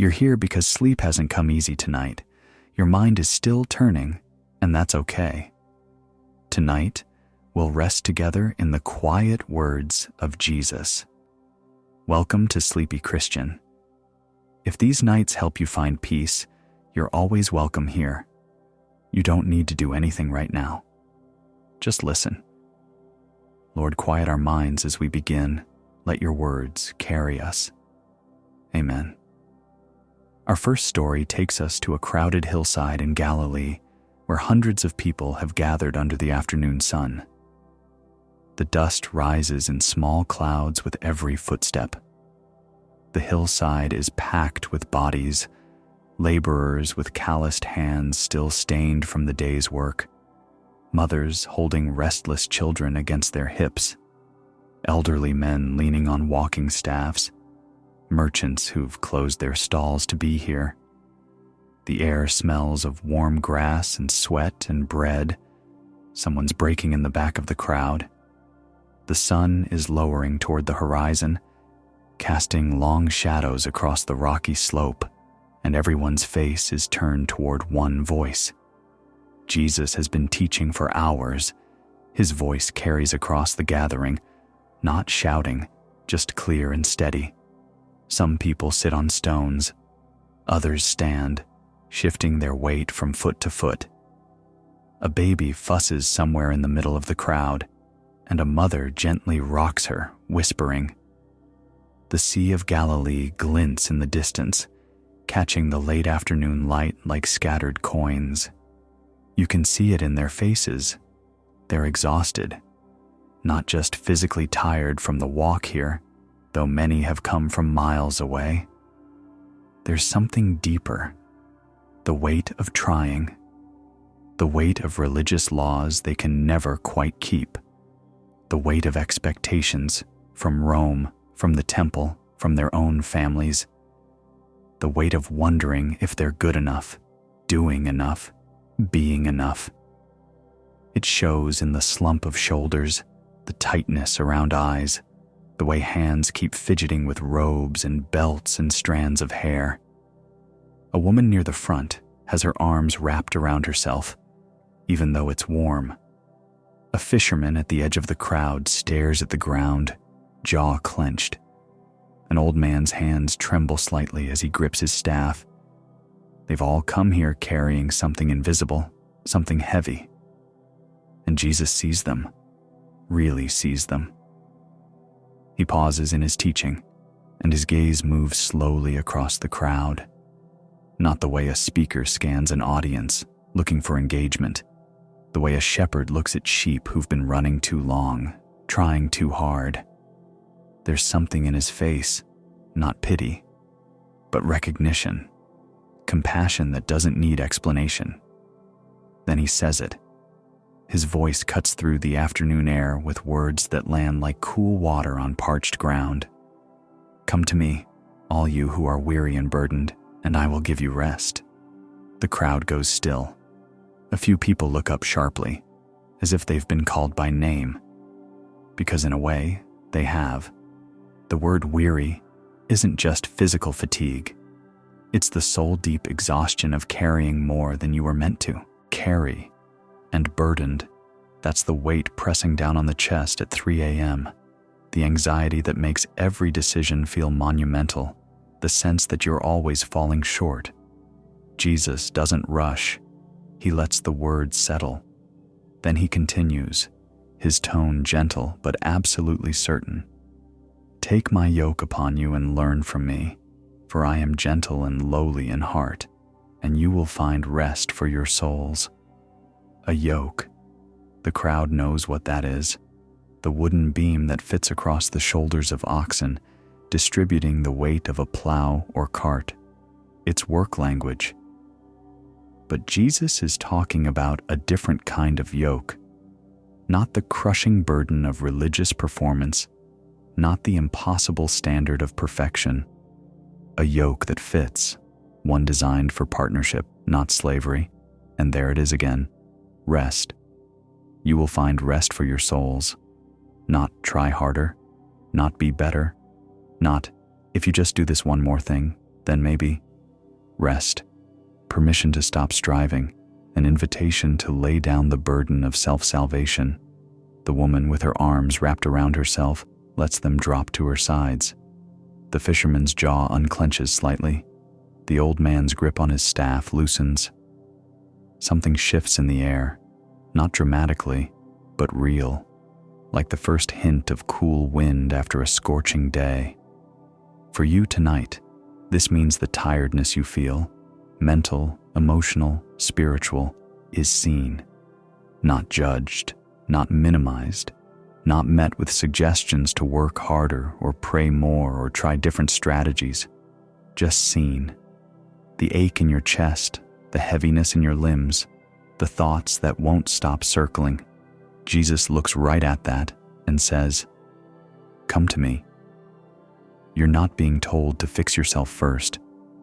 You're here because sleep hasn't come easy tonight. Your mind is still turning, and that's okay. Tonight, we'll rest together in the quiet words of Jesus. Welcome to Sleepy Christian. If these nights help you find peace, you're always welcome here. You don't need to do anything right now. Just listen. Lord, quiet our minds as we begin. Let your words carry us. Amen. Our first story takes us to a crowded hillside in Galilee where hundreds of people have gathered under the afternoon sun. The dust rises in small clouds with every footstep. The hillside is packed with bodies, laborers with calloused hands still stained from the day's work, mothers holding restless children against their hips, elderly men leaning on walking staffs, merchants who've closed their stalls to be here. The air smells of warm grass and sweat and bread. Someone's breaking in the back of the crowd. The sun is lowering toward the horizon, casting long shadows across the rocky slope, and everyone's face is turned toward one voice. Jesus has been teaching for hours. His voice carries across the gathering, not shouting, just clear and steady. Some people sit on stones. Others stand, shifting their weight from foot to foot. A baby fusses somewhere in the middle of the crowd, and a mother gently rocks her, whispering. The Sea of Galilee glints in the distance, catching the late afternoon light like scattered coins. You can see it in their faces. They're exhausted, not just physically tired from the walk here, though many have come from miles away. There's something deeper, the weight of trying, the weight of religious laws they can never quite keep, the weight of expectations from Rome, from the temple, from their own families, the weight of wondering if they're good enough, doing enough, being enough. It shows in the slump of shoulders, the tightness around eyes, the way hands keep fidgeting with robes and belts and strands of hair. A woman near the front has her arms wrapped around herself, even though it's warm. A fisherman at the edge of the crowd stares at the ground, jaw clenched. An old man's hands tremble slightly as he grips his staff. They've all come here carrying something invisible, something heavy. And Jesus sees them, really sees them. He pauses in his teaching, and his gaze moves slowly across the crowd. Not the way a speaker scans an audience, looking for engagement. The way a shepherd looks at sheep who've been running too long, trying too hard. There's something in his face, not pity, but recognition, compassion that doesn't need explanation. Then he says it. His voice cuts through the afternoon air with words that land like cool water on parched ground. Come to me, all you who are weary and burdened, and I will give you rest. The crowd goes still. A few people look up sharply, as if they've been called by name. Because in a way, they have. The word weary isn't just physical fatigue. It's the soul-deep exhaustion of carrying more than you were meant to carry. And burdened, that's the weight pressing down on the chest at 3 a.m., the anxiety that makes every decision feel monumental, the sense that you're always falling short. Jesus doesn't rush. He lets the words settle. Then he continues, his tone gentle but absolutely certain. Take my yoke upon you and learn from me, for I am gentle and lowly in heart, and you will find rest for your souls. A yoke. The crowd knows what that is. The wooden beam that fits across the shoulders of oxen, distributing the weight of a plow or cart. It's work language. But Jesus is talking about a different kind of yoke. Not the crushing burden of religious performance, not the impossible standard of perfection. A yoke that fits, one designed for partnership, not slavery. And there it is again. Rest. You will find rest for your souls. Not try harder, not be better, not if you just do this one more thing, then maybe rest, permission to stop striving, an invitation to lay down the burden of self-salvation. The woman, with her arms wrapped around herself, lets them drop to her sides. The fisherman's jaw unclenches slightly. The old man's grip on his staff loosens. Something shifts in the air, not dramatically, but real, like the first hint of cool wind after a scorching day. For you tonight, this means the tiredness you feel, mental, emotional, spiritual, is seen, not judged, not minimized, not met with suggestions to work harder or pray more or try different strategies, just seen. The ache in your chest, the heaviness in your limbs, the thoughts that won't stop circling. Jesus looks right at that and says, "Come to me." You're not being told to fix yourself first.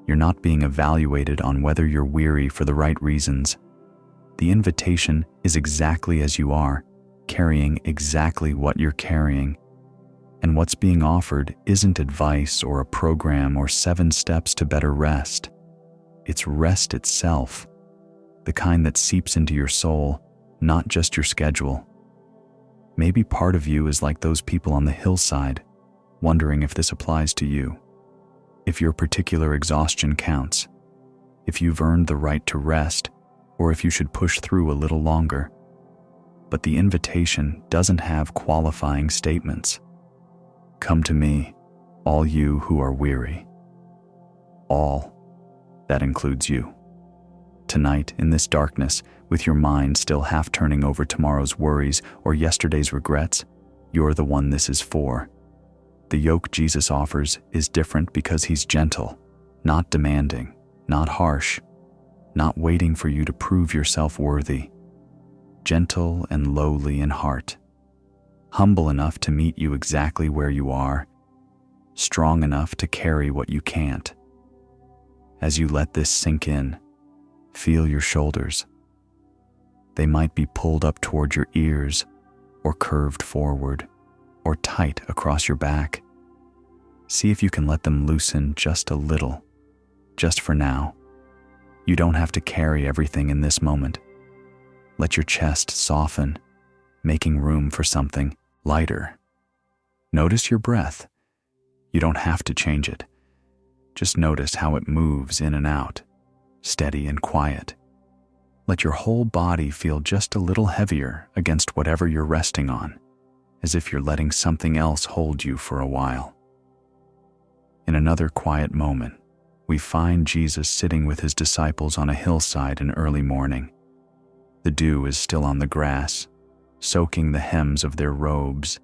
You're not being evaluated on whether you're weary for the right reasons. The invitation is exactly as you are, carrying exactly what you're carrying. And what's being offered isn't advice or a program or 7 steps to better rest. It's rest itself, the kind that seeps into your soul, not just your schedule. Maybe part of you is like those people on the hillside, wondering if this applies to you, if your particular exhaustion counts, if you've earned the right to rest, or if you should push through a little longer. But the invitation doesn't have qualifying statements. Come to me, all you who are weary. All. That includes you. Tonight, in this darkness, with your mind still half turning over tomorrow's worries or yesterday's regrets, you're the one this is for. The yoke Jesus offers is different because he's gentle, not demanding, not harsh, not waiting for you to prove yourself worthy. Gentle and lowly in heart, humble enough to meet you exactly where you are, strong enough to carry what you can't. As you let this sink in, feel your shoulders. They might be pulled up toward your ears, or curved forward, or tight across your back. See if you can let them loosen just a little, just for now. You don't have to carry everything in this moment. Let your chest soften, making room for something lighter. Notice your breath. You don't have to change it. Just notice how it moves in and out, steady and quiet. Let your whole body feel just a little heavier against whatever you're resting on, as if you're letting something else hold you for a while. In another quiet moment, we find Jesus sitting with his disciples on a hillside in early morning. The dew is still on the grass, soaking the hems of their robes.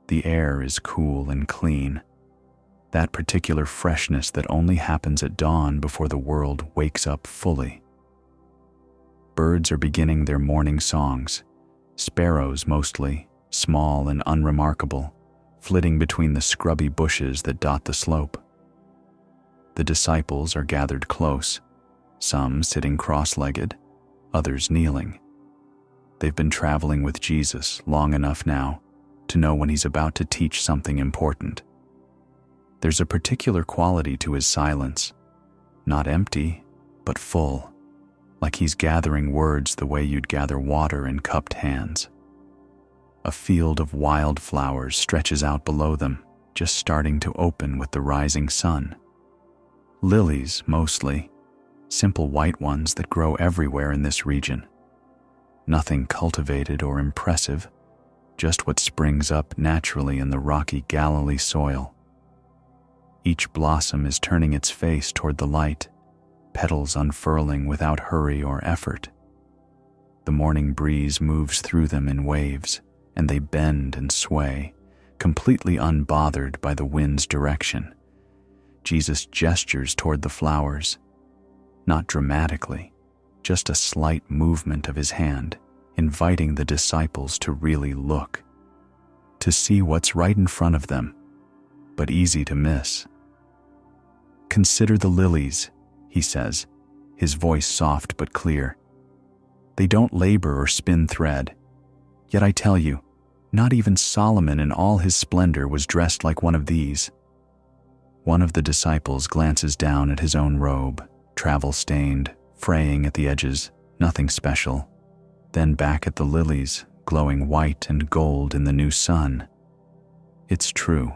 The air is cool and clean, that particular freshness that only happens at dawn before the world wakes up fully. Birds are beginning their morning songs, sparrows mostly, small and unremarkable, flitting between the scrubby bushes that dot the slope. The disciples are gathered close, some sitting cross-legged, others kneeling. They've been traveling with Jesus long enough now to know when he's about to teach something important. There's a particular quality to his silence, not empty, but full, like he's gathering words the way you'd gather water in cupped hands. A field of wildflowers stretches out below them, just starting to open with the rising sun. Lilies, mostly, simple white ones that grow everywhere in this region. Nothing cultivated or impressive, just what springs up naturally in the rocky Galilee soil. Each blossom is turning its face toward the light, petals unfurling without hurry or effort. The morning breeze moves through them in waves, and they bend and sway, completely unbothered by the wind's direction. Jesus gestures toward the flowers, not dramatically, just a slight movement of his hand, inviting the disciples to really look, to see what's right in front of them, but easy to miss. Consider the lilies, he says, his voice soft but clear. They don't labor or spin thread. Yet I tell you, not even Solomon in all his splendor was dressed like one of these. One of the disciples glances down at his own robe, travel-stained, fraying at the edges, nothing special. Then back at the lilies, glowing white and gold in the new sun. It's true,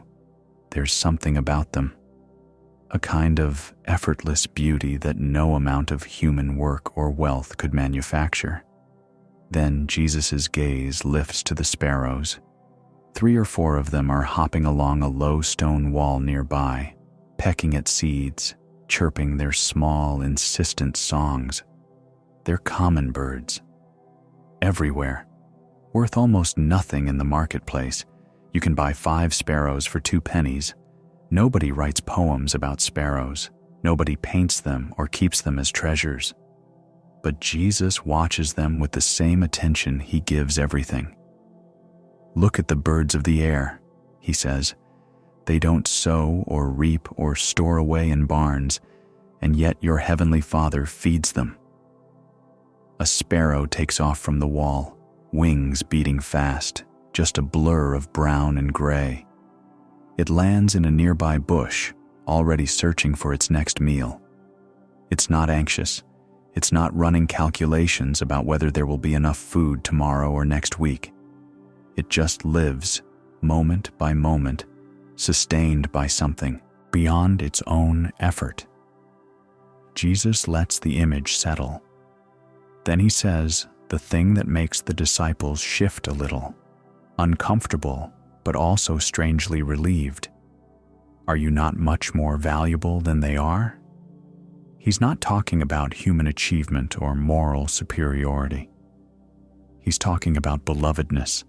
there's something about them. A kind of effortless beauty that no amount of human work or wealth could manufacture. Then Jesus' gaze lifts to the sparrows. 3 or 4 of them are hopping along a low stone wall nearby, pecking at seeds, chirping their small, insistent songs. They're common birds. Everywhere. Worth almost nothing in the marketplace. You can buy 5 sparrows for 2 pennies. Nobody writes poems about sparrows. Nobody paints them or keeps them as treasures. But Jesus watches them with the same attention he gives everything. "Look at the birds of the air," he says. "They don't sow or reap or store away in barns, and yet your heavenly Father feeds them." A sparrow takes off from the wall, wings beating fast, just a blur of brown and gray. It lands in a nearby bush, already searching for its next meal. It's not anxious. It's not running calculations about whether there will be enough food tomorrow or next week. It just lives, moment by moment, sustained by something beyond its own effort. Jesus lets the image settle. Then he says the thing that makes the disciples shift a little, uncomfortable, but also strangely relieved. "Are you not much more valuable than they are?" He's not talking about human achievement or moral superiority. He's talking about belovedness,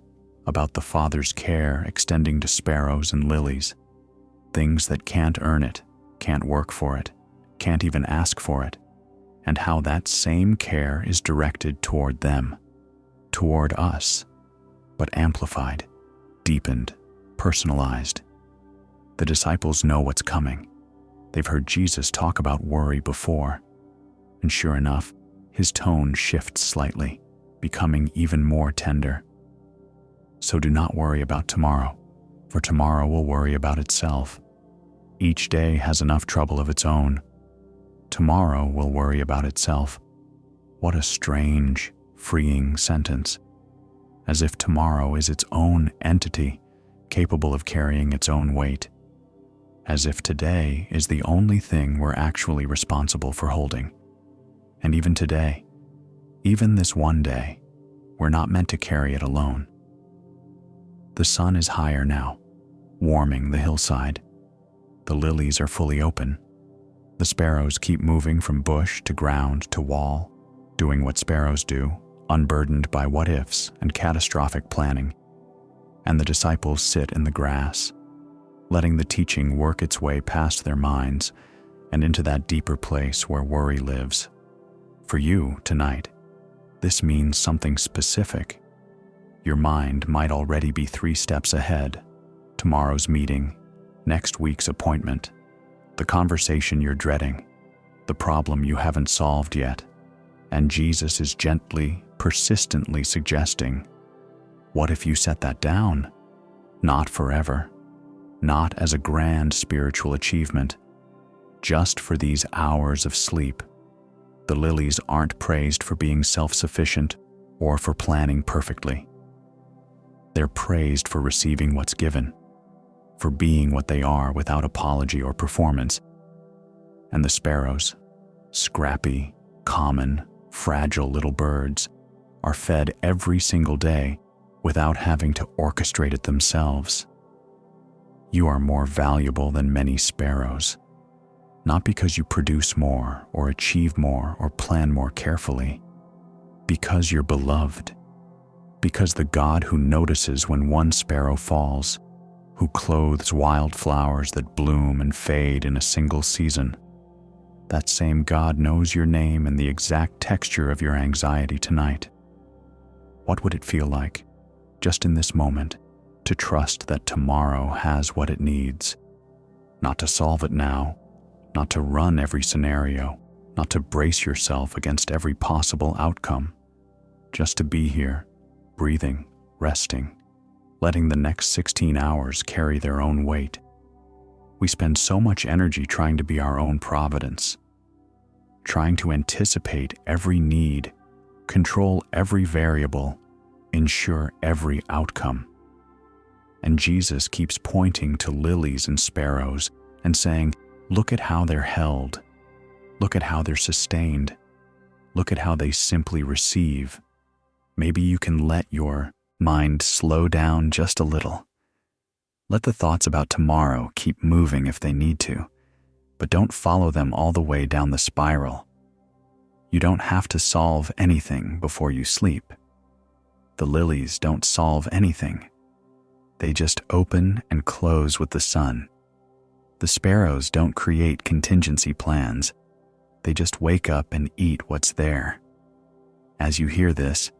about the Father's care extending to sparrows and lilies, things that can't earn it, can't work for it, can't even ask for it, and how that same care is directed toward them, toward us, but amplified, deepened, personalized. The disciples know what's coming. They've heard Jesus talk about worry before, and sure enough, his tone shifts slightly, becoming even more tender. "So do not worry about tomorrow, for tomorrow will worry about itself. Each day has enough trouble of its own. Tomorrow will worry about itself." What a strange, freeing sentence. As if tomorrow is its own entity, capable of carrying its own weight. As if today is the only thing we're actually responsible for holding. And even today, even this one day, we're not meant to carry it alone. The sun is higher now, warming the hillside. The lilies are fully open. The sparrows keep moving from bush to ground to wall, doing what sparrows do, unburdened by what-ifs and catastrophic planning. And the disciples sit in the grass, letting the teaching work its way past their minds and into that deeper place where worry lives. For you, tonight, this means something specific. Your mind might already be 3 steps ahead. Tomorrow's meeting, next week's appointment, the conversation you're dreading, the problem you haven't solved yet. And Jesus is gently, persistently suggesting, what if you set that down? Not forever. Not as a grand spiritual achievement, just for these hours of sleep. The lilies aren't praised for being self-sufficient or for planning perfectly. They're praised for receiving what's given, for being what they are without apology or performance. And the sparrows, scrappy, common, fragile little birds, are fed every single day without having to orchestrate it themselves. You are more valuable than many sparrows, not because you produce more or achieve more or plan more carefully, because you're beloved, because the God who notices when one sparrow falls, who clothes wildflowers that bloom and fade in a single season, that same God knows your name and the exact texture of your anxiety tonight. What would it feel like, just in this moment, to trust that tomorrow has what it needs? Not to solve it now, not to run every scenario, not to brace yourself against every possible outcome, just to be here, breathing, resting, letting the next 16 hours carry their own weight. We spend so much energy trying to be our own providence. trying to anticipate every need, control every variable, ensure every outcome. And Jesus keeps pointing to lilies and sparrows and saying, look at how they're held. Look at how they're sustained. Look at how they simply receive. Maybe you can let your mind slow down just a little. Let the thoughts about tomorrow keep moving if they need to, but don't follow them all the way down the spiral. You don't have to solve anything before you sleep. The lilies don't solve anything. They just open and close with the sun. The sparrows don't create contingency plans. They just wake up and eat what's there. As you hear this,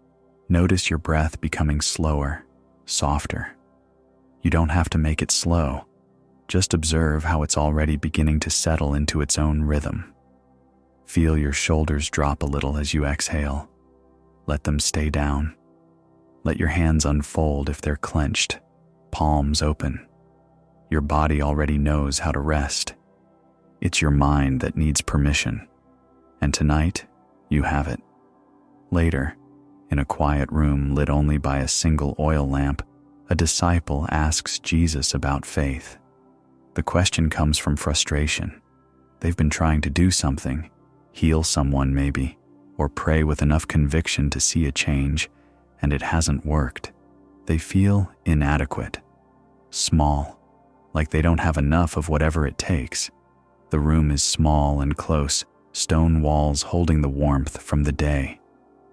notice your breath becoming slower, softer. You don't have to make it slow. Just observe how it's already beginning to settle into its own rhythm. Feel your shoulders drop a little as you exhale. Let them stay down. Let your hands unfold if they're clenched, palms open. Your body already knows how to rest. It's your mind that needs permission. And tonight, you have it. Later, in a quiet room lit only by a single oil lamp, a disciple asks Jesus about faith. The question comes from frustration. They've been trying to do something, heal someone maybe, or pray with enough conviction to see a change, and it hasn't worked. They feel inadequate, small, like they don't have enough of whatever it takes. The room is small and close, stone walls holding the warmth from the day.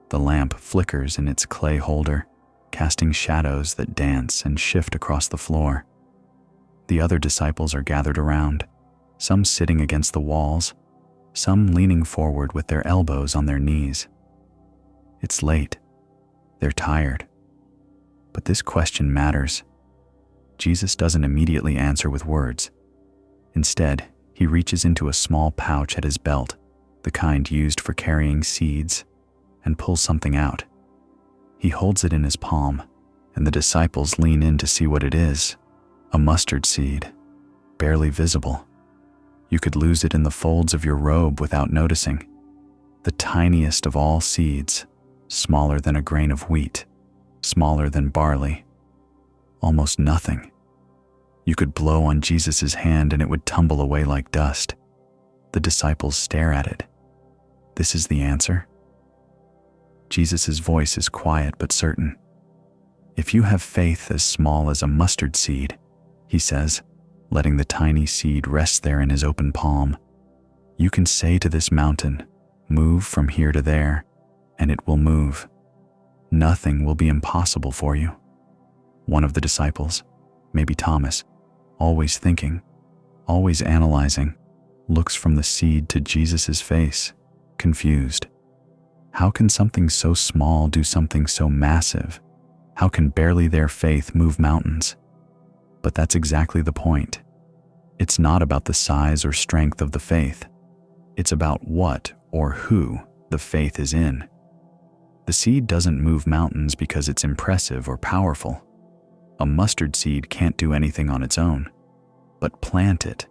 The lamp flickers in its clay holder, casting shadows that dance and shift across the floor. The other disciples are gathered around, some sitting against the walls, some leaning forward with their elbows on their knees. It's late. They're tired. But this question matters. Jesus doesn't immediately answer with words. Instead, he reaches into a small pouch at his belt, the kind used for carrying seeds, and pulls something out. He holds it in his palm, and the disciples lean in to see what it is. A mustard seed, barely visible. You could lose it in the folds of your robe without noticing. The tiniest of all seeds, smaller than a grain of wheat, smaller than barley. Almost nothing. You could blow on Jesus' hand and it would tumble away like dust. The disciples stare at it. This is the answer? Jesus' voice is quiet but certain. If you have faith as small as a mustard seed, he says, letting the tiny seed rest there in his open palm, you can say to this mountain, move from here to there, and it will move. Nothing will be impossible for you. One of the disciples, maybe Thomas, always thinking, always analyzing, looks from the seed to Jesus' face, confused. How can something so small do something so massive? How can barely their faith move mountains? But that's exactly the point. It's not about the size or strength of the faith. It's about what or who the faith is in. The seed doesn't move mountains because it's impressive or powerful. A mustard seed can't do anything on its own. But plant it,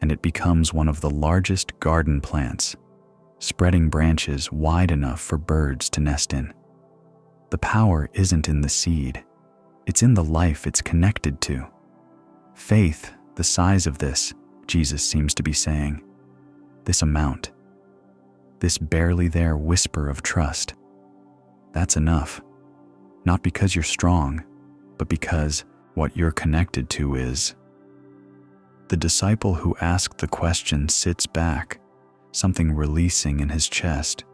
and it becomes one of the largest garden plants, spreading branches wide enough for birds to nest in. The power isn't in the seed. It's in the life it's connected to. Faith, the size of this, Jesus seems to be saying, this amount, this barely there whisper of trust, that's enough. Not because you're strong, but because what you're connected to is. The disciple who asked the question sits back, something releasing in his chest.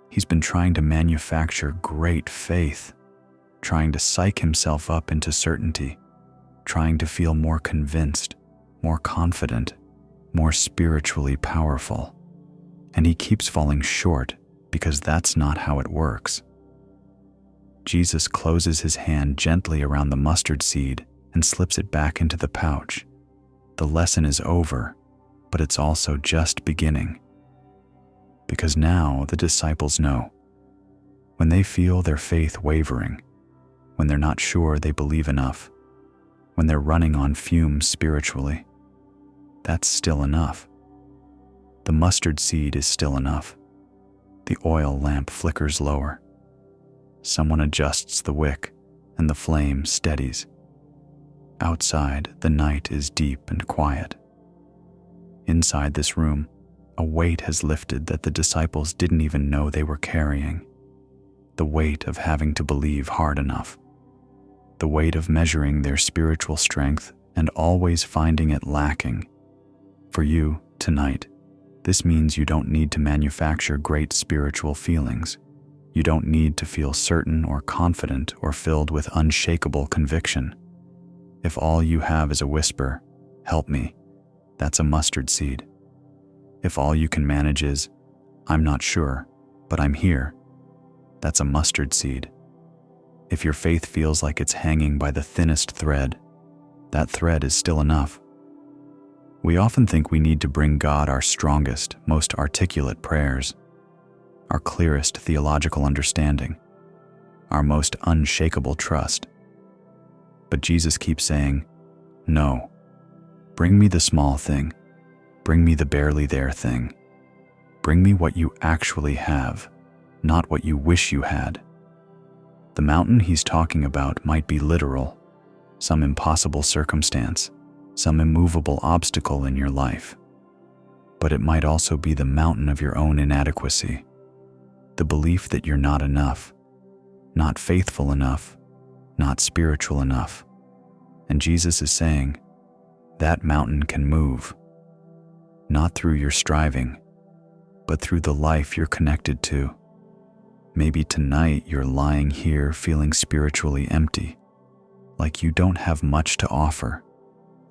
He's been trying to manufacture great faith, trying to psych himself up into certainty, trying to feel more convinced, more confident, more spiritually powerful. And he keeps falling short because that's not how it works. Jesus closes his hand gently around the mustard seed and slips it back into the pouch. The lesson is over, but it's also just beginning. Because now the disciples know. When they feel their faith wavering, when they're not sure they believe enough, when they're running on fumes spiritually, that's still enough. The mustard seed is still enough. The oil lamp flickers lower. Someone adjusts the wick, and the flame steadies. Outside, the night is deep and quiet. Inside this room, a weight has lifted that the disciples didn't even know they were carrying. The weight of having to believe hard enough. The weight of measuring their spiritual strength and always finding it lacking. For you, tonight, this means you don't need to manufacture great spiritual feelings. You don't need to feel certain or confident or filled with unshakable conviction. If all you have is a whisper, "Help me," that's a mustard seed. If all you can manage is, "I'm not sure, but I'm here," that's a mustard seed. If your faith feels like it's hanging by the thinnest thread, that thread is still enough. We often think we need to bring God our strongest, most articulate prayers, our clearest theological understanding, our most unshakable trust. But Jesus keeps saying, "No, bring me the small thing. Bring me the barely there thing. Bring me what you actually have, not what you wish you had." The mountain he's talking about might be literal, some impossible circumstance, some immovable obstacle in your life. But it might also be the mountain of your own inadequacy, the belief that you're not enough, not faithful enough, not spiritual enough. And Jesus is saying, that mountain can move, not through your striving, but through the life you're connected to. Maybe tonight you're lying here feeling spiritually empty, like you don't have much to offer,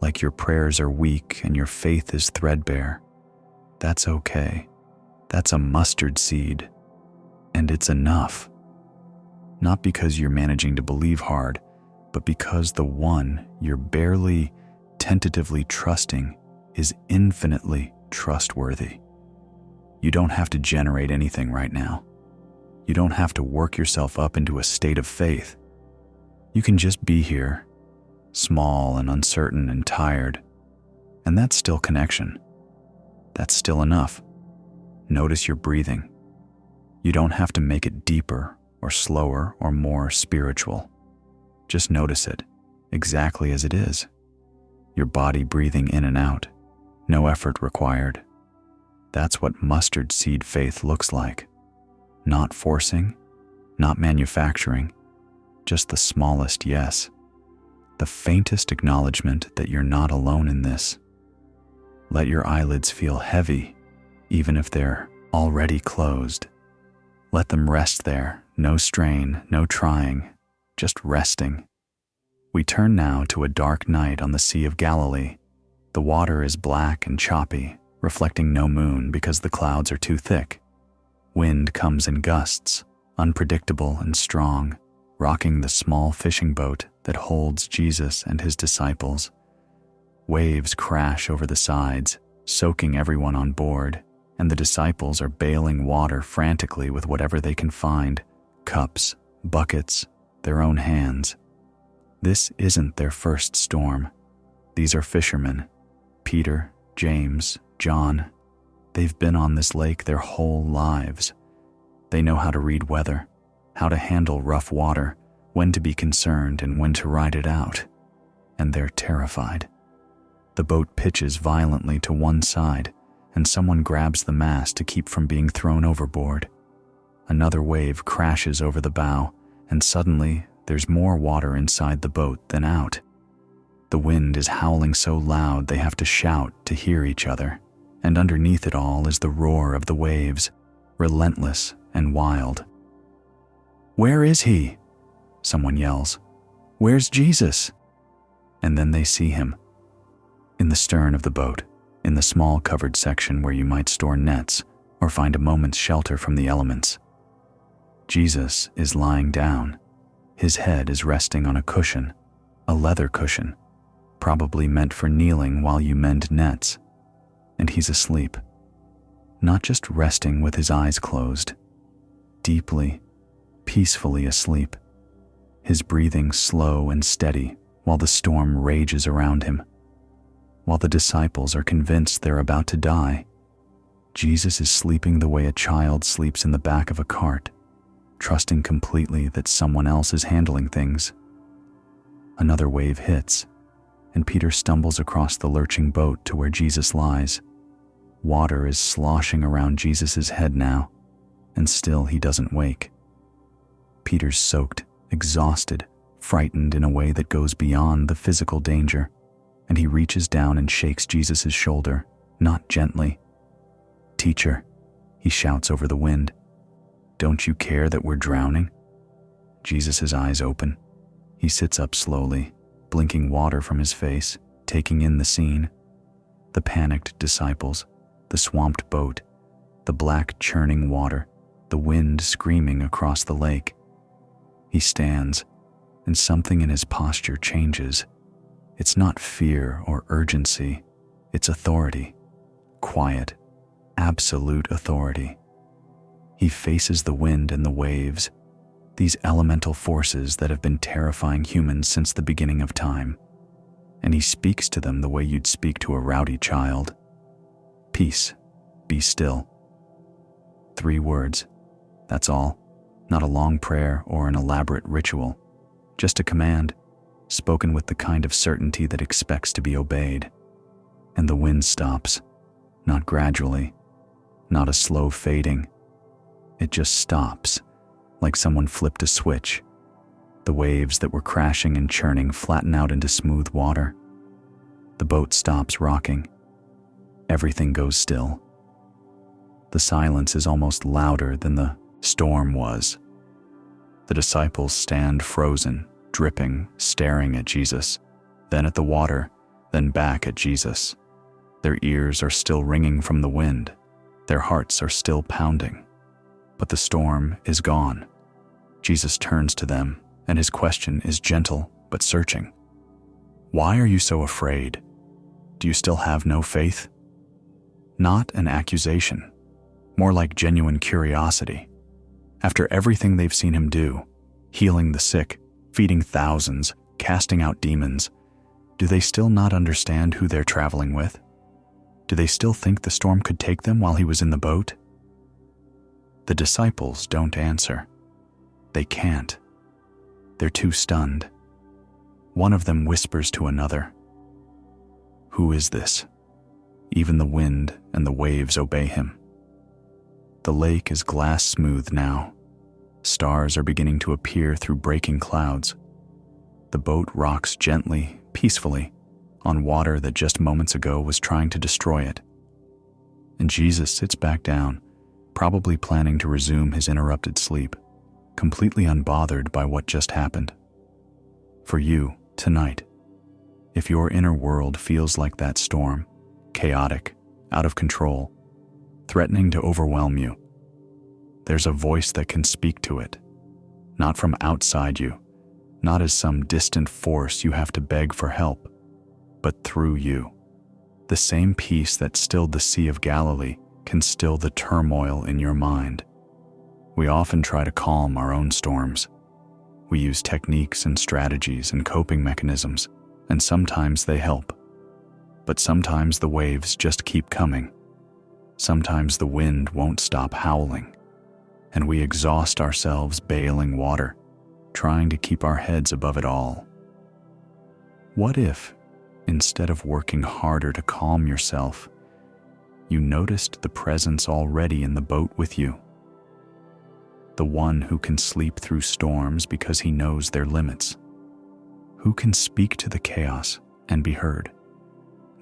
like your prayers are weak and your faith is threadbare. That's okay. That's a mustard seed, and it's enough. Not because you're managing to believe hard, but because the one you're barely, tentatively trusting is infinitely trustworthy. You don't have to generate anything right now. You don't have to work yourself up into a state of faith. You can just be here, small and uncertain and tired, and that's still connection. That's still enough. Notice your breathing. You don't have to make it deeper or slower or more spiritual. Just notice it, exactly as it is. Your body breathing in and out, no effort required. That's what mustard seed faith looks like. Not forcing, not manufacturing, just the smallest yes, the faintest acknowledgement that you're not alone in this. Let your eyelids feel heavy, even if they're already closed. Let them rest there, no strain, no trying, just resting. We turn now to a dark night on the Sea of Galilee. The water is black and choppy, reflecting no moon because the clouds are too thick. Wind comes in gusts, unpredictable and strong, rocking the small fishing boat that holds Jesus and his disciples. Waves crash over the sides, soaking everyone on board, and the disciples are bailing water frantically with whatever they can find, cups, buckets, their own hands. This isn't their first storm. These are fishermen, Peter, James, John. They've been on this lake their whole lives. They know how to read weather, how to handle rough water, when to be concerned and when to ride it out. And they're terrified. The boat pitches violently to one side, and someone grabs the mast to keep from being thrown overboard. Another wave crashes over the bow, and suddenly there's more water inside the boat than out. The wind is howling so loud they have to shout to hear each other, and underneath it all is the roar of the waves, relentless and wild. "Where is he?" someone yells. "Where's Jesus?" And then they see him. In the stern of the boat, in the small covered section where you might store nets or find a moment's shelter from the elements. Jesus is lying down. His head is resting on a cushion, a leather cushion, probably meant for kneeling while you mend nets. And he's asleep. Not just resting with his eyes closed, deeply, peacefully asleep. His breathing slow and steady while the storm rages around him. While the disciples are convinced they're about to die, Jesus is sleeping the way a child sleeps in the back of a cart, trusting completely that someone else is handling things. Another wave hits, and Peter stumbles across the lurching boat to where Jesus lies. Water is sloshing around Jesus' head now, and still he doesn't wake. Peter's soaked, exhausted, frightened in a way that goes beyond the physical danger, and he reaches down and shakes Jesus' shoulder, not gently. "Teacher," he shouts over the wind, "don't you care that we're drowning?" Jesus' eyes open. He sits up slowly, blinking water from his face, taking in the scene. The panicked disciples, the swamped boat, the black churning water, the wind screaming across the lake. He stands, and something in his posture changes. It's not fear or urgency, it's authority. Quiet, absolute authority. He faces the wind and the waves, these elemental forces that have been terrifying humans since the beginning of time, and he speaks to them the way you'd speak to a rowdy child. "Peace, be still." 3 words, that's all. Not a long prayer or an elaborate ritual, just a command, spoken with the kind of certainty that expects to be obeyed. And the wind stops, not gradually, not a slow fading. It just stops, like someone flipped a switch. The waves that were crashing and churning flatten out into smooth water. The boat stops rocking. Everything goes still. The silence is almost louder than the storm was. The disciples stand frozen, dripping, staring at Jesus, then at the water, then back at Jesus. Their ears are still ringing from the wind. Their hearts are still pounding. But the storm is gone. Jesus turns to them, and his question is gentle but searching. "Why are you so afraid? Do you still have no faith?" Not an accusation, more like genuine curiosity. After everything they've seen him do, healing the sick, feeding thousands, casting out demons, do they still not understand who they're traveling with? Do they still think the storm could take them while he was in the boat? The disciples don't answer. They can't. They're too stunned. One of them whispers to another, "Who is this?" Even the wind and the waves obey him. The lake is glass smooth now. Stars are beginning to appear through breaking clouds. The boat rocks gently, peacefully, on water that just moments ago was trying to destroy it. And Jesus sits back down, probably planning to resume his interrupted sleep, completely unbothered by what just happened. For you, tonight, if your inner world feels like that storm, chaotic, out of control, threatening to overwhelm you, there's a voice that can speak to it, not from outside you, not as some distant force you have to beg for help, but through you. The same peace that stilled the Sea of Galilee can still the turmoil in your mind. We often try to calm our own storms. We use techniques and strategies and coping mechanisms, and sometimes they help. But sometimes the waves just keep coming. Sometimes the wind won't stop howling, and we exhaust ourselves bailing water, trying to keep our heads above it all. What if, instead of working harder to calm yourself, you noticed the presence already in the boat with you? The one who can sleep through storms because he knows their limits. Who can speak to the chaos and be heard,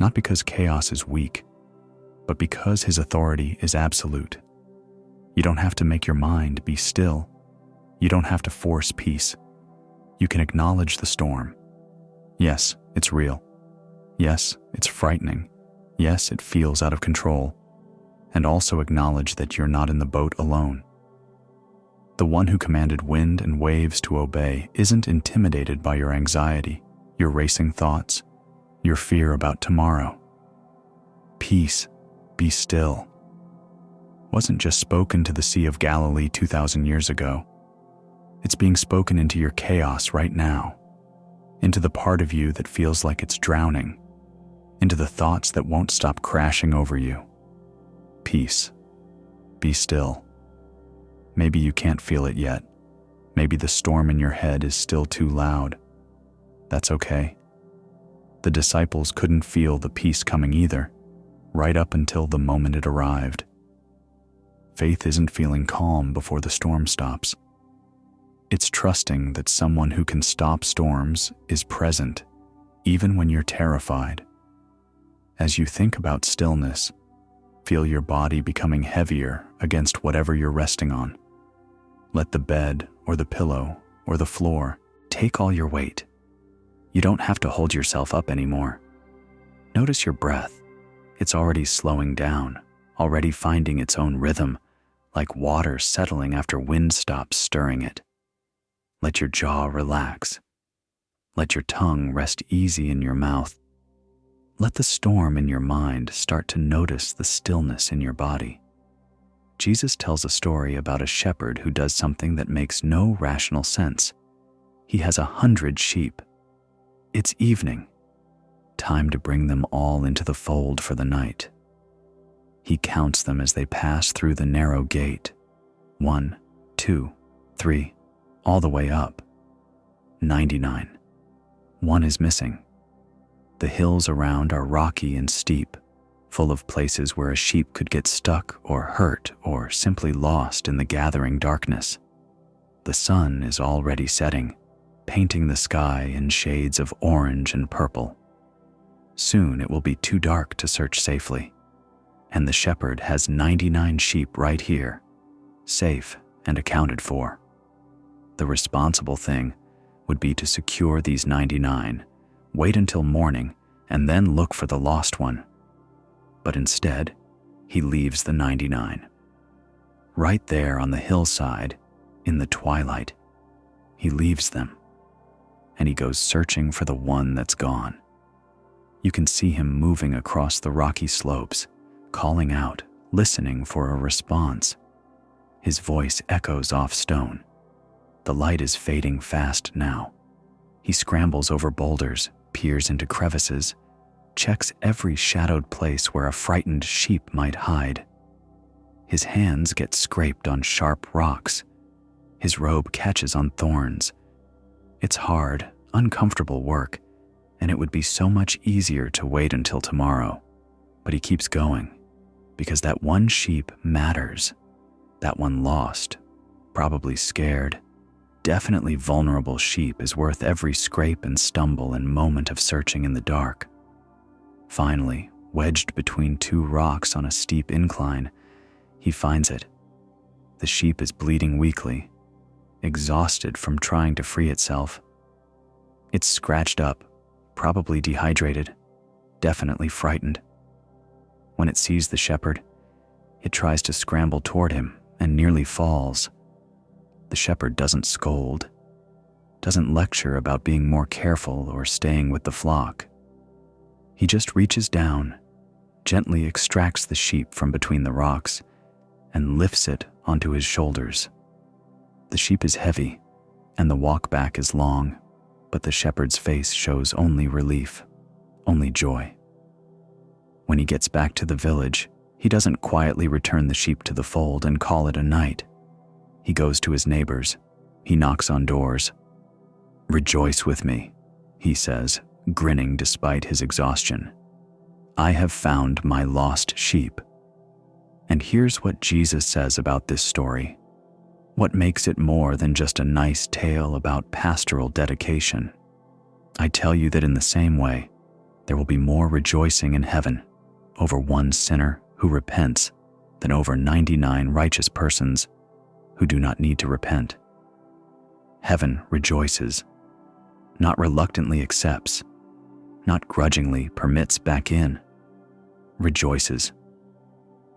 not because chaos is weak, but because his authority is absolute. You don't have to make your mind be still. You don't have to force peace. You can acknowledge the storm. Yes, it's real. Yes, it's frightening. Yes, it feels out of control. And also acknowledge that you're not in the boat alone. The one who commanded wind and waves to obey isn't intimidated by your anxiety, your racing thoughts, your fear about tomorrow. Peace, be still, wasn't just spoken to the Sea of Galilee 2,000 years ago. It's being spoken into your chaos right now, into the part of you that feels like it's drowning, into the thoughts that won't stop crashing over you. peace. Be still. Maybe you can't feel it yet. Maybe the storm in your head is still too loud. That's okay. The disciples couldn't feel the peace coming either, right up until the moment it arrived. Faith isn't feeling calm before the storm stops. It's trusting that someone who can stop storms is present, even when you're terrified. As you think about stillness, feel your body becoming heavier against whatever you're resting on. Let the bed or the pillow or the floor take all your weight. You don't have to hold yourself up anymore. Notice your breath. It's already slowing down, already finding its own rhythm, like water settling after wind stops stirring it. Let your jaw relax. Let your tongue rest easy in your mouth. Let the storm in your mind start to notice the stillness in your body. Jesus tells a story about a shepherd who does something that makes no rational sense. He has 100 sheep. It's evening. Time to bring them all into the fold for the night. He counts them as they pass through the narrow gate. 1, 2, 3, all the way up. 99. One is missing. The hills around are rocky and steep, full of places where a sheep could get stuck or hurt or simply lost in the gathering darkness. The sun is already setting, painting the sky in shades of orange and purple. Soon it will be too dark to search safely, and the shepherd has 99 sheep right here, safe and accounted for. The responsible thing would be to secure these 99, wait until morning, and then look for the lost one. But instead, he leaves the 99. Right there on the hillside, in the twilight, he leaves them, and he goes searching for the one that's gone. You can see him moving across the rocky slopes, calling out, listening for a response. His voice echoes off stone. The light is fading fast now. He scrambles over boulders, peers into crevices, checks every shadowed place where a frightened sheep might hide. His hands get scraped on sharp rocks. His robe catches on thorns. It's hard, uncomfortable work, and it would be so much easier to wait until tomorrow. But he keeps going, because that one sheep matters. That one lost, probably scared, definitely vulnerable sheep is worth every scrape and stumble and moment of searching in the dark. Finally, wedged between two rocks on a steep incline, he finds it. The sheep is bleeding weakly, exhausted from trying to free itself. It's scratched up, probably dehydrated, definitely frightened. When it sees the shepherd, it tries to scramble toward him and nearly falls. The shepherd doesn't scold, doesn't lecture about being more careful or staying with the flock. He just reaches down, gently extracts the sheep from between the rocks, and lifts it onto his shoulders. The sheep is heavy, and the walk back is long, but the shepherd's face shows only relief, only joy. When he gets back to the village, he doesn't quietly return the sheep to the fold and call it a night. He goes to his neighbors. He knocks on doors. "Rejoice with me," he says, grinning despite his exhaustion. "I have found my lost sheep." And here's what Jesus says about this story. What makes it more than just a nice tale about pastoral dedication? I tell you that in the same way, there will be more rejoicing in heaven over one sinner who repents than over 99 righteous persons who do not need to repent. Heaven rejoices, not reluctantly accepts, not grudgingly permits back in, rejoices.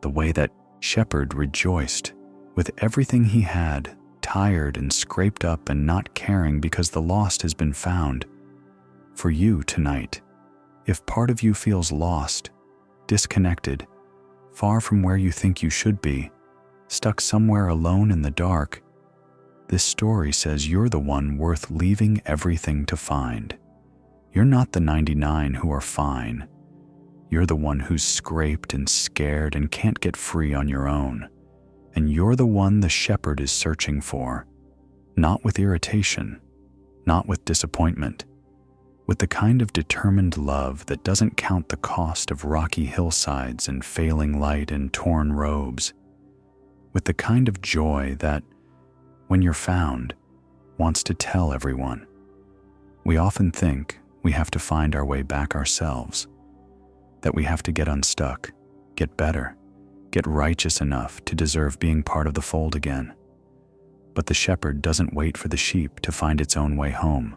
The way that shepherd rejoiced with everything he had, tired and scraped up and not caring because the lost has been found. For you tonight, if part of you feels lost, disconnected, far from where you think you should be, stuck somewhere alone in the dark, this story says you're the one worth leaving everything to find. You're not the 99 who are fine. You're the one who's scraped and scared and can't get free on your own. And you're the one the shepherd is searching for, not with irritation, not with disappointment, with the kind of determined love that doesn't count the cost of rocky hillsides and failing light and torn robes, with the kind of joy that, when you're found, wants to tell everyone. We often think we have to find our way back ourselves, that we have to get unstuck, get better, get righteous enough to deserve being part of the fold again. But the shepherd doesn't wait for the sheep to find its own way home.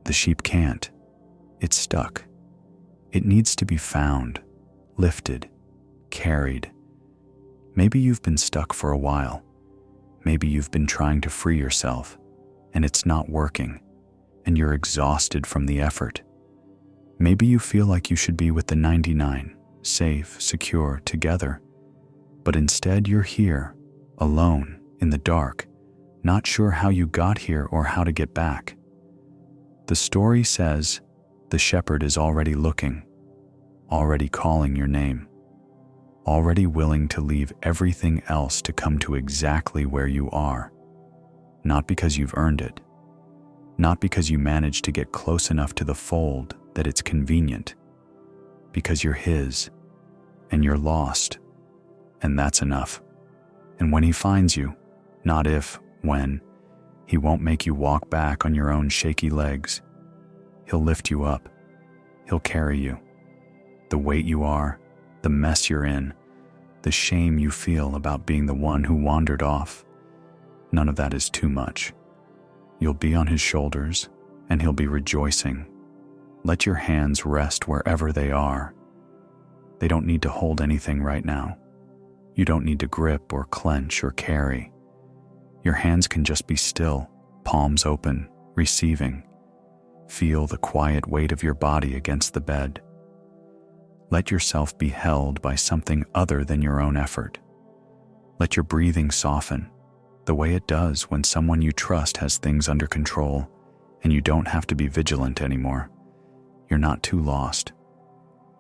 The sheep can't. It's stuck. It needs to be found, lifted, carried. Maybe you've been stuck for a while. Maybe you've been trying to free yourself, and it's not working, and you're exhausted from the effort. Maybe you feel like you should be with the 99, safe, secure, together. But instead you're here, alone, in the dark, not sure how you got here or how to get back. The story says the shepherd is already looking, already calling your name, already willing to leave everything else to come to exactly where you are, not because you've earned it, not because you managed to get close enough to the fold that it's convenient, because you're his, and you're lost, and that's enough. And when he finds you, not if, when, he won't make you walk back on your own shaky legs. He'll lift you up. He'll carry you. The weight you are, the mess you're in, the shame you feel about being the one who wandered off, none of that is too much. You'll be on his shoulders, and he'll be rejoicing. Let your hands rest wherever they are. They don't need to hold anything right now. You don't need to grip or clench or carry. Your hands can just be still, palms open, receiving. Feel the quiet weight of your body against the bed. Let yourself be held by something other than your own effort. Let your breathing soften, the way it does when someone you trust has things under control and you don't have to be vigilant anymore. You're not too lost.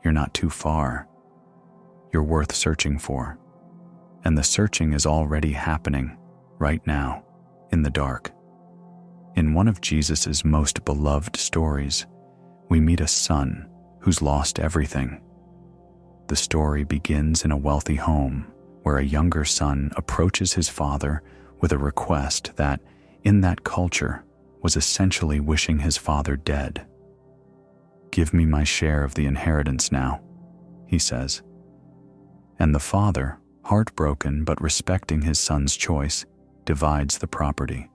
You're not too far. You're worth searching for. And the searching is already happening, right now, in the dark. In one of Jesus' most beloved stories, we meet a son who's lost everything. The story begins in a wealthy home where a younger son approaches his father with a request that, in that culture, was essentially wishing his father dead. "Give me my share of the inheritance now," he says. And the father, heartbroken but respecting his son's choice, divides the property.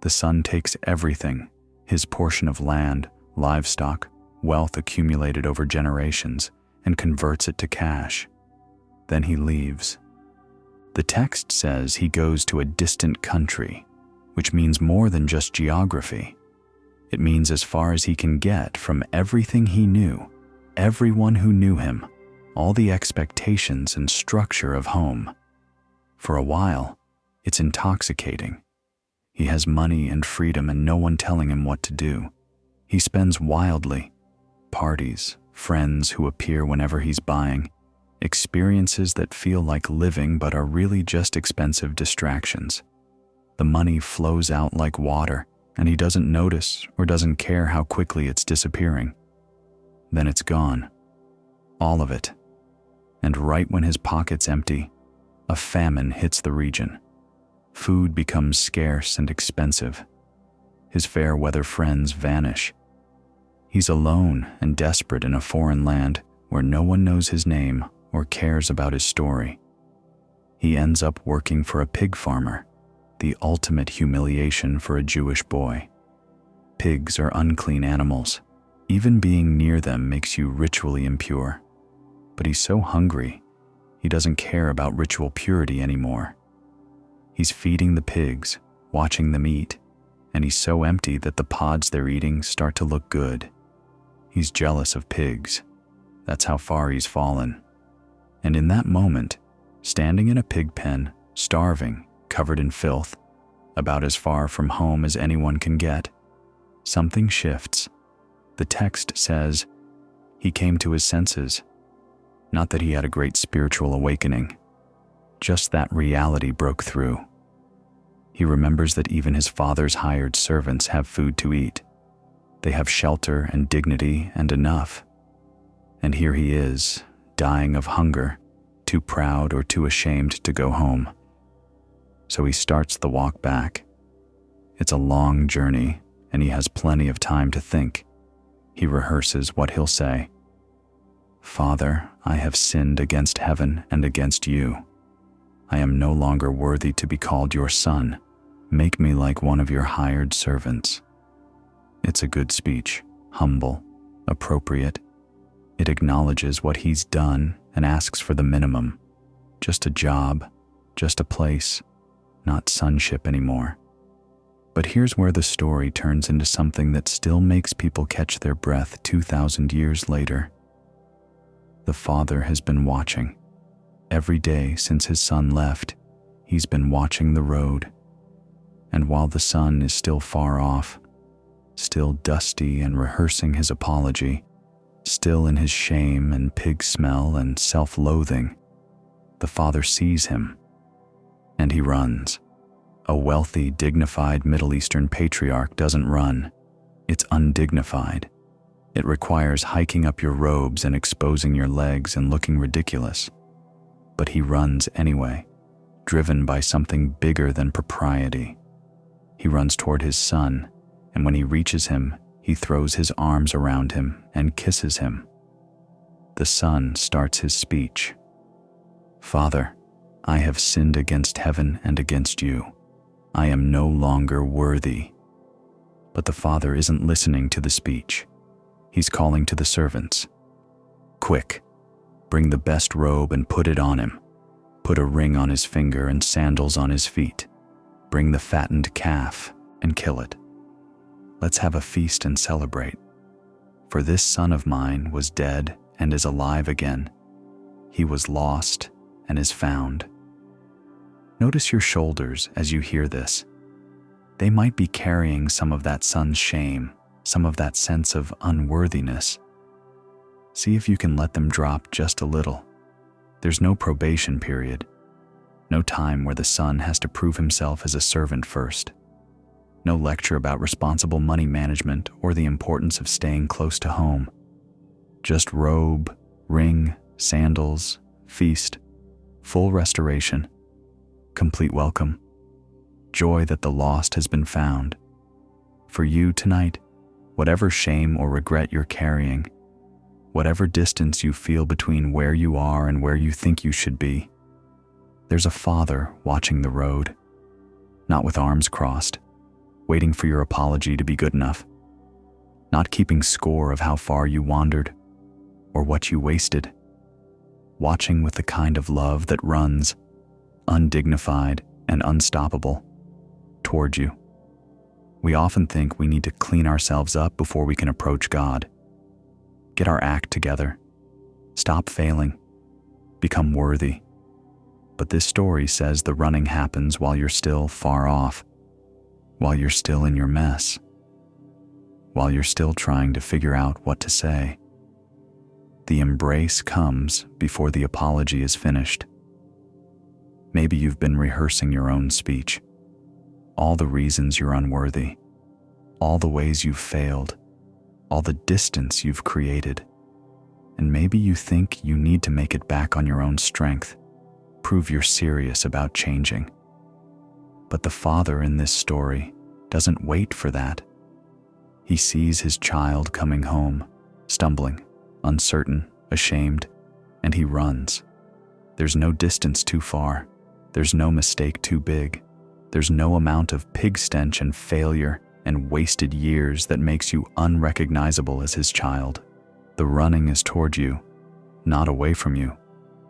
The son takes everything, his portion of land, livestock, wealth accumulated over generations, and converts it to cash. Then he leaves. The text says he goes to a distant country, which means more than just geography. It means as far as he can get from everything he knew, everyone who knew him, all the expectations and structure of home. For a while, it's intoxicating. He has money and freedom and no one telling him what to do. He spends wildly. Parties, friends who appear whenever he's buying, experiences that feel like living but are really just expensive distractions. The money flows out like water, and he doesn't notice or doesn't care how quickly it's disappearing. Then it's gone. All of it. And right when his pocket's empty, a famine hits the region. Food becomes scarce and expensive. His fair weather friends vanish. He's alone and desperate in a foreign land where no one knows his name or cares about his story. He ends up working for a pig farmer, the ultimate humiliation for a Jewish boy. Pigs are unclean animals. Even being near them makes you ritually impure. But he's so hungry, he doesn't care about ritual purity anymore. He's feeding the pigs, watching them eat, and he's so empty that the pods they're eating start to look good. He's jealous of pigs. That's how far he's fallen. And in that moment, standing in a pig pen, starving, covered in filth, about as far from home as anyone can get, something shifts. The text says, He came to his senses. Not that he had a great spiritual awakening, just that reality broke through. He remembers that even his father's hired servants have food to eat. They have shelter and dignity and enough. And here he is, dying of hunger, too proud or too ashamed to go home. So he starts the walk back. It's a long journey, and he has plenty of time to think. He rehearses what he'll say. "Father, I have sinned against heaven and against you. I am no longer worthy to be called your son. Make me like one of your hired servants." It's a good speech, humble, appropriate. It acknowledges what he's done and asks for the minimum. Just a job, just a place, not sonship anymore. But here's where the story turns into something that still makes people catch their breath 2,000 years later. The father has been watching. Every day since his son left, he's been watching the road. And while the son is still far off, still dusty and rehearsing his apology, still in his shame and pig smell and self-loathing, the father sees him, and he runs. A wealthy, dignified Middle Eastern patriarch doesn't run. It's undignified. It requires hiking up your robes and exposing your legs and looking ridiculous. But he runs anyway, driven by something bigger than propriety. He runs toward his son, and when he reaches him, he throws his arms around him and kisses him. The son starts his speech. "Father, I have sinned against heaven and against you. I am no longer worthy." But the father isn't listening to the speech. He's calling to the servants. "Quick, bring the best robe and put it on him. Put a ring on his finger and sandals on his feet. Bring the fattened calf and kill it. Let's have a feast and celebrate. For this son of mine was dead and is alive again. He was lost and is found." Notice your shoulders as you hear this. They might be carrying some of that son's shame, some of that sense of unworthiness. See if you can let them drop just a little. There's no probation period, no time where the son has to prove himself as a servant first, no lecture about responsible money management or the importance of staying close to home. Just robe, ring, sandals, feast, full restoration, complete welcome, joy that the lost has been found. For you tonight, whatever shame or regret you're carrying, whatever distance you feel between where you are and where you think you should be, there's a father watching the road, not with arms crossed, waiting for your apology to be good enough, not keeping score of how far you wandered or what you wasted, watching with the kind of love that runs, undignified and unstoppable, toward you. We often think we need to clean ourselves up before we can approach God. Get our act together. Stop failing. Become worthy. But this story says the running happens while you're still far off, while you're still in your mess, while you're still trying to figure out what to say. The embrace comes before the apology is finished. Maybe you've been rehearsing your own speech, all the reasons you're unworthy, all the ways you've failed, all the distance you've created, and maybe you think you need to make it back on your own strength, prove you're serious about changing. But the father in this story doesn't wait for that. He sees his child coming home, stumbling, uncertain, ashamed, and he runs. There's no distance too far. There's no mistake too big. There's no amount of pig stench and failure and wasted years that makes you unrecognizable as his child. The running is toward you, not away from you.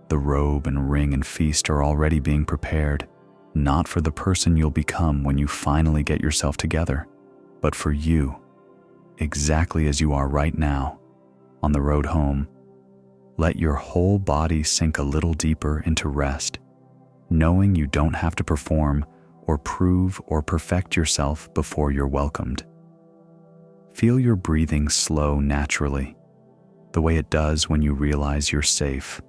The robe and ring and feast are already being prepared, not for the person you'll become when you finally get yourself together, but for you, exactly as you are right now, on the road home. Let your whole body sink a little deeper into rest, knowing you don't have to perform or prove or perfect yourself before you're welcomed. Feel your breathing slow naturally, the way it does when you realize you're safe.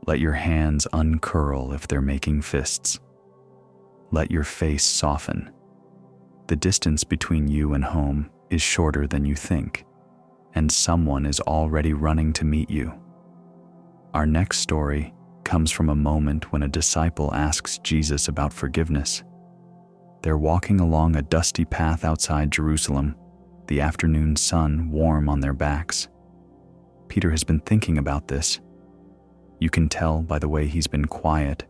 Let your hands uncurl if they're making fists. Let your face soften. The distance between you and home is shorter than you think, and someone is already running to meet you. Our next story comes from a moment when a disciple asks Jesus about forgiveness. They're walking along a dusty path outside Jerusalem, the afternoon sun warm on their backs. Peter has been thinking about this. You can tell by the way he's been quiet,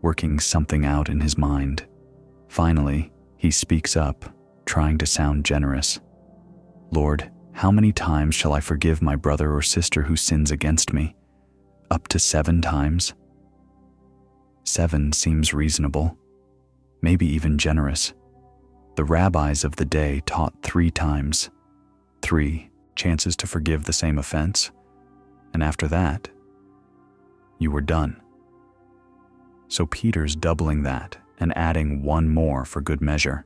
working something out in his mind. Finally, he speaks up, trying to sound generous. "Lord, how many times shall I forgive my brother or sister who sins against me? Up to 7 times?" 7 seems reasonable, maybe even generous. The rabbis of the day taught 3 times. 3 chances to forgive the same offense, and after that, you were done. So Peter's doubling that and adding 1 more for good measure.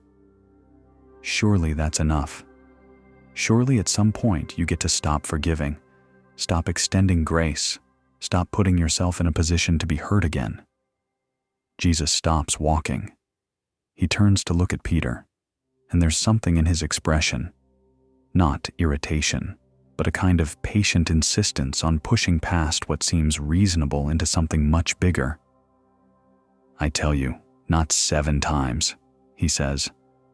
Surely that's enough. Surely at some point you get to stop forgiving, stop extending grace, stop putting yourself in a position to be hurt again. Jesus stops walking. He turns to look at Peter, and there's something in his expression, not irritation, but a kind of patient insistence on pushing past what seems reasonable into something much bigger. "I tell you, not 7 times, he says,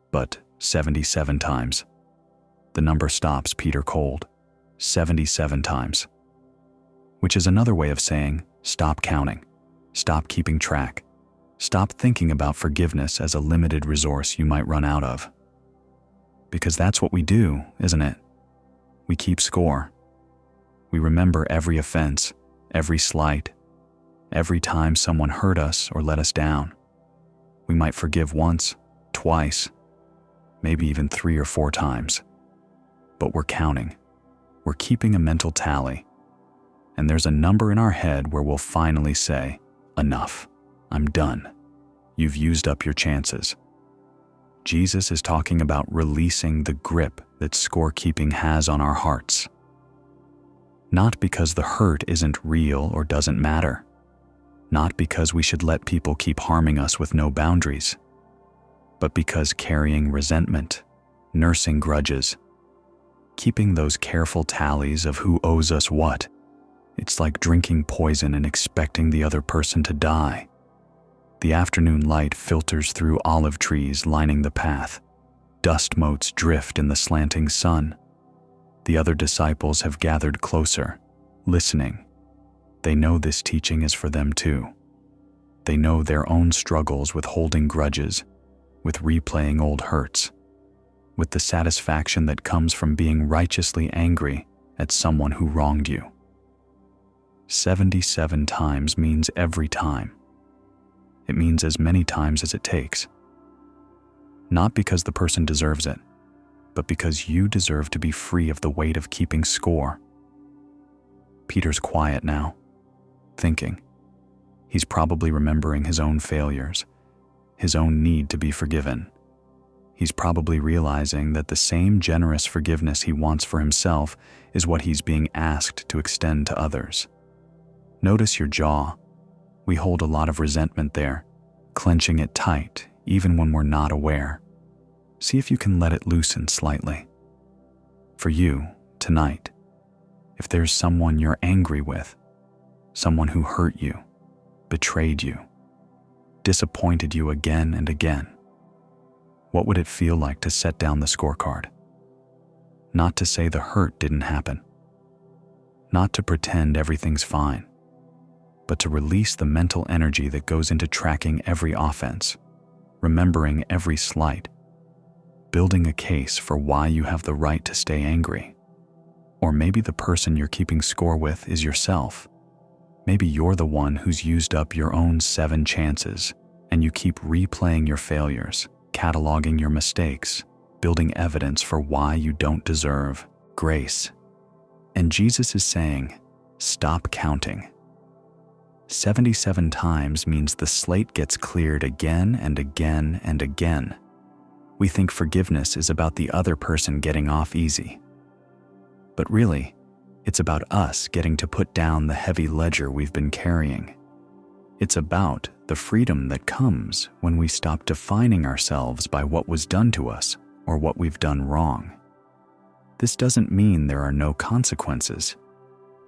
but 77 times. The number stops Peter cold. 77 times. Which is another way of saying, stop counting, stop keeping track, stop thinking about forgiveness as a limited resource you might run out of. Because that's what we do, isn't it? We keep score. We remember every offense, every slight, every time someone hurt us or let us down. We might forgive once, twice, maybe even 3 or 4 times. But we're counting. We're keeping a mental tally. And there's a number in our head where we'll finally say, enough, I'm done. You've used up your chances. Jesus is talking about releasing the grip that scorekeeping has on our hearts. Not because the hurt isn't real or doesn't matter. Not because we should let people keep harming us with no boundaries. But because carrying resentment, nursing grudges, keeping those careful tallies of who owes us what, it's like drinking poison and expecting the other person to die. The afternoon light filters through olive trees lining the path. Dust motes drift in the slanting sun. The other disciples have gathered closer, listening. They know this teaching is for them too. They know their own struggles with holding grudges, with replaying old hurts, with the satisfaction that comes from being righteously angry at someone who wronged you. 77 times means every time. It means as many times as it takes. Not because the person deserves it, but because you deserve to be free of the weight of keeping score. Peter's quiet now, thinking. He's probably remembering his own failures, his own need to be forgiven. He's probably realizing that the same generous forgiveness he wants for himself is what he's being asked to extend to others. Notice your jaw. We hold a lot of resentment there, clenching it tight even when we're not aware. See if you can let it loosen slightly. For you, tonight, if there's someone you're angry with, someone who hurt you, betrayed you, disappointed you again and again, what would it feel like to set down the scorecard? Not to say the hurt didn't happen. Not to pretend everything's fine, but to release the mental energy that goes into tracking every offense, remembering every slight, building a case for why you have the right to stay angry. Or maybe the person you're keeping score with is yourself. Maybe you're the one who's used up your own 7 chances, and you keep replaying your failures, cataloging your mistakes, building evidence for why you don't deserve grace. And Jesus is saying, stop counting. 77 times means the slate gets cleared again and again and again. We think forgiveness is about the other person getting off easy. But really, It's about us getting to put down the heavy ledger we've been carrying. It's about the freedom that comes when we stop defining ourselves by what was done to us or what we've done wrong. This doesn't mean there are no consequences.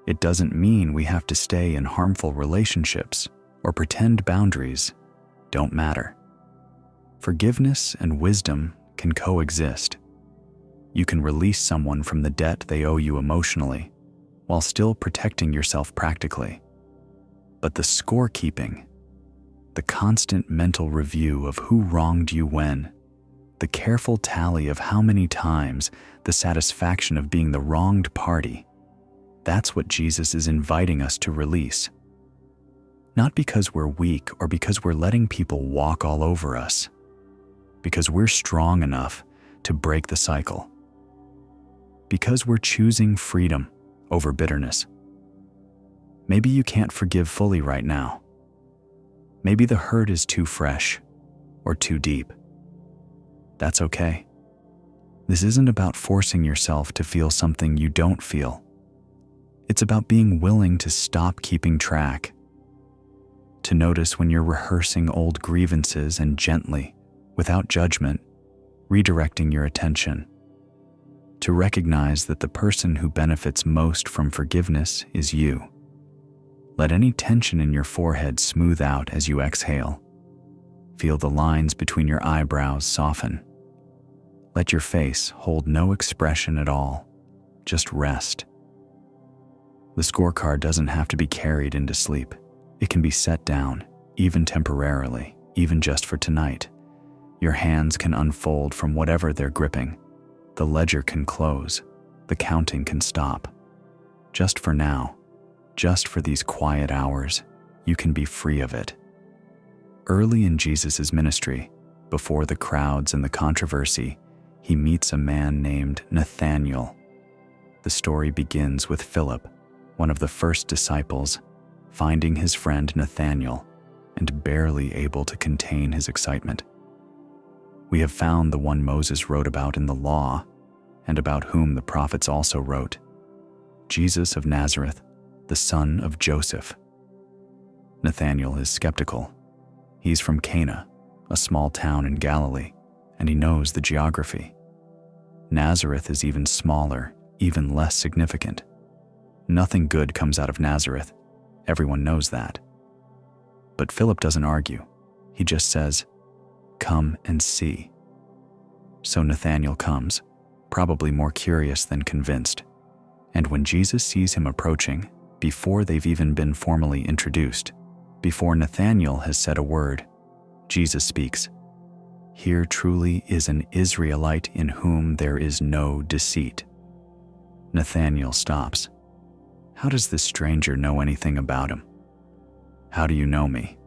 It doesn't mean we have to stay in harmful relationships or pretend boundaries don't matter. Forgiveness and wisdom can coexist. You can release someone from the debt they owe you emotionally while still protecting yourself practically. But the scorekeeping, the constant mental review of who wronged you when, the careful tally of how many times, the satisfaction of being the wronged party, that's what Jesus is inviting us to release. Not because we're weak or because we're letting people walk all over us, because we're strong enough to break the cycle, because we're choosing freedom over bitterness. Maybe you can't forgive fully right now. Maybe the hurt is too fresh or too deep. That's okay. This isn't about forcing yourself to feel something you don't feel. It's about being willing to stop keeping track, to notice when you're rehearsing old grievances and gently, without judgment, redirecting your attention, to recognize that the person who benefits most from forgiveness is you. Let any tension in your forehead smooth out as you exhale. Feel the lines between your eyebrows soften. Let your face hold no expression at all, just rest. The scorecard doesn't have to be carried into sleep. It can be set down, even temporarily, even just for tonight. Your hands can unfold from whatever they're gripping. The ledger can close. The counting can stop. Just for now, just for these quiet hours, you can be free of it. Early in Jesus' ministry, before the crowds and the controversy, he meets a man named Nathanael. The story begins with Philip, one of the first disciples, finding his friend Nathanael and barely able to contain his excitement. We have found the one Moses wrote about in the law, and about whom the prophets also wrote, Jesus of Nazareth, the son of Joseph. Nathanael is skeptical. He's from Cana, a small town in Galilee, and he knows the geography. Nazareth is even smaller, even less significant. Nothing good comes out of Nazareth. Everyone knows that. But Philip doesn't argue. He just says, "Come and see." So Nathanael comes, probably more curious than convinced. And when Jesus sees him approaching, before they've even been formally introduced, before Nathanael has said a word, Jesus speaks, "Here truly is an Israelite in whom there is no deceit." Nathanael stops. How does this stranger know anything about him? "How do you know me?"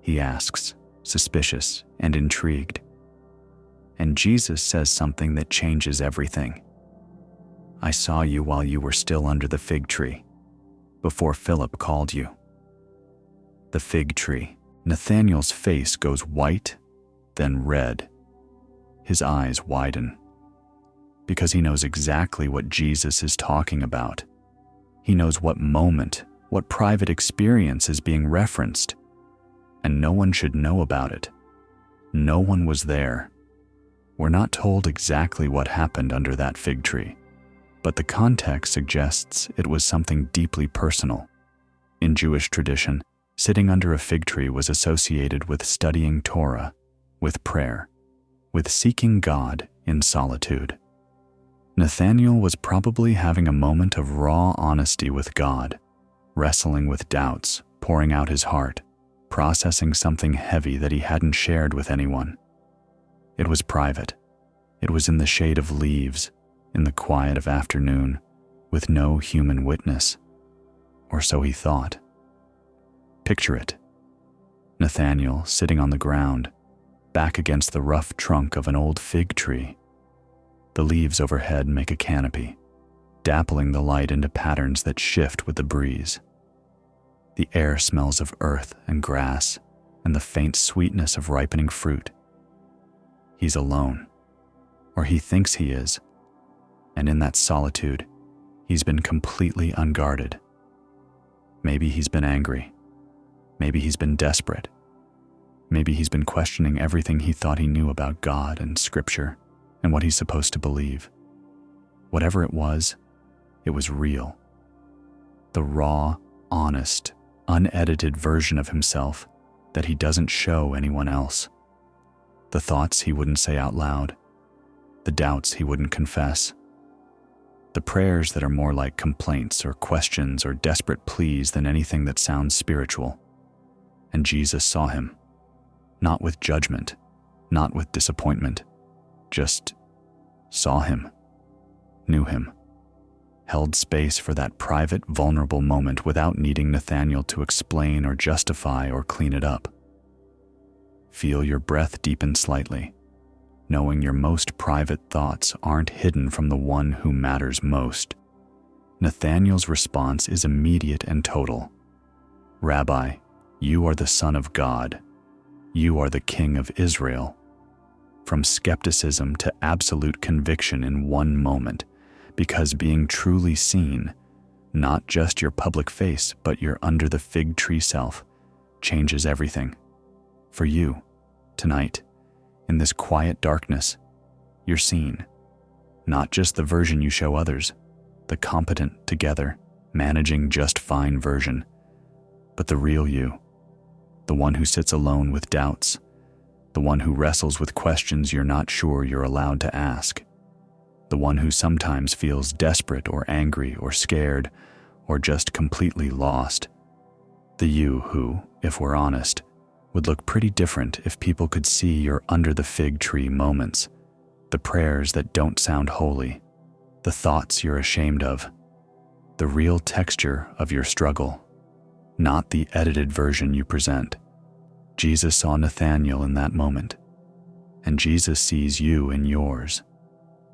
he asks, suspicious and intrigued. And Jesus says something that changes everything. "I saw you while you were still under the fig tree, before Philip called you." The fig tree. Nathanael's face goes white, then red. His eyes widen, because he knows exactly what Jesus is talking about. He knows what moment, what private experience is being referenced, and no one should know about it. No one was there. We're not told exactly what happened under that fig tree, but the context suggests it was something deeply personal. In Jewish tradition, sitting under a fig tree was associated with studying Torah, with prayer, with seeking God in solitude. Nathanael was probably having a moment of raw honesty with God, wrestling with doubts, pouring out his heart, processing something heavy that he hadn't shared with anyone. It was private. It was in the shade of leaves, in the quiet of afternoon, with no human witness. Or so he thought. Picture it. Nathanael sitting on the ground, back against the rough trunk of an old fig tree. The leaves overhead make a canopy, dappling the light into patterns that shift with the breeze. The air smells of earth and grass and the faint sweetness of ripening fruit. He's alone, or he thinks he is, and in that solitude, He's been completely unguarded. Maybe he's been angry. Maybe he's been desperate. Maybe he's been questioning everything he thought he knew about God and Scripture and what he's supposed to believe. Whatever it was real. The raw, honest, unedited version of himself that he doesn't show anyone else. The thoughts he wouldn't say out loud. The doubts he wouldn't confess. The prayers that are more like complaints or questions or desperate pleas than anything that sounds spiritual. And Jesus saw him. Not with judgment, not with disappointment, just saw him, knew him, held space for that private, vulnerable moment without needing Nathanael to explain or justify or clean it up. Feel your breath deepen slightly, knowing your most private thoughts aren't hidden from the one who matters most. Nathanael's response is immediate and total. Rabbi, you are the Son of God. You are the King of Israel. From skepticism to absolute conviction in one moment, because being truly seen, not just your public face, but your under the fig tree self, changes everything. For you, tonight, in this quiet darkness, you're seen. Not just the version you show others, the competent, together, managing just fine version, but the real you. The one who sits alone with doubts, the one who wrestles with questions you're not sure you're allowed to ask, the one who sometimes feels desperate or angry or scared or just completely lost. The you who, if we're honest, would look pretty different if people could see your under the fig tree moments, the prayers that don't sound holy, the thoughts you're ashamed of, the real texture of your struggle. Not the edited version you present. Jesus saw Nathanael in that moment, and Jesus sees you in yours,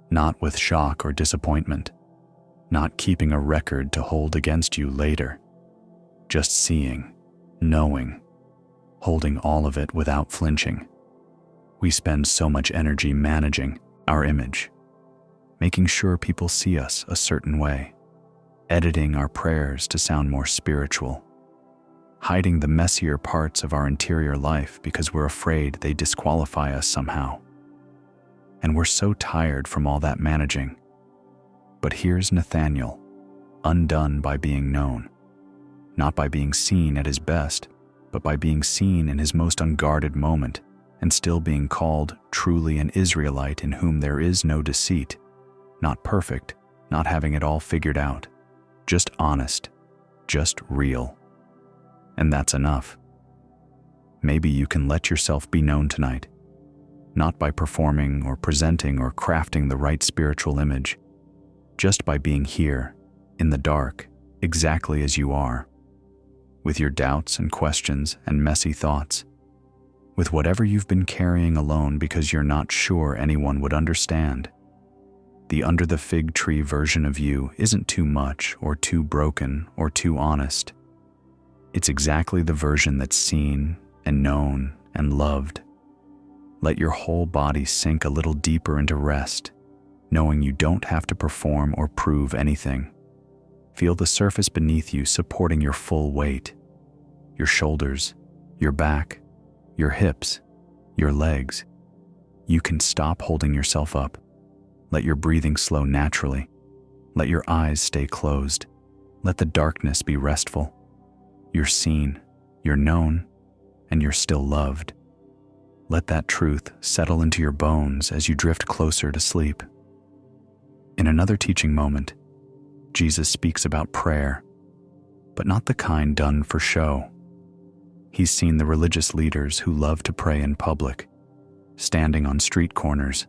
not with shock or disappointment, not keeping a record to hold against you later, just seeing, knowing, holding all of it without flinching. We spend so much energy managing our image, making sure people see us a certain way, editing our prayers to sound more spiritual, hiding the messier parts of our interior life because we're afraid they disqualify us somehow. And we're so tired from all that managing. But here's Nathanael, undone by being known, not by being seen at his best, but by being seen in his most unguarded moment and still being called truly an Israelite in whom there is no deceit, not perfect, not having it all figured out, just honest, just real. And that's enough. Maybe you can let yourself be known tonight, not by performing or presenting or crafting the right spiritual image, just by being here, in the dark, exactly as you are, with your doubts and questions and messy thoughts, with whatever you've been carrying alone because you're not sure anyone would understand. The under the fig tree version of you isn't too much or too broken or too honest. It's exactly the version that's seen and known and loved. Let your whole body sink a little deeper into rest, knowing you don't have to perform or prove anything. Feel the surface beneath you supporting your full weight, your shoulders, your back, your hips, your legs. You can stop holding yourself up. Let your breathing slow naturally. Let your eyes stay closed. Let the darkness be restful. You're seen, you're known, and you're still loved. Let that truth settle into your bones as you drift closer to sleep. In another teaching moment, Jesus speaks about prayer, but not the kind done for show. He's seen the religious leaders who love to pray in public, standing on street corners,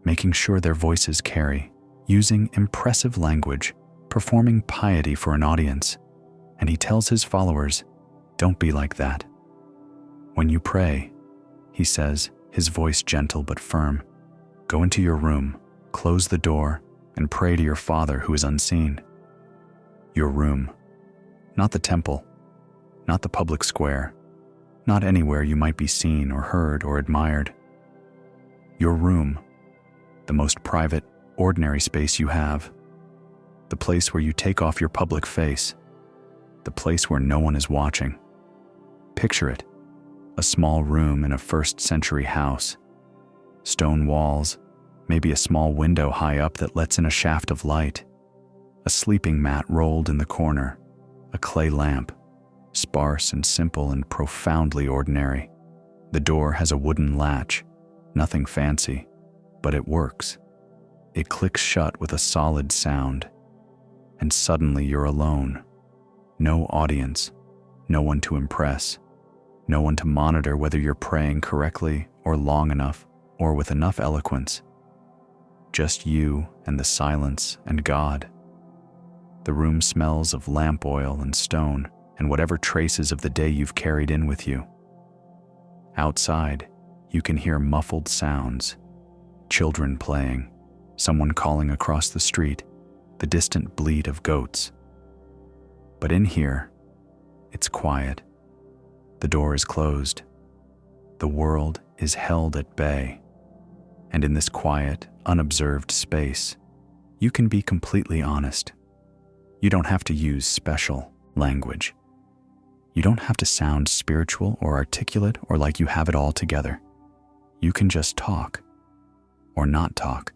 making sure their voices carry, using impressive language, performing piety for an audience. And he tells his followers, don't be like that. When you pray, he says, his voice gentle but firm, go into your room, close the door, and pray to your Father who is unseen. Your room, not the temple, not the public square, not anywhere you might be seen or heard or admired. Your room, the most private, ordinary space you have. the place where you take off your public face, the place where no one is watching. Picture it, a small room in a first-century house. Stone walls, maybe a small window high up that lets in a shaft of light. A sleeping mat rolled in the corner, a clay lamp, sparse and simple and profoundly ordinary. The door has a wooden latch, nothing fancy, but it works. It clicks shut with a solid sound, and suddenly you're alone. No audience, no one to impress, no one to monitor whether you're praying correctly or long enough or with enough eloquence. Just you and the silence and God. The room smells of lamp oil and stone and whatever traces of the day you've carried in with you. Outside, you can hear muffled sounds, children playing, someone calling across the street, the distant bleat of goats. But in here, it's quiet. The door is closed. The world is held at bay. And in this quiet, unobserved space, you can be completely honest. You don't have to use special language. You don't have to sound spiritual or articulate or like you have it all together. You can just talk or not talk.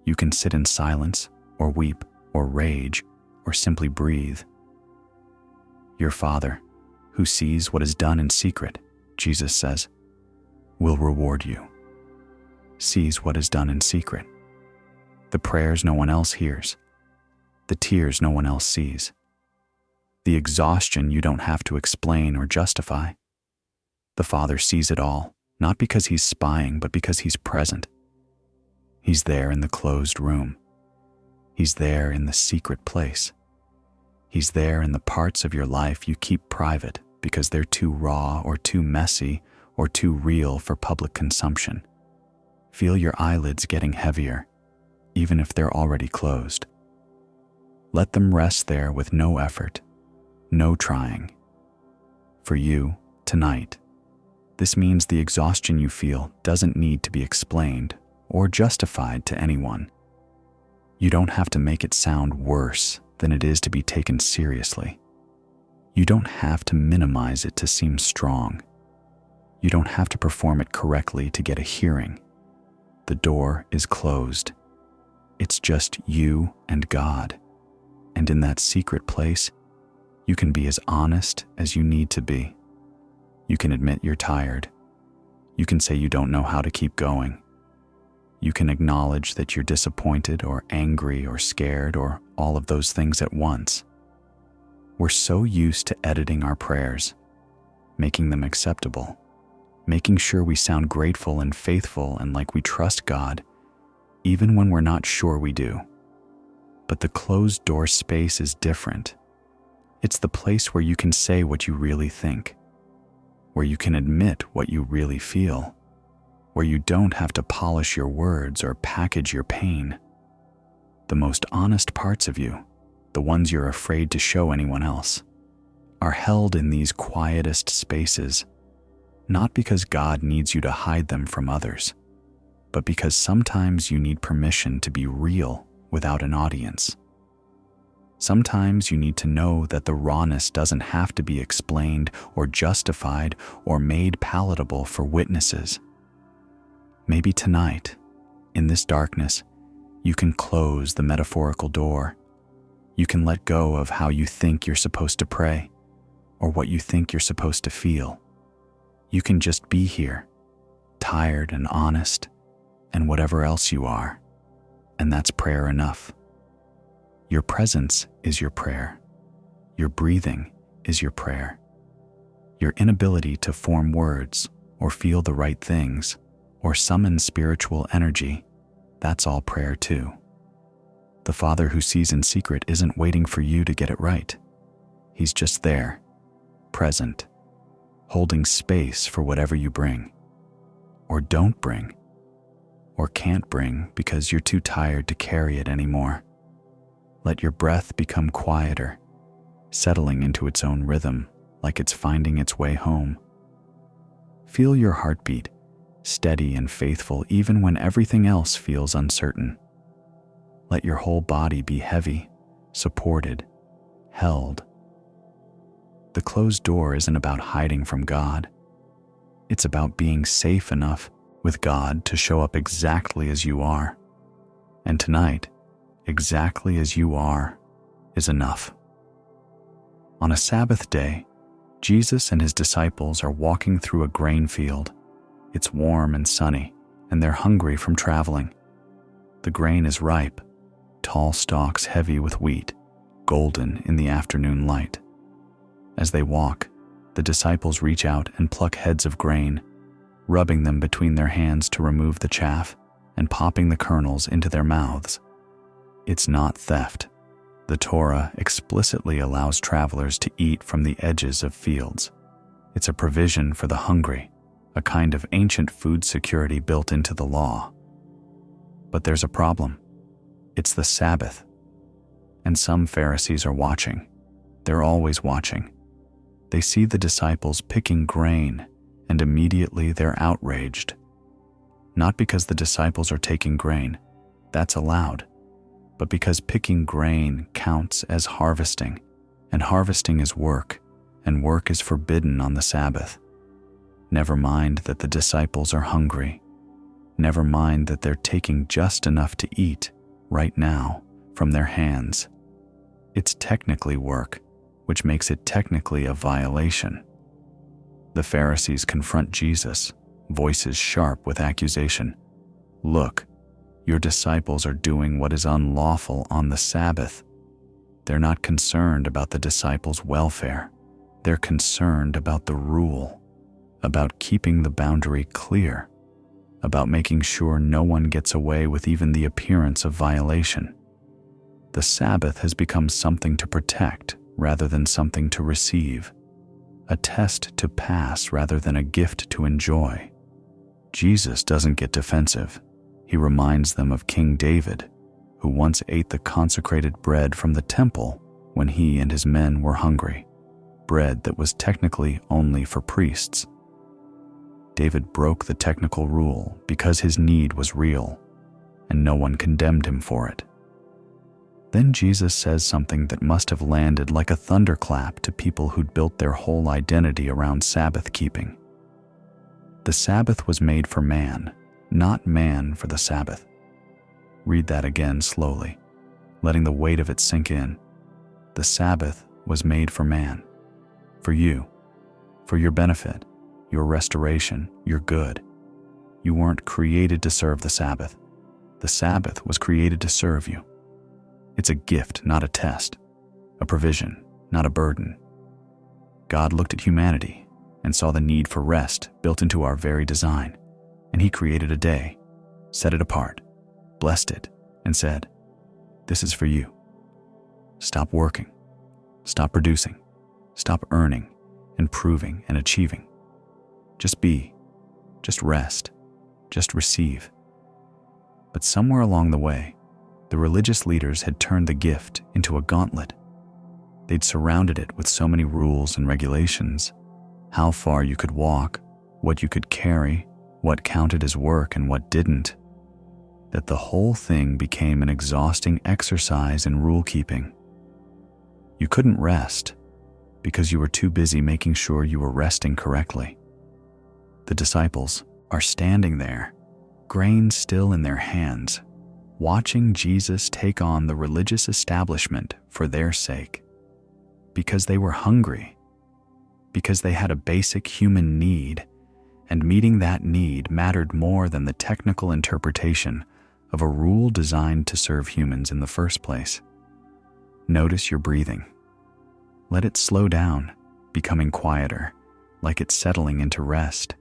You can sit in silence or weep or rage or simply breathe. Your Father, who sees what is done in secret, Jesus says, will reward you. Sees what is done in secret. The prayers no one else hears. The tears no one else sees. The exhaustion you don't have to explain or justify. The Father sees it all, not because he's spying, but because he's present. He's there in the closed room. He's there in the secret place. He's there in the parts of your life you keep private because they're too raw or too messy or too real for public consumption. Feel your eyelids getting heavier, even if they're already closed. Let them rest there with no effort, no trying. For you, tonight, this means the exhaustion you feel doesn't need to be explained or justified to anyone. You don't have to make it sound worse than it is to be taken seriously. You don't have to minimize it to seem strong. You don't have to perform it correctly to get a hearing. The door is closed. It's just you and God. And in that secret place, you can be as honest as you need to be. You can admit you're tired. You can say you don't know how to keep going. You can acknowledge that you're disappointed or angry or scared or all of those things at once. We're so used to editing our prayers, making them acceptable, making sure we sound grateful and faithful and like we trust God, even when we're not sure we do. But the closed door space is different. It's the place where you can say what you really think, where you can admit what you really feel, where you don't have to polish your words or package your pain. The most honest parts of you, the ones you're afraid to show anyone else, are held in these quietest spaces, not because God needs you to hide them from others, but because sometimes you need permission to be real without an audience. Sometimes you need to know that the rawness doesn't have to be explained or justified or made palatable for witnesses. Maybe tonight, in this darkness, you can close the metaphorical door. You can let go of how you think you're supposed to pray or what you think you're supposed to feel. You can just be here, tired and honest, and whatever else you are, and that's prayer enough. Your presence is your prayer. Your breathing is your prayer. Your inability to form words or feel the right things or summon spiritual energy, that's all prayer too. The Father who sees in secret isn't waiting for you to get it right. He's just there, present, holding space for whatever you bring, or don't bring, or can't bring because you're too tired to carry it anymore. Let your breath become quieter, settling into its own rhythm like it's finding its way home. Feel your heartbeat, steady and faithful even when everything else feels uncertain. Let your whole body be heavy, supported, held. The closed door isn't about hiding from God. It's about being safe enough with God to show up exactly as you are. And tonight, exactly as you are is enough. On a Sabbath day, Jesus and his disciples are walking through a grain field. It's warm and sunny, and they're hungry from traveling. The grain is ripe, tall stalks heavy with wheat, golden in the afternoon light. As they walk, the disciples reach out and pluck heads of grain, rubbing them between their hands to remove the chaff and popping the kernels into their mouths. It's not theft. The Torah explicitly allows travelers to eat from the edges of fields. It's a provision for the hungry, a kind of ancient food security built into the law. But there's a problem. It's the Sabbath. And some Pharisees are watching. They're always watching. They see the disciples picking grain, and immediately they're outraged. Not because the disciples are taking grain, that's allowed, but because picking grain counts as harvesting, and harvesting is work, and work is forbidden on the Sabbath. Never mind that the disciples are hungry. Never mind that they're taking just enough to eat, right now, from their hands. It's technically work, which makes it technically a violation. The Pharisees confront Jesus, voices sharp with accusation. Look, your disciples are doing what is unlawful on the Sabbath. They're not concerned about the disciples' welfare. They're concerned about the rule, about keeping the boundary clear, about making sure no one gets away with even the appearance of violation. The Sabbath has become something to protect rather than something to receive, a test to pass rather than a gift to enjoy. Jesus doesn't get defensive. He reminds them of King David, who once ate the consecrated bread from the temple when he and his men were hungry, bread that was technically only for priests. David broke the technical rule because his need was real, and no one condemned him for it. Then Jesus says something that must have landed like a thunderclap to people who'd built their whole identity around Sabbath keeping. The Sabbath was made for man, not man for the Sabbath. Read that again slowly, letting the weight of it sink in. The Sabbath was made for man, for you, for your benefit, your restoration, your good. You weren't created to serve the Sabbath. The Sabbath was created to serve you. It's a gift, not a test, a provision, not a burden. God looked at humanity and saw the need for rest built into our very design, and he created a day, set it apart, blessed it, and said, "This is for you. Stop working, stop producing, stop earning and proving and achieving. Just be, just rest, just receive." But somewhere along the way, the religious leaders had turned the gift into a gauntlet. They'd surrounded it with so many rules and regulations, how far you could walk, what you could carry, what counted as work and what didn't, that the whole thing became an exhausting exercise in rule-keeping. You couldn't rest because you were too busy making sure you were resting correctly. The disciples are standing there, grain still in their hands, watching Jesus take on the religious establishment for their sake, because they were hungry, because they had a basic human need, and meeting that need mattered more than the technical interpretation of a rule designed to serve humans in the first place. Notice your breathing. Let it slow down, becoming quieter, like it's settling into rest.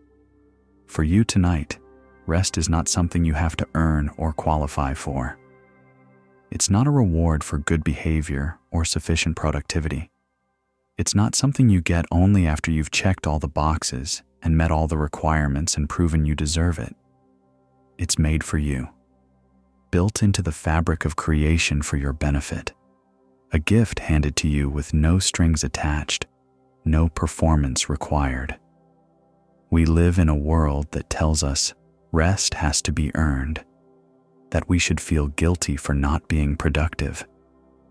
For you tonight, rest is not something you have to earn or qualify for. It's not a reward for good behavior or sufficient productivity. It's not something you get only after you've checked all the boxes and met all the requirements and proven you deserve it. It's made for you, built into the fabric of creation for your benefit, a gift handed to you with no strings attached, no performance required. We live in a world that tells us rest has to be earned, that we should feel guilty for not being productive,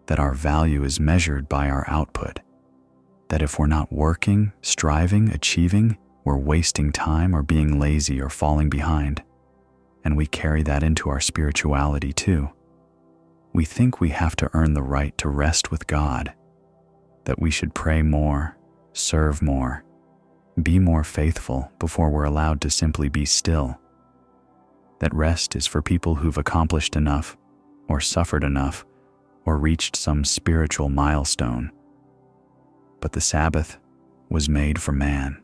that our value is measured by our output, that if we're not working, striving, achieving, we're wasting time or being lazy or falling behind. And we carry that into our spirituality too. We think we have to earn the right to rest with God, that we should pray more, serve more, be more faithful before we're allowed to simply be still. That rest is for people who've accomplished enough, or suffered enough, or reached some spiritual milestone. But the Sabbath was made for man,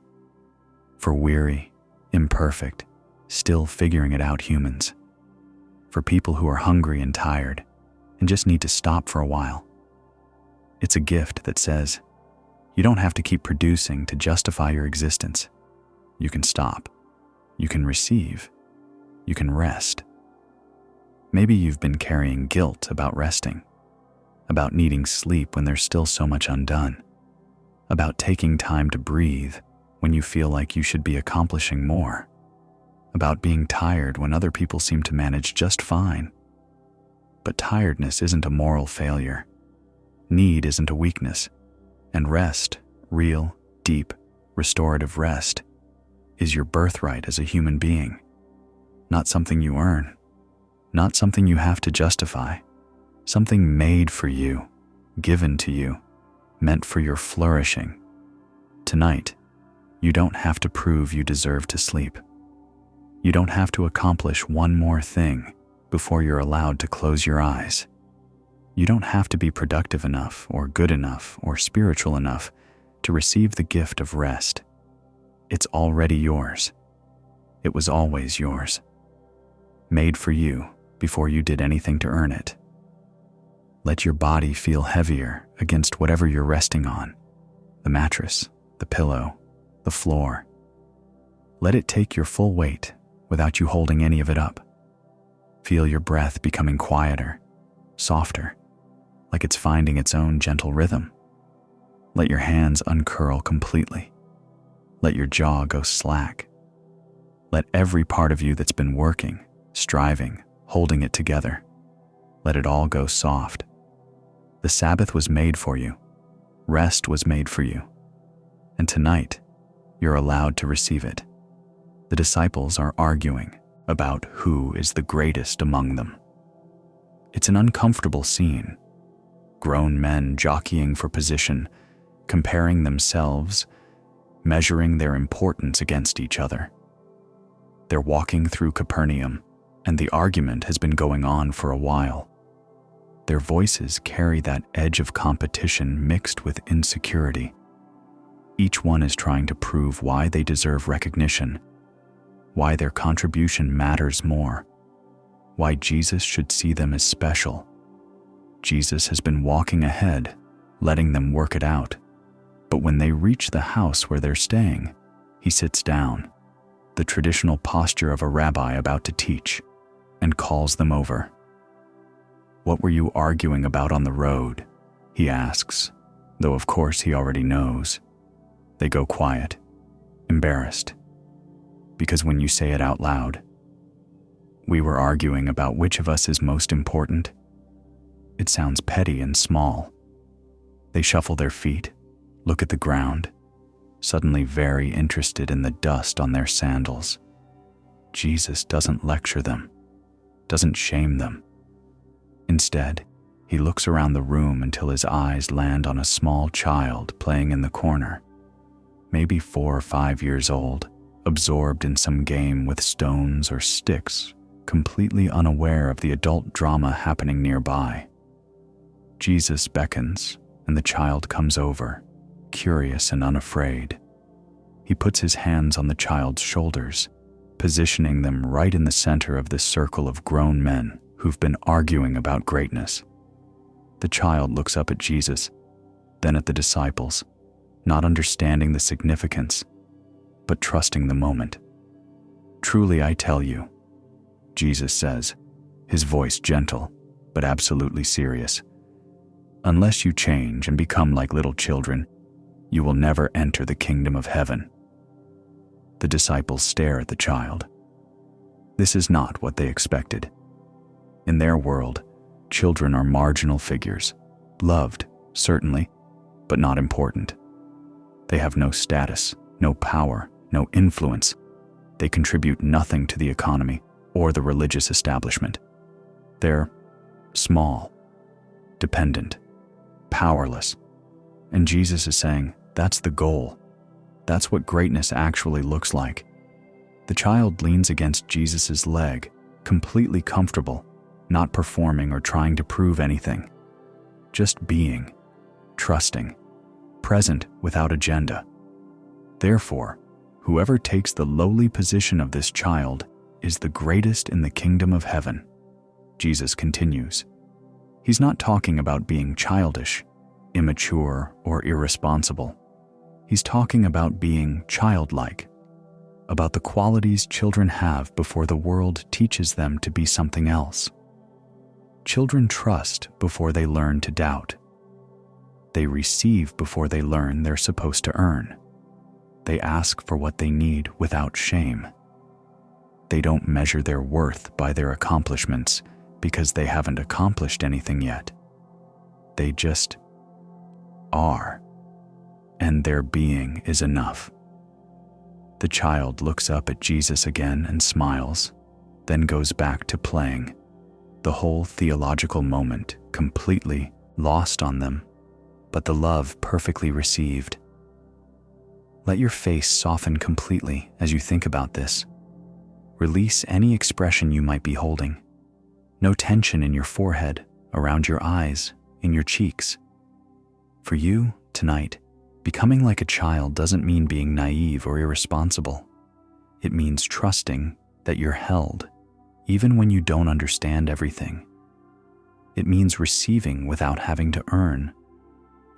for weary, imperfect, still figuring it out humans, for people who are hungry and tired and just need to stop for a while. It's a gift that says, you don't have to keep producing to justify your existence. You can stop. You can receive. You can rest. Maybe you've been carrying guilt about resting, about needing sleep when there's still so much undone, about taking time to breathe when you feel like you should be accomplishing more, about being tired when other people seem to manage just fine. But tiredness isn't a moral failure. Need isn't a weakness. And rest, real, deep, restorative rest, is your birthright as a human being. Not something you earn, not something you have to justify, something made for you, given to you, meant for your flourishing. Tonight, you don't have to prove you deserve to sleep. You don't have to accomplish one more thing before you're allowed to close your eyes. You don't have to be productive enough or good enough or spiritual enough to receive the gift of rest. It's already yours. It was always yours. Made for you before you did anything to earn it. Let your body feel heavier against whatever you're resting on, the mattress, the pillow, the floor. Let it take your full weight without you holding any of it up. Feel your breath becoming quieter, softer, like it's finding its own gentle rhythm. Let your hands uncurl completely. Let your jaw go slack. Let every part of you that's been working, striving, holding it together, let it all go soft. The Sabbath was made for you. Rest was made for you. And tonight, you're allowed to receive it. The disciples are arguing about who is the greatest among them. It's an uncomfortable scene. Grown men jockeying for position, comparing themselves, measuring their importance against each other. They're walking through Capernaum, and the argument has been going on for a while. Their voices carry that edge of competition mixed with insecurity. Each one is trying to prove why they deserve recognition, why their contribution matters more, why Jesus should see them as special. Jesus has been walking ahead, letting them work it out. But when they reach the house where they're staying, he sits down, the traditional posture of a rabbi about to teach, and calls them over. "What were you arguing about on the road?" he asks, though of course he already knows. They go quiet, embarrassed, because when you say it out loud, "We were arguing about which of us is most important," it sounds petty and small. They shuffle their feet, look at the ground, suddenly very interested in the dust on their sandals. Jesus doesn't lecture them, doesn't shame them. Instead, he looks around the room until his eyes land on a small child playing in the corner, maybe 4 or 5 years old, absorbed in some game with stones or sticks, completely unaware of the adult drama happening nearby. Jesus beckons, and the child comes over, curious and unafraid. He puts his hands on the child's shoulders, positioning them right in the center of this circle of grown men who've been arguing about greatness. The child looks up at Jesus, then at the disciples, not understanding the significance, but trusting the moment. "Truly I tell you," Jesus says, his voice gentle, but absolutely serious, "unless you change and become like little children, you will never enter the kingdom of heaven." The disciples stare at the child. This is not what they expected. In their world, children are marginal figures, Loved, certainly, but not important. They have no status, no power, no influence. They contribute nothing to the economy or the religious establishment. They're small, dependent, powerless. And Jesus is saying, that's the goal. That's what greatness actually looks like. The child leans against Jesus' leg, completely comfortable, not performing or trying to prove anything. Just being, trusting, present without agenda. Therefore, whoever takes the lowly position of this child is the greatest in the kingdom of heaven. Jesus continues. He's not talking about being childish, immature, or irresponsible. He's talking about being childlike, about the qualities children have before the world teaches them to be something else. Children trust before they learn to doubt. They receive before they learn they're supposed to earn. They ask for what they need without shame. They don't measure their worth by their accomplishments because they haven't accomplished anything yet. They just are, and their being is enough. The child looks up at Jesus again and smiles, then goes back to playing, the whole theological moment completely lost on them, but the love perfectly received. Let your face soften completely as you think about this. Release any expression you might be holding. No tension in your forehead, around your eyes, in your cheeks. For you, tonight, becoming like a child doesn't mean being naive or irresponsible. It means trusting that you're held, even when you don't understand everything. It means receiving without having to earn.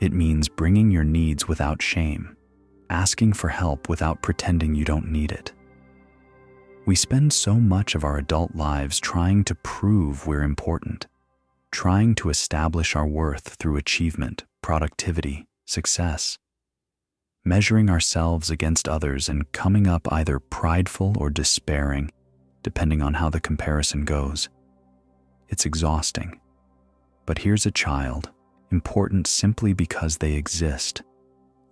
It means bringing your needs without shame, asking for help without pretending you don't need it. We spend so much of our adult lives trying to prove we're important, trying to establish our worth through achievement, productivity, success, measuring ourselves against others and coming up either prideful or despairing, depending on how the comparison goes. It's exhausting. But here's a child, important simply because they exist,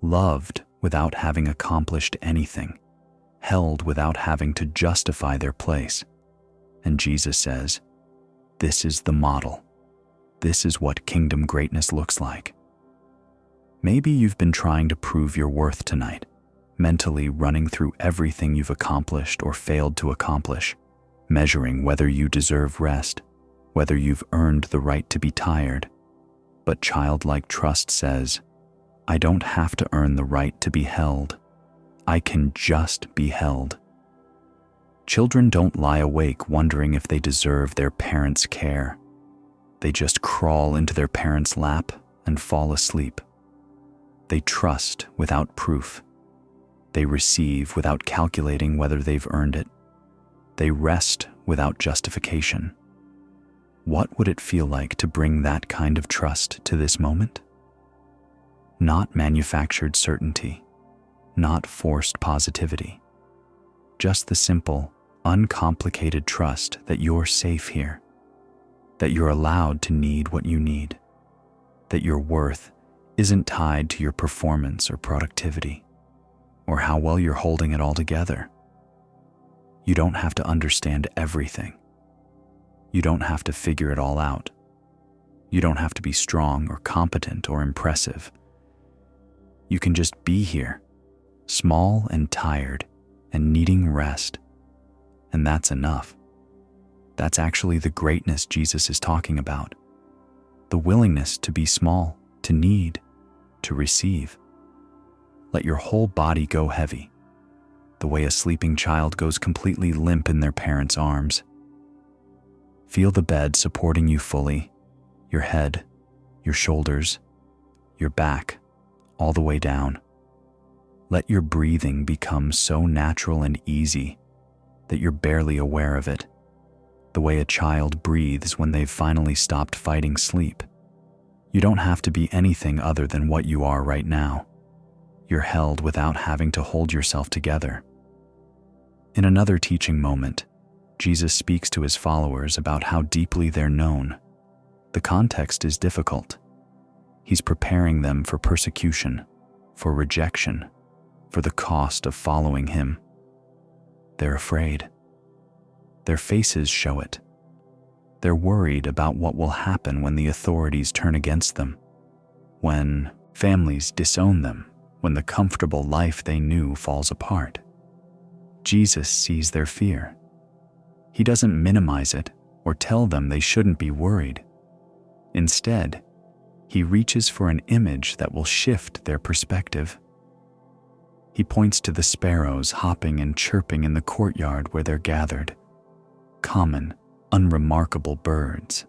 loved without having accomplished anything, held without having to justify their place. And Jesus says, this is the model. This is what kingdom greatness looks like. Maybe you've been trying to prove your worth tonight, mentally running through everything you've accomplished or failed to accomplish, measuring whether you deserve rest, whether you've earned the right to be tired. But childlike trust says, I don't have to earn the right to be held. I can just be held. Children don't lie awake wondering if they deserve their parents' care. They just crawl into their parents' lap and fall asleep. They trust without proof. They receive without calculating whether they've earned it. They rest without justification. What would it feel like to bring that kind of trust to this moment? Not manufactured certainty. Not forced positivity. Just the simple, uncomplicated trust that you're safe here, that you're allowed to need what you need, that your worth isn't tied to your performance or productivity, or how well you're holding it all together. You don't have to understand everything. You don't have to figure it all out. You don't have to be strong or competent or impressive. You can just be here, small and tired and needing rest, and that's enough. That's actually the greatness Jesus is talking about. The willingness to be small, to need, to receive. Let your whole body go heavy, the way a sleeping child goes completely limp in their parents' arms. Feel the bed supporting you fully, your head, your shoulders, your back, all the way down. Let your breathing become so natural and easy that you're barely aware of it, the way a child breathes when they've finally stopped fighting sleep. You don't have to be anything other than what you are right now. You're held without having to hold yourself together. In another teaching moment, Jesus speaks to his followers about how deeply they're known. The context is difficult. He's preparing them for persecution, for rejection, for the cost of following him. They're afraid. Their faces show it. They're worried about what will happen when the authorities turn against them, when families disown them, when the comfortable life they knew falls apart. Jesus sees their fear. He doesn't minimize it or tell them they shouldn't be worried. Instead, he reaches for an image that will shift their perspective. He points to the sparrows hopping and chirping in the courtyard where they're gathered. Common, unremarkable birds,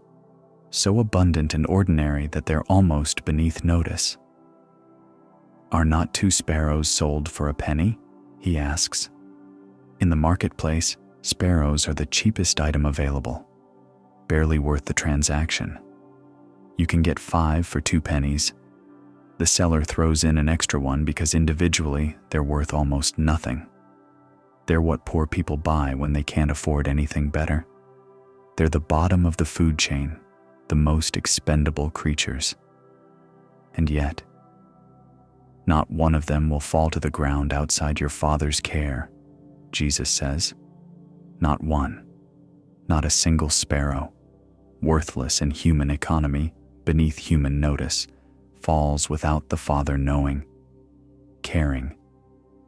so abundant and ordinary that they're almost beneath notice. "Are not 2 sparrows sold for a penny?" he asks. In the marketplace, sparrows are the cheapest item available, barely worth the transaction. You can get 5 for 2 pennies. The seller throws in an extra one because individually they're worth almost nothing. They're what poor people buy when they can't afford anything better. They're the bottom of the food chain, the most expendable creatures. And yet, not one of them will fall to the ground outside your Father's care, Jesus says. Not one, not a single sparrow, worthless in human economy, beneath human notice, falls without the Father knowing, caring,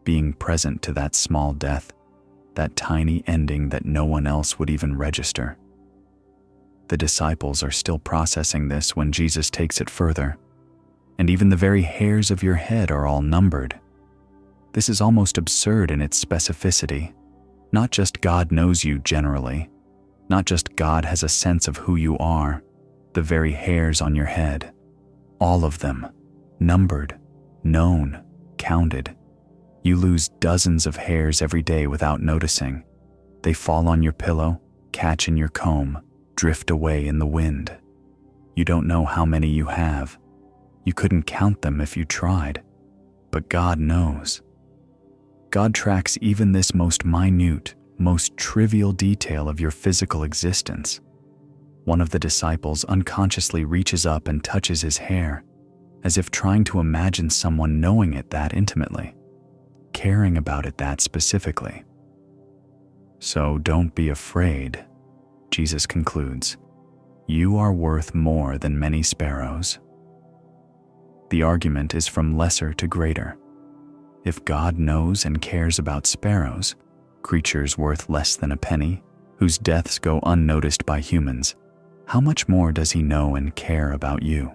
being present to that small death, that tiny ending that no one else would even register. The disciples are still processing this when Jesus takes it further. And even the very hairs of your head are all numbered. This is almost absurd in its specificity. Not just God knows you generally, not just God has a sense of who you are, the very hairs on your head, all of them, numbered, known, counted. You lose dozens of hairs every day without noticing. They fall on your pillow, catch in your comb, drift away in the wind. You don't know how many you have. You couldn't count them if you tried, but God knows. God tracks even this most minute, most trivial detail of your physical existence. One of the disciples unconsciously reaches up and touches his hair, as if trying to imagine someone knowing it that intimately, caring about it that specifically. So don't be afraid, Jesus concludes. You are worth more than many sparrows. The argument is from lesser to greater. If God knows and cares about sparrows, creatures worth less than a penny, whose deaths go unnoticed by humans, how much more does he know and care about you?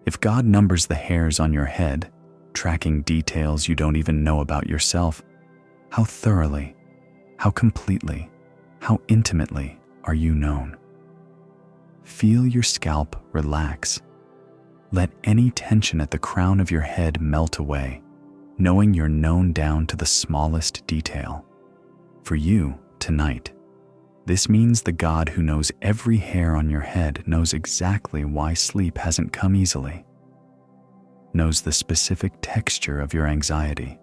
If God numbers the hairs on your head, tracking details you don't even know about yourself, how thoroughly, how completely, how intimately are you known? Feel your scalp relax. Let any tension at the crown of your head melt away, knowing you're known down to the smallest detail. For you, tonight, this means the God who knows every hair on your head knows exactly why sleep hasn't come easily, knows the specific texture of your anxiety,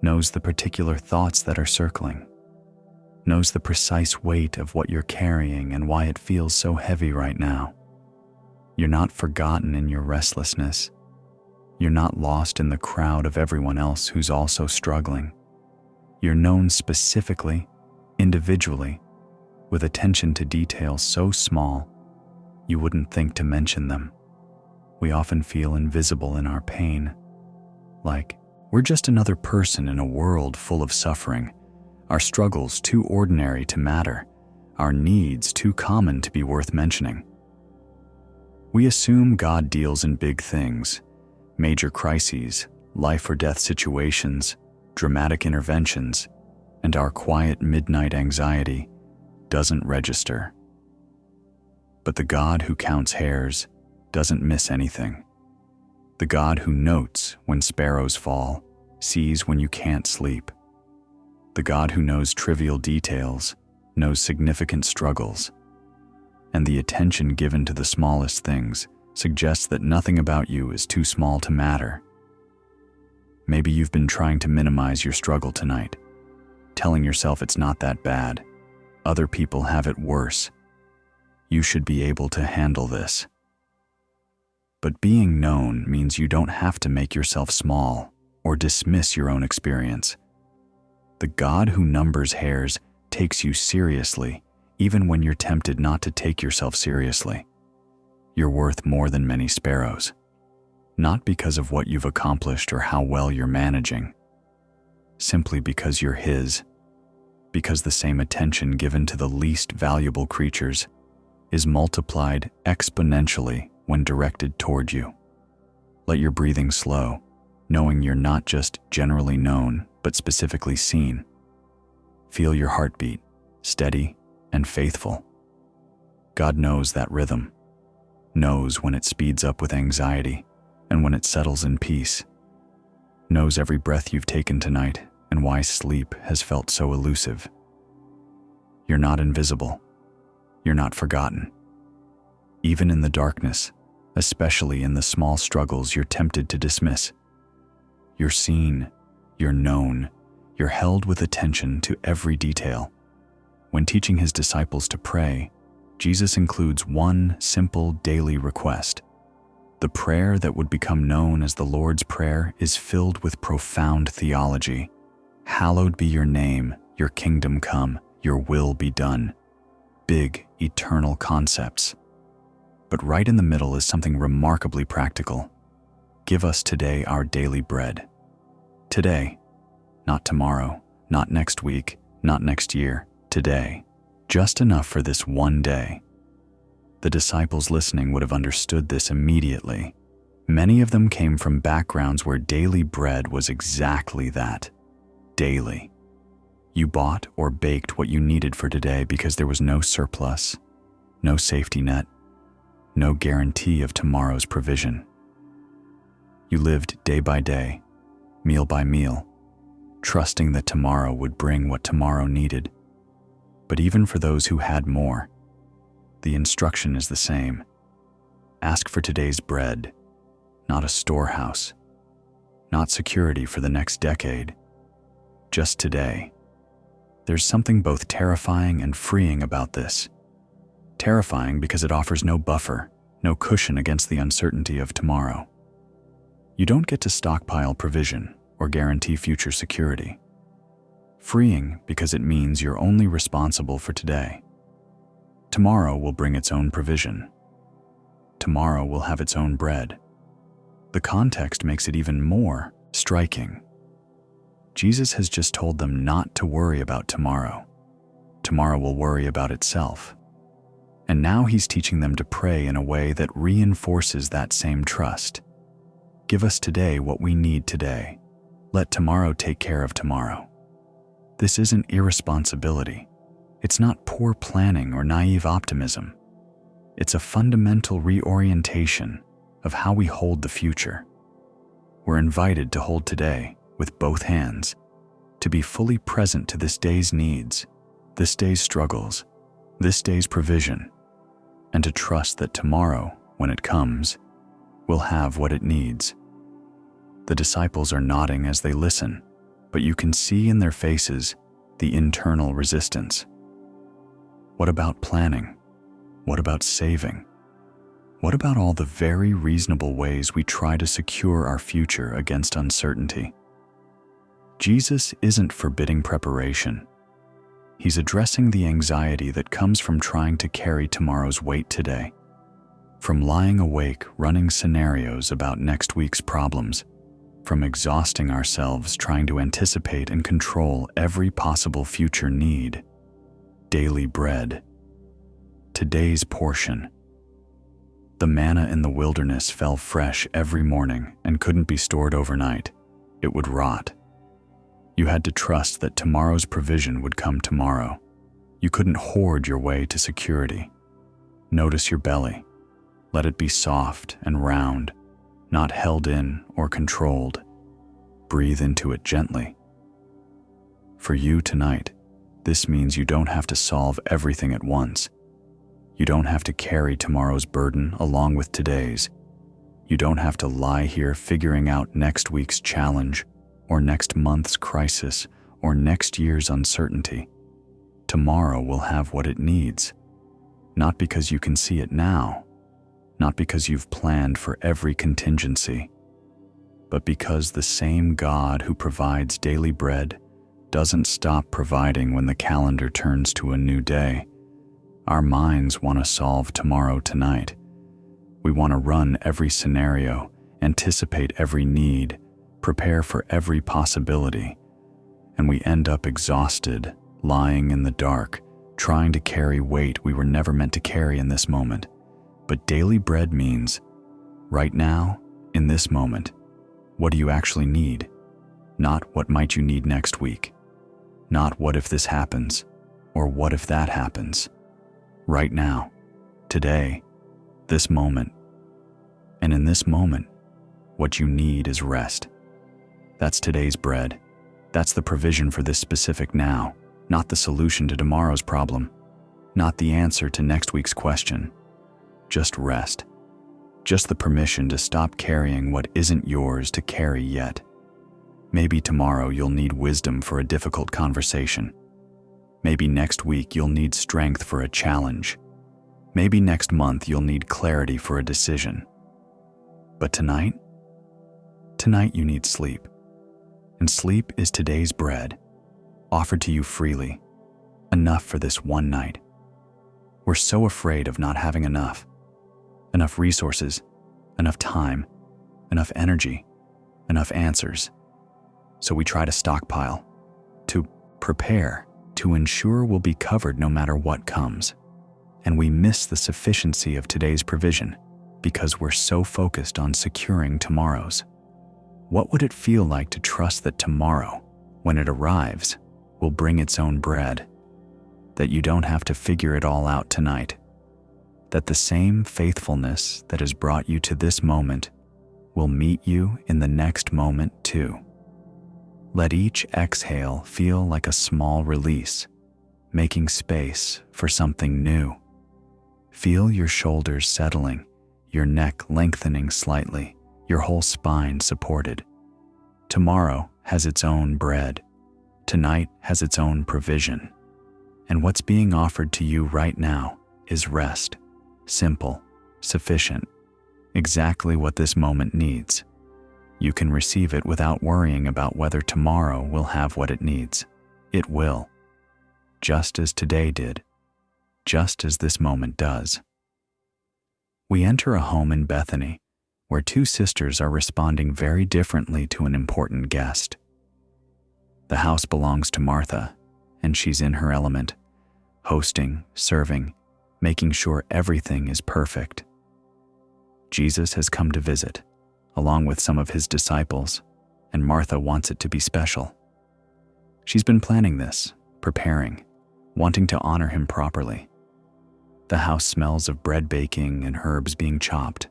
knows the particular thoughts that are circling, knows the precise weight of what you're carrying and why it feels so heavy right now. You're not forgotten in your restlessness. You're not lost in the crowd of everyone else who's also struggling. You're known specifically, individually, with attention to details so small you wouldn't think to mention them. We often feel invisible in our pain, like we're just another person in a world full of suffering, our struggles too ordinary to matter, our needs too common to be worth mentioning. We assume God deals in big things, major crises, life or death situations, dramatic interventions, and our quiet midnight anxiety doesn't register. But the God who counts hairs doesn't miss anything. The God who notes when sparrows fall, sees when you can't sleep. The God who knows trivial details, knows significant struggles. And the attention given to the smallest things suggests that nothing about you is too small to matter. Maybe you've been trying to minimize your struggle tonight, telling yourself it's not that bad. Other people have it worse. You should be able to handle this. But being known means you don't have to make yourself small or dismiss your own experience. The God who numbers hairs takes you seriously, even when you're tempted not to take yourself seriously. You're worth more than many sparrows, not because of what you've accomplished or how well you're managing, simply because you're His, because the same attention given to the least valuable creatures is multiplied exponentially when directed toward you. Let your breathing slow, knowing you're not just generally known, but specifically seen. Feel your heartbeat, steady and faithful. God knows that rhythm, knows when it speeds up with anxiety and when it settles in peace, knows every breath you've taken tonight and why sleep has felt so elusive. You're not invisible. You're not forgotten. Even in the darkness, especially in the small struggles you're tempted to dismiss, you're seen, you're known, you're held with attention to every detail. When teaching His disciples to pray, Jesus includes one simple daily request. The prayer that would become known as the Lord's Prayer is filled with profound theology. Hallowed be your name, your kingdom come, your will be done. Big, eternal concepts. But right in the middle is something remarkably practical. Give us today our daily bread. Today, not tomorrow, not next week, not next year, today. Just enough for this one day. The disciples listening would have understood this immediately. Many of them came from backgrounds where daily bread was exactly that. Daily. You bought or baked what you needed for today because there was no surplus, no safety net, no guarantee of tomorrow's provision. You lived day by day, meal by meal, trusting that tomorrow would bring what tomorrow needed. But even for those who had more, the instruction is the same. Ask for today's bread, not a storehouse, not security for the next decade, just today. There's something both terrifying and freeing about this. Terrifying because it offers no buffer, no cushion against the uncertainty of tomorrow. You don't get to stockpile provision or guarantee future security. Freeing because it means you're only responsible for today. Tomorrow will bring its own provision. Tomorrow will have its own bread. The context makes it even more striking. Jesus has just told them not to worry about tomorrow. Tomorrow will worry about itself. And now He's teaching them to pray in a way that reinforces that same trust. Give us today what we need today. Let tomorrow take care of tomorrow. This isn't irresponsibility. It's not poor planning or naive optimism. It's a fundamental reorientation of how we hold the future. We're invited to hold today with both hands, to be fully present to this day's needs, this day's struggles, this day's provision, and to trust that tomorrow, when it comes, will have what it needs. The disciples are nodding as they listen, but you can see in their faces the internal resistance. What about planning? What about saving? What about all the very reasonable ways we try to secure our future against uncertainty? Jesus isn't forbidding preparation. He's addressing the anxiety that comes from trying to carry tomorrow's weight today, from lying awake running scenarios about next week's problems, from exhausting ourselves trying to anticipate and control every possible future need. Daily bread. Today's portion. The manna in the wilderness fell fresh every morning and couldn't be stored overnight. It would rot. You had to trust that tomorrow's provision would come tomorrow. You couldn't hoard your way to security. Notice your belly. Let it be soft and round, not held in or controlled. Breathe into it gently. For you tonight, this means you don't have to solve everything at once. You don't have to carry tomorrow's burden along with today's. You don't have to lie here figuring out next week's challenge, or next month's crisis, or next year's uncertainty. Tomorrow will have what it needs, not because you can see it now, not because you've planned for every contingency, but because the same God who provides daily bread doesn't stop providing when the calendar turns to a new day. Our minds want to solve tomorrow tonight. We want to run every scenario, anticipate every need, prepare for every possibility, and we end up exhausted, lying in the dark, trying to carry weight we were never meant to carry in this moment. But daily bread means, right now, in this moment, what do you actually need? Not what might you need next week. Not what if this happens, or what if that happens. Right now, today, this moment. And in this moment, what you need is rest. That's today's bread. That's the provision for this specific now, not the solution to tomorrow's problem, not the answer to next week's question. Just rest. Just the permission to stop carrying what isn't yours to carry yet. Maybe tomorrow you'll need wisdom for a difficult conversation. Maybe next week you'll need strength for a challenge. Maybe next month you'll need clarity for a decision. But tonight you need sleep. And sleep is today's bread, offered to you freely, enough for this one night. We're so afraid of not having enough resources, enough time, enough energy, enough answers. So we try to stockpile, to prepare, to ensure we'll be covered no matter what comes. And we miss the sufficiency of today's provision because we're so focused on securing tomorrow's. What would it feel like to trust that tomorrow, when it arrives, will bring its own bread? That you don't have to figure it all out tonight? That the same faithfulness that has brought you to this moment will meet you in the next moment too. Let each exhale feel like a small release, making space for something new. Feel your shoulders settling, your neck lengthening slightly, your whole spine supported. Tomorrow has its own bread. Tonight has its own provision. And what's being offered to you right now is rest. Simple, sufficient, exactly what this moment needs. You can receive it without worrying about whether tomorrow will have what it needs. It will. Just as today did. Just as this moment does. We enter a home in Bethany where two sisters are responding very differently to an important guest. The house belongs to Martha, and she's in her element, hosting, serving, making sure everything is perfect. Jesus has come to visit, along with some of his disciples, and Martha wants it to be special. She's been planning this, preparing, wanting to honor him properly. The house smells of bread baking and herbs being chopped.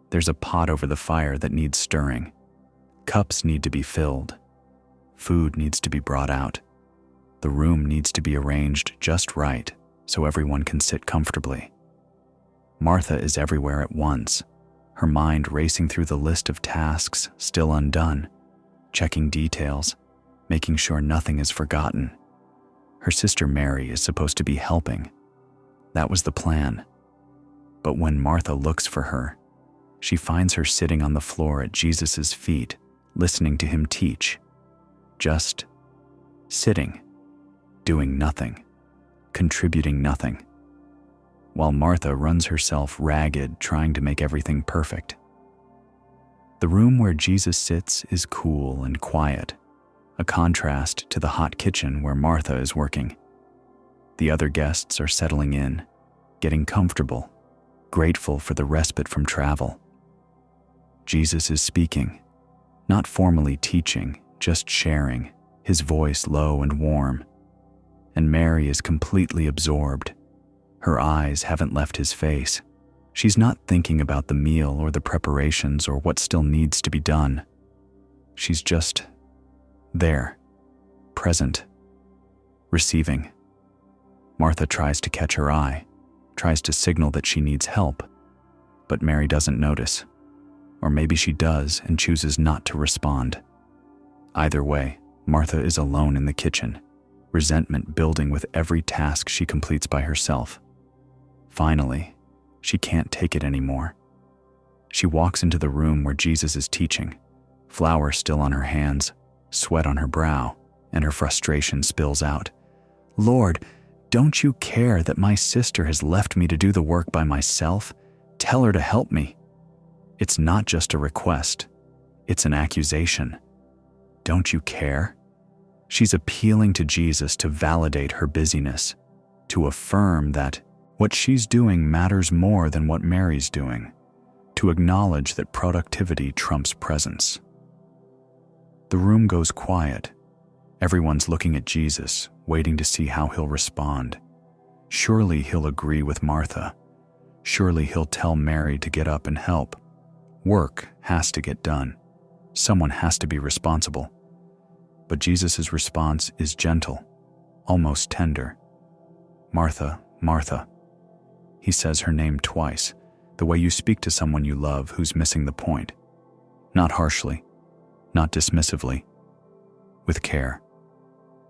There's a pot over the fire that needs stirring. Cups need to be filled. Food needs to be brought out. The room needs to be arranged just right so everyone can sit comfortably. Martha is everywhere at once, her mind racing through the list of tasks still undone, checking details, making sure nothing is forgotten. Her sister Mary is supposed to be helping. That was the plan. But when Martha looks for her, she finds her sitting on the floor at Jesus' feet, listening to him teach. Just sitting, doing nothing, contributing nothing, while Martha runs herself ragged trying to make everything perfect. The room where Jesus sits is cool and quiet, a contrast to the hot kitchen where Martha is working. The other guests are settling in, getting comfortable, grateful for the respite from travel. Jesus is speaking, not formally teaching, just sharing, his voice low and warm. And Mary is completely absorbed. Her eyes haven't left his face. She's not thinking about the meal or the preparations or what still needs to be done. She's just there, present, receiving. Martha tries to catch her eye, tries to signal that she needs help, but Mary doesn't notice. Or maybe she does and chooses not to respond. Either way, Martha is alone in the kitchen, resentment building with every task she completes by herself. Finally, She can't take it anymore. She walks into the room where Jesus is teaching, flour still on her hands, sweat on her brow, and her frustration spills out. "Lord, don't you care that my sister has left me to do the work by myself? Tell her to help me." It's not just a request, it's an accusation. Don't you care? She's appealing to Jesus to validate her busyness, to affirm that what she's doing matters more than what Mary's doing, to acknowledge that productivity trumps presence. The room goes quiet. Everyone's looking at Jesus, waiting to see how he'll respond. Surely he'll agree with Martha. Surely he'll tell Mary to get up and help. Work has to get done. Someone has to be responsible. But Jesus' response is gentle, almost tender. "Martha, Martha." He says her name twice, the way you speak to someone you love who's missing the point. Not harshly, not dismissively, with care,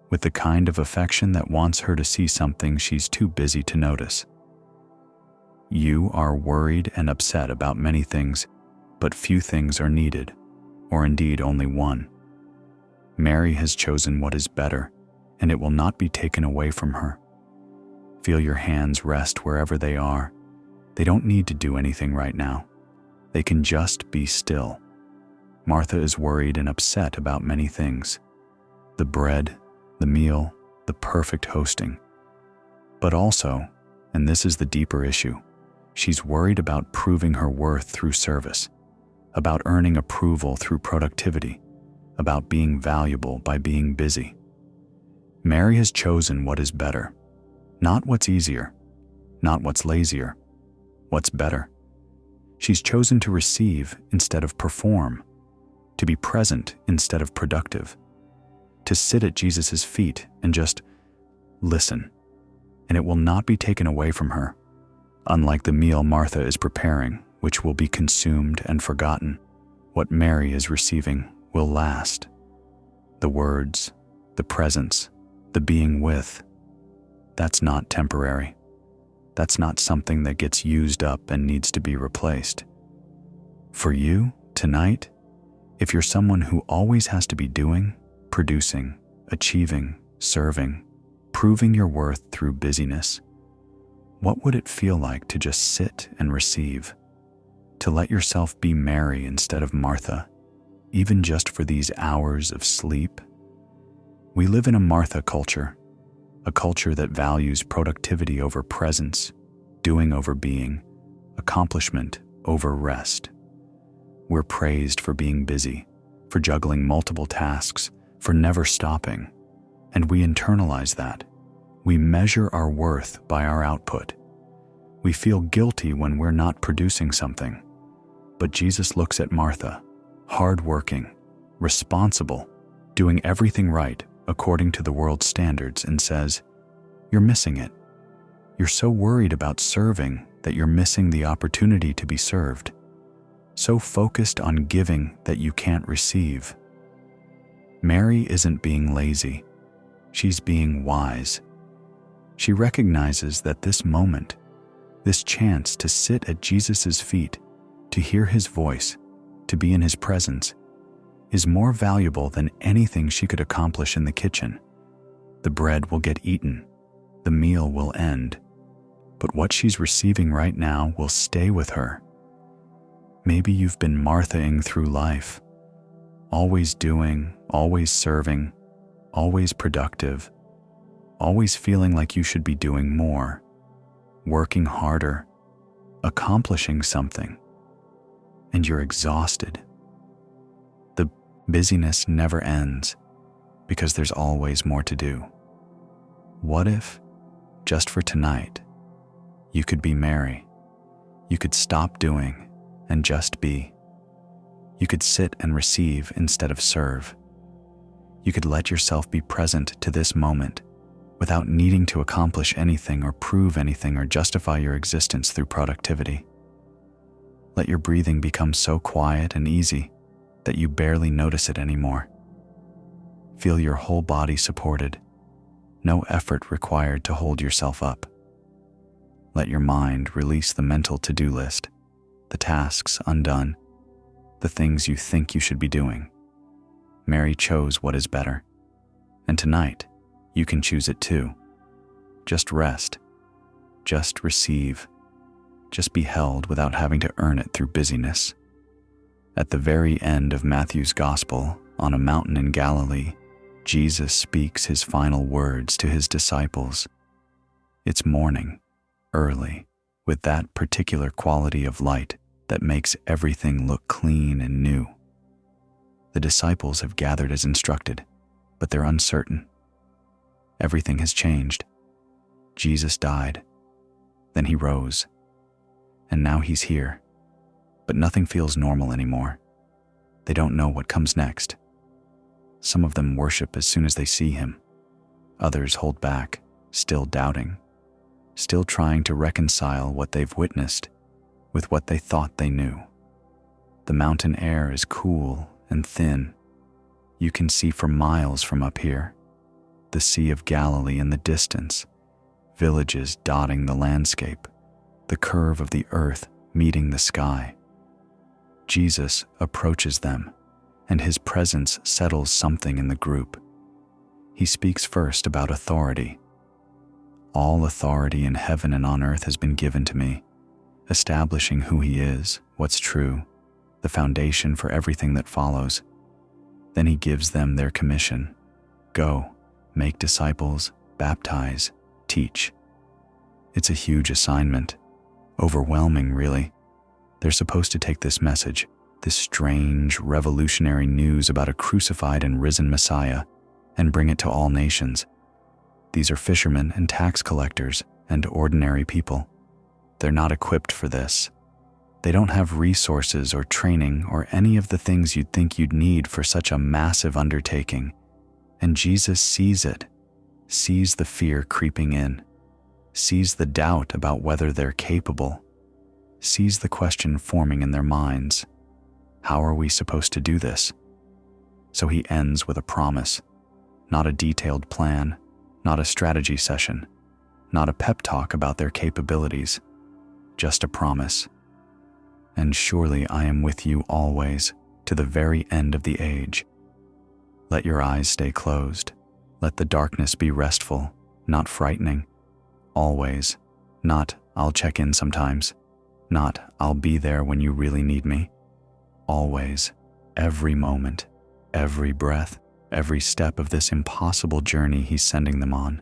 with the kind of affection that wants her to see something she's too busy to notice. You are worried and upset about many things, but few things are needed, or indeed only one. Mary has chosen what is better, and it will not be taken away from her. Feel your hands rest wherever they are. They don't need to do anything right now. They can just be still. Martha is worried and upset about many things. The bread, the meal, the perfect hosting. But also, and this is the deeper issue, she's worried about proving her worth through service, about earning approval through productivity, about being valuable by being busy. Mary has chosen what is better, not what's easier, not what's lazier, what's better. She's chosen to receive instead of perform, to be present instead of productive, to sit at Jesus' feet and just listen, and it will not be taken away from her. Unlike the meal Martha is preparing, which will be consumed and forgotten, what Mary is receiving will last. The words, the presence, the being with, that's not temporary. That's not something that gets used up and needs to be replaced. For you, tonight, if you're someone who always has to be doing, producing, achieving, serving, proving your worth through busyness, what would it feel like to just sit and receive? To let yourself be Mary instead of Martha, even just for these hours of sleep? We live in a Martha culture, a culture that values productivity over presence, doing over being, accomplishment over rest. We're praised for being busy, for juggling multiple tasks, for never stopping, and we internalize that. We measure our worth by our output. We feel guilty when we're not producing something. But Jesus looks at Martha, hardworking, responsible, doing everything right according to the world's standards, and says, "You're missing it. You're so worried about serving that you're missing the opportunity to be served. So focused on giving that you can't receive." Mary isn't being lazy. She's being wise. She recognizes that this moment, this chance to sit at Jesus' feet, to hear his voice, to be in his presence, is more valuable than anything she could accomplish in the kitchen. The bread will get eaten, the meal will end, but what she's receiving right now will stay with her. Maybe you've been Marthaing through life, always doing, always serving, always productive, always feeling like you should be doing more, working harder, accomplishing something, and you're exhausted. The busyness never ends because there's always more to do. What if, just for tonight, you could be Mary? You could stop doing and just be. You could sit and receive instead of serve. You could let yourself be present to this moment without needing to accomplish anything or prove anything or justify your existence through productivity. Let your breathing become so quiet and easy that you barely notice it anymore. Feel your whole body supported, no effort required to hold yourself up. Let your mind release the mental to-do list, the tasks undone, the things you think you should be doing. Mary chose what is better, and tonight you can choose it too. Just rest, just receive, just be held without having to earn it through busyness. At the very end of Matthew's Gospel, on a mountain in Galilee, Jesus speaks his final words to his disciples. It's morning, early, with that particular quality of light that makes everything look clean and new. The disciples have gathered as instructed, but they're uncertain. Everything has changed. Jesus died, then he rose, and now he's here, but nothing feels normal anymore. They don't know what comes next. Some of them worship as soon as they see him. Others hold back, still doubting, still trying to reconcile what they've witnessed with what they thought they knew. The mountain air is cool and thin. You can see for miles from up here. The Sea of Galilee in the distance, villages dotting the landscape, the curve of the earth meeting the sky. Jesus approaches them, and his presence settles something in the group. He speaks first about authority. All authority in heaven and on earth has been given to me, establishing who he is, what's true, the foundation for everything that follows. Then he gives them their commission. Go, make disciples, baptize, teach. It's a huge assignment, overwhelming really. They're supposed to take this message, this strange, revolutionary news about a crucified and risen Messiah, and bring it to all nations. These are fishermen and tax collectors and ordinary people. They're not equipped for this. They don't have resources or training or any of the things you'd think you'd need for such a massive undertaking. And Jesus sees it, sees the fear creeping in, sees the doubt about whether they're capable, sees the question forming in their minds. How are we supposed to do this? So he ends with a promise, not a detailed plan, not a strategy session, not a pep talk about their capabilities, just a promise. And surely I am with you always, to the very end of the age. Let your eyes stay closed. Let the darkness be restful, not frightening. Always, not I'll check in sometimes, not I'll be there when you really need me. Always, every moment, every breath, every step of this impossible journey he's sending them on.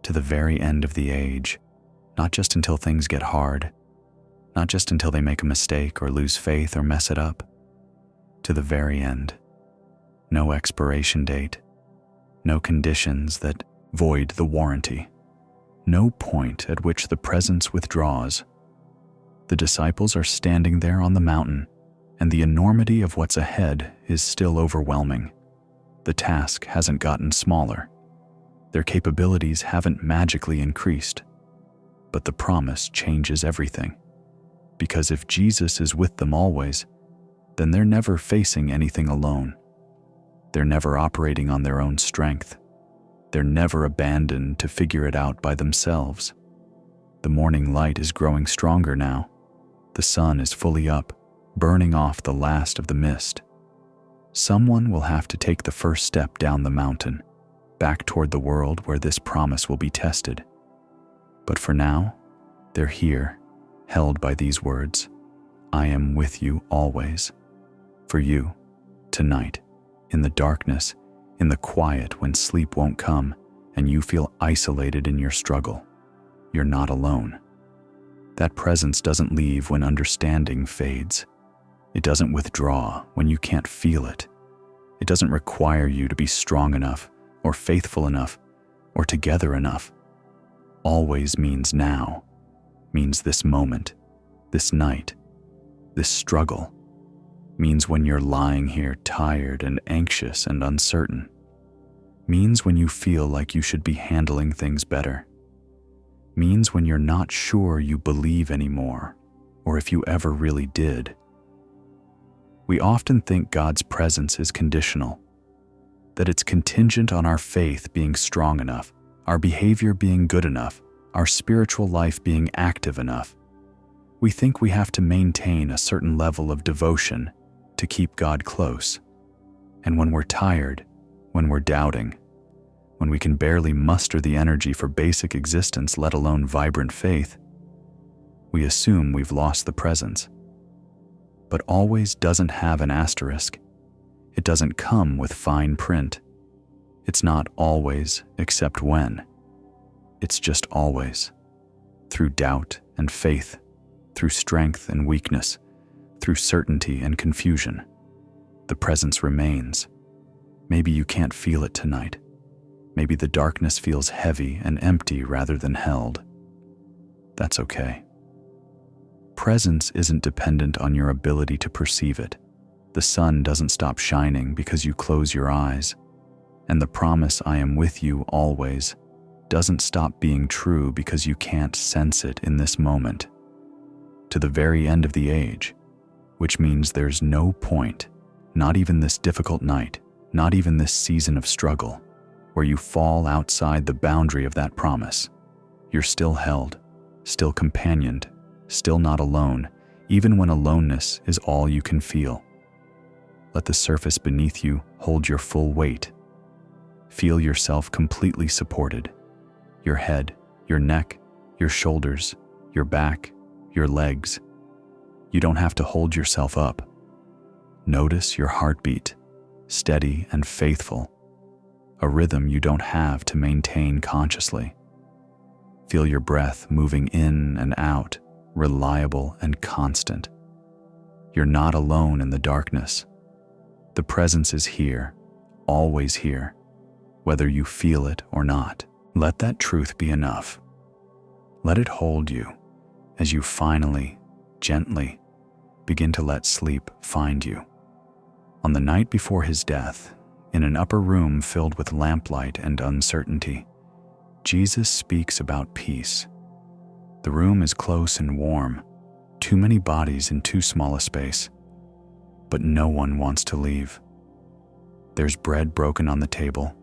To the very end of the age, not just until things get hard, not just until they make a mistake or lose faith or mess it up. To the very end. No expiration date, no conditions that void the warranty, no point at which the presence withdraws. The disciples are standing there on the mountain, and the enormity of what's ahead is still overwhelming. The task hasn't gotten smaller. Their capabilities haven't magically increased. But the promise changes everything. Because if Jesus is with them always, then they're never facing anything alone. They're never operating on their own strength. They're never abandoned to figure it out by themselves. The morning light is growing stronger now. The sun is fully up, burning off the last of the mist. Someone will have to take the first step down the mountain, back toward the world where this promise will be tested. But for now, they're here, held by these words, I am with you always. For you, tonight, in the darkness, in the quiet when sleep won't come and you feel isolated in your struggle, you're not alone. That presence doesn't leave when understanding fades. It doesn't withdraw when you can't feel it. It doesn't require you to be strong enough or faithful enough or together enough. Always means now, means this moment, this night, this struggle, means when you're lying here tired and anxious and uncertain, means when you feel like you should be handling things better, means when you're not sure you believe anymore or if you ever really did. We often think God's presence is conditional, that it's contingent on our faith being strong enough, our behavior being good enough, our spiritual life being active enough. We think we have to maintain a certain level of devotion to keep God close. And when we're tired, when we're doubting, when we can barely muster the energy for basic existence, let alone vibrant faith, we assume we've lost the presence. But always doesn't have an asterisk. It doesn't come with fine print. It's not always except when. It's just always. Through doubt and faith, through strength and weakness, through certainty and confusion, the presence remains. Maybe you can't feel it tonight. Maybe the darkness feels heavy and empty rather than held. That's okay. Presence isn't dependent on your ability to perceive it. The sun doesn't stop shining because you close your eyes. And the promise, "I am with you always," doesn't stop being true because you can't sense it in this moment. To the very end of the age, which means there's no point, not even this difficult night, not even this season of struggle, where you fall outside the boundary of that promise. You're still held, still companioned, still not alone, even when aloneness is all you can feel. Let the surface beneath you hold your full weight. Feel yourself completely supported. Your head, your neck, your shoulders, your back, your legs. You don't have to hold yourself up. Notice your heartbeat, steady and faithful, a rhythm you don't have to maintain consciously. Feel your breath moving in and out, reliable and constant. You're not alone in the darkness. The presence is here, always here, whether you feel it or not. Let that truth be enough. Let it hold you as you finally, gently, begin to let sleep find you. On the night before his death, in an upper room filled with lamplight and uncertainty, Jesus speaks about peace. The room is close and warm, too many bodies in too small a space, but no one wants to leave. There's bread broken on the table,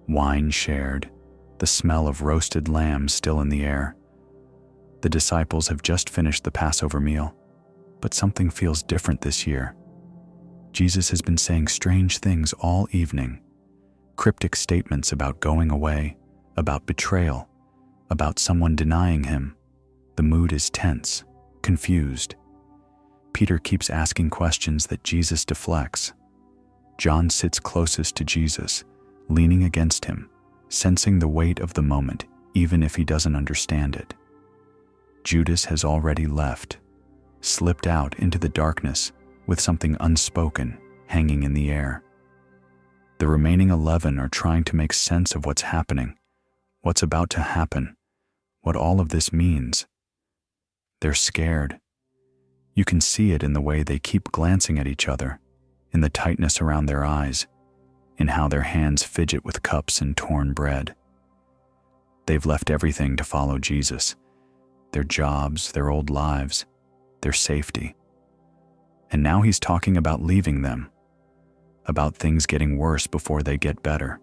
wine shared, the smell of roasted lamb still in the air. The disciples have just finished the Passover meal, but something feels different this year. Jesus has been saying strange things all evening, cryptic statements about going away, about betrayal, about someone denying him. The mood is tense, confused. Peter keeps asking questions that Jesus deflects. John sits closest to Jesus, leaning against him, sensing the weight of the moment, even if he doesn't understand it. Judas has already left, slipped out into the darkness with something unspoken hanging in the air. The remaining 11 are trying to make sense of what's happening, what's about to happen, what all of this means. They're scared. You can see it in the way they keep glancing at each other, in the tightness around their eyes, in how their hands fidget with cups and torn bread. They've left everything to follow Jesus, their jobs, their old lives, their safety. And now he's talking about leaving them, about things getting worse before they get better,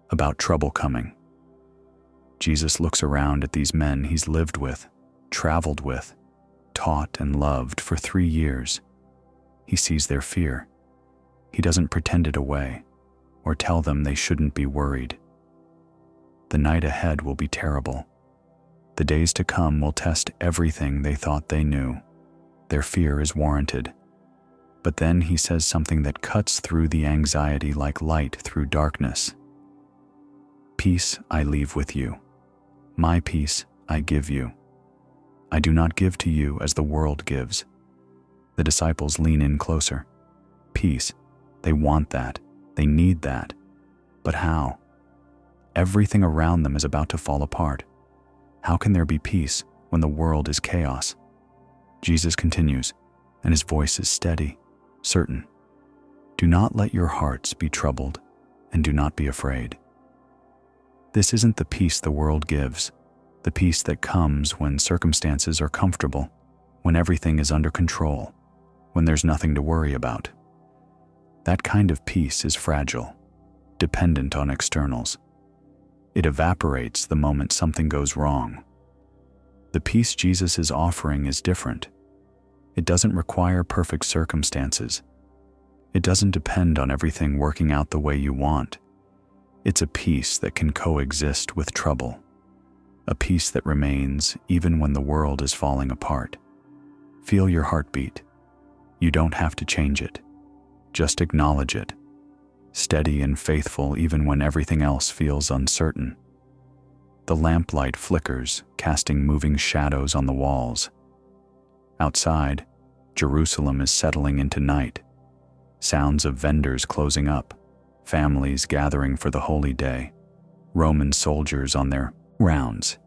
about trouble coming. Jesus looks around at these men he's lived with, traveled with, taught and loved for 3 years. He sees their fear. He doesn't pretend it away or tell them they shouldn't be worried. The night ahead will be terrible. The days to come will test everything they thought they knew. Their fear is warranted. But then he says something that cuts through the anxiety like light through darkness. "Peace I leave with you. My peace I give you. I do not give to you as the world gives." The disciples lean in closer. Peace. They want that. They need that. But how? Everything around them is about to fall apart. How can there be peace when the world is chaos? Jesus continues, and his voice is steady, certain. "Do not let your hearts be troubled, and do not be afraid." This isn't the peace the world gives, the peace that comes when circumstances are comfortable, when everything is under control, when there's nothing to worry about. That kind of peace is fragile, dependent on externals. It evaporates the moment something goes wrong, The peace Jesus is offering is different. It doesn't require perfect circumstances. It doesn't depend on everything working out the way you want. It's a peace that can coexist with trouble, a peace that remains even when the world is falling apart. Feel your heartbeat. You don't have to change it. Just acknowledge it. Steady and faithful even when everything else feels uncertain. The lamplight flickers, casting moving shadows on the walls. Outside, Jerusalem is settling into night. Sounds of vendors closing up, families gathering for the holy day, Roman soldiers on their rounds.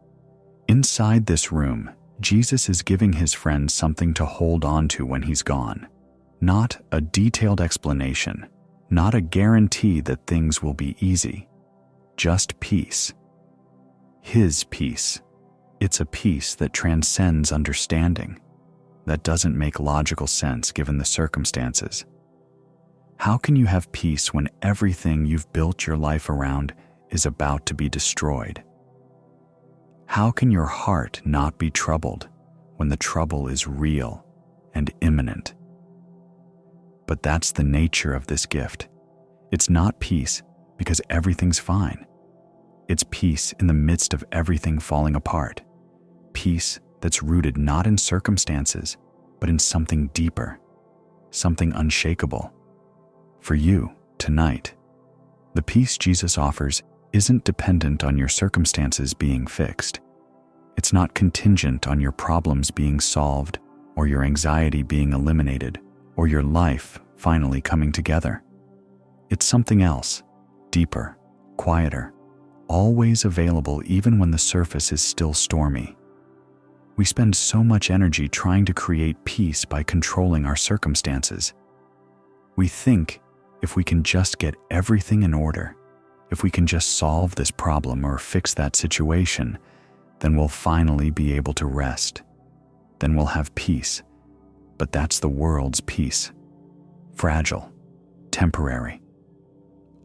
Inside this room, Jesus is giving his friends something to hold on to when he's gone. Not a detailed explanation, not a guarantee that things will be easy. Just peace. His peace. It's a peace that transcends understanding, that doesn't make logical sense given the circumstances. How can you have peace when everything you've built your life around is about to be destroyed? How can your heart not be troubled when the trouble is real and imminent? But that's the nature of this gift. It's not peace because everything's fine. It's peace in the midst of everything falling apart. Peace that's rooted not in circumstances, but in something deeper, something unshakable. For you, tonight, the peace Jesus offers isn't dependent on your circumstances being fixed. It's not contingent on your problems being solved, or your anxiety being eliminated, or your life finally coming together. It's something else, deeper, quieter, always available even when the surface is still stormy. We spend so much energy trying to create peace by controlling our circumstances. We think if we can just get everything in order, if we can just solve this problem or fix that situation, then we'll finally be able to rest. Then we'll have peace. But that's the world's peace. Fragile, temporary,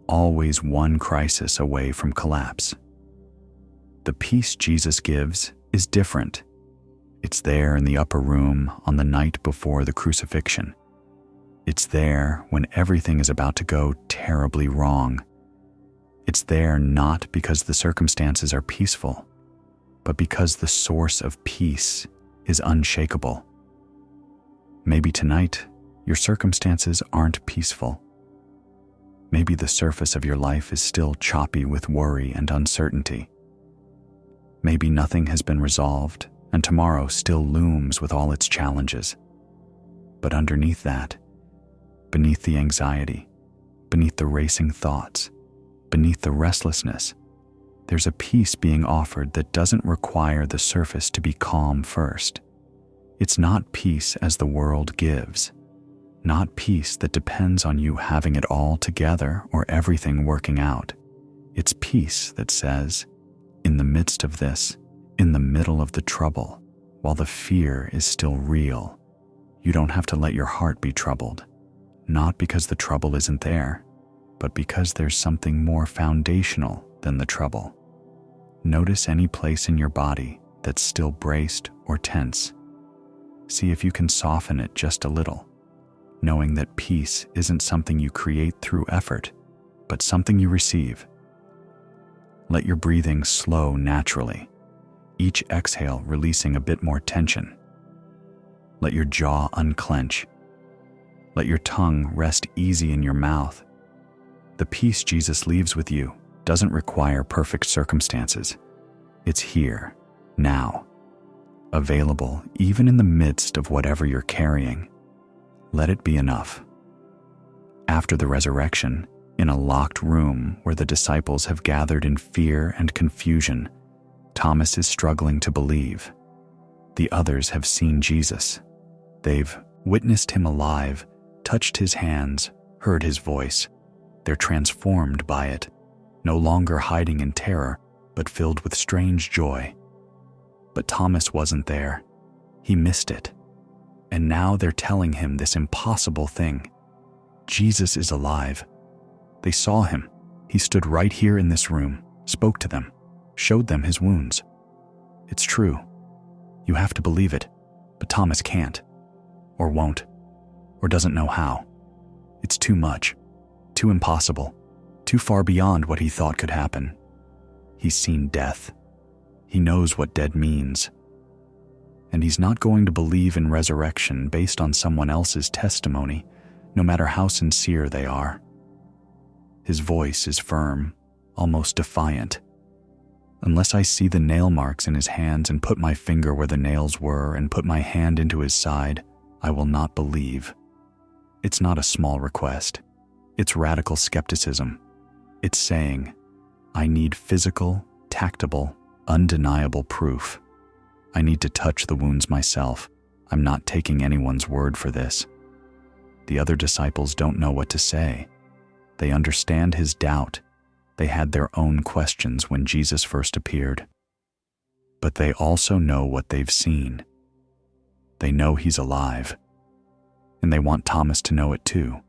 always one crisis away from collapse. The peace Jesus gives is different. It's there in the upper room on the night before the crucifixion. It's there when everything is about to go terribly wrong. It's there not because the circumstances are peaceful, but because the source of peace is unshakable. Maybe tonight, your circumstances aren't peaceful. Maybe the surface of your life is still choppy with worry and uncertainty. Maybe nothing has been resolved and tomorrow still looms with all its challenges. But underneath that, beneath the anxiety, beneath the racing thoughts, beneath the restlessness, there's a peace being offered that doesn't require the surface to be calm first. It's not peace as the world gives, not peace that depends on you having it all together or everything working out. It's peace that says, in the midst of this, in the middle of the trouble, while the fear is still real, you don't have to let your heart be troubled, not because the trouble isn't there, but because there's something more foundational than the trouble. Notice any place in your body that's still braced or tense. See if you can soften it just a little, knowing that peace isn't something you create through effort, but something you receive. Let your breathing slow naturally, each exhale releasing a bit more tension. Let your jaw unclench. Let your tongue rest easy in your mouth. The peace Jesus leaves with you doesn't require perfect circumstances. It's here, now, available even in the midst of whatever you're carrying. Let it be enough. After the resurrection, in a locked room where the disciples have gathered in fear and confusion, Thomas is struggling to believe. The others have seen Jesus. They've witnessed him alive, touched his hands, heard his voice. They're transformed by it, no longer hiding in terror, but filled with strange joy. But Thomas wasn't there. He missed it. And now they're telling him this impossible thing. Jesus is alive. They saw him. He stood right here in this room, spoke to them, showed them his wounds. It's true. You have to believe it, but Thomas can't, or won't, or doesn't know how. It's too much, too impossible, too far beyond what he thought could happen. He's seen death. He knows what dead means. And he's not going to believe in resurrection based on someone else's testimony, no matter how sincere they are. His voice is firm, almost defiant. Unless I see the nail marks in his hands and put my finger where the nails were and put my hand into his side, I will not believe. It's not a small request. It's radical skepticism. It's saying, I need physical, tactile, undeniable proof. I need to touch the wounds myself. I'm not taking anyone's word for this. The other disciples don't know what to say. They understand his doubt. They had their own questions when Jesus first appeared. But they also know what they've seen. They know he's alive. And they want Thomas to know it too,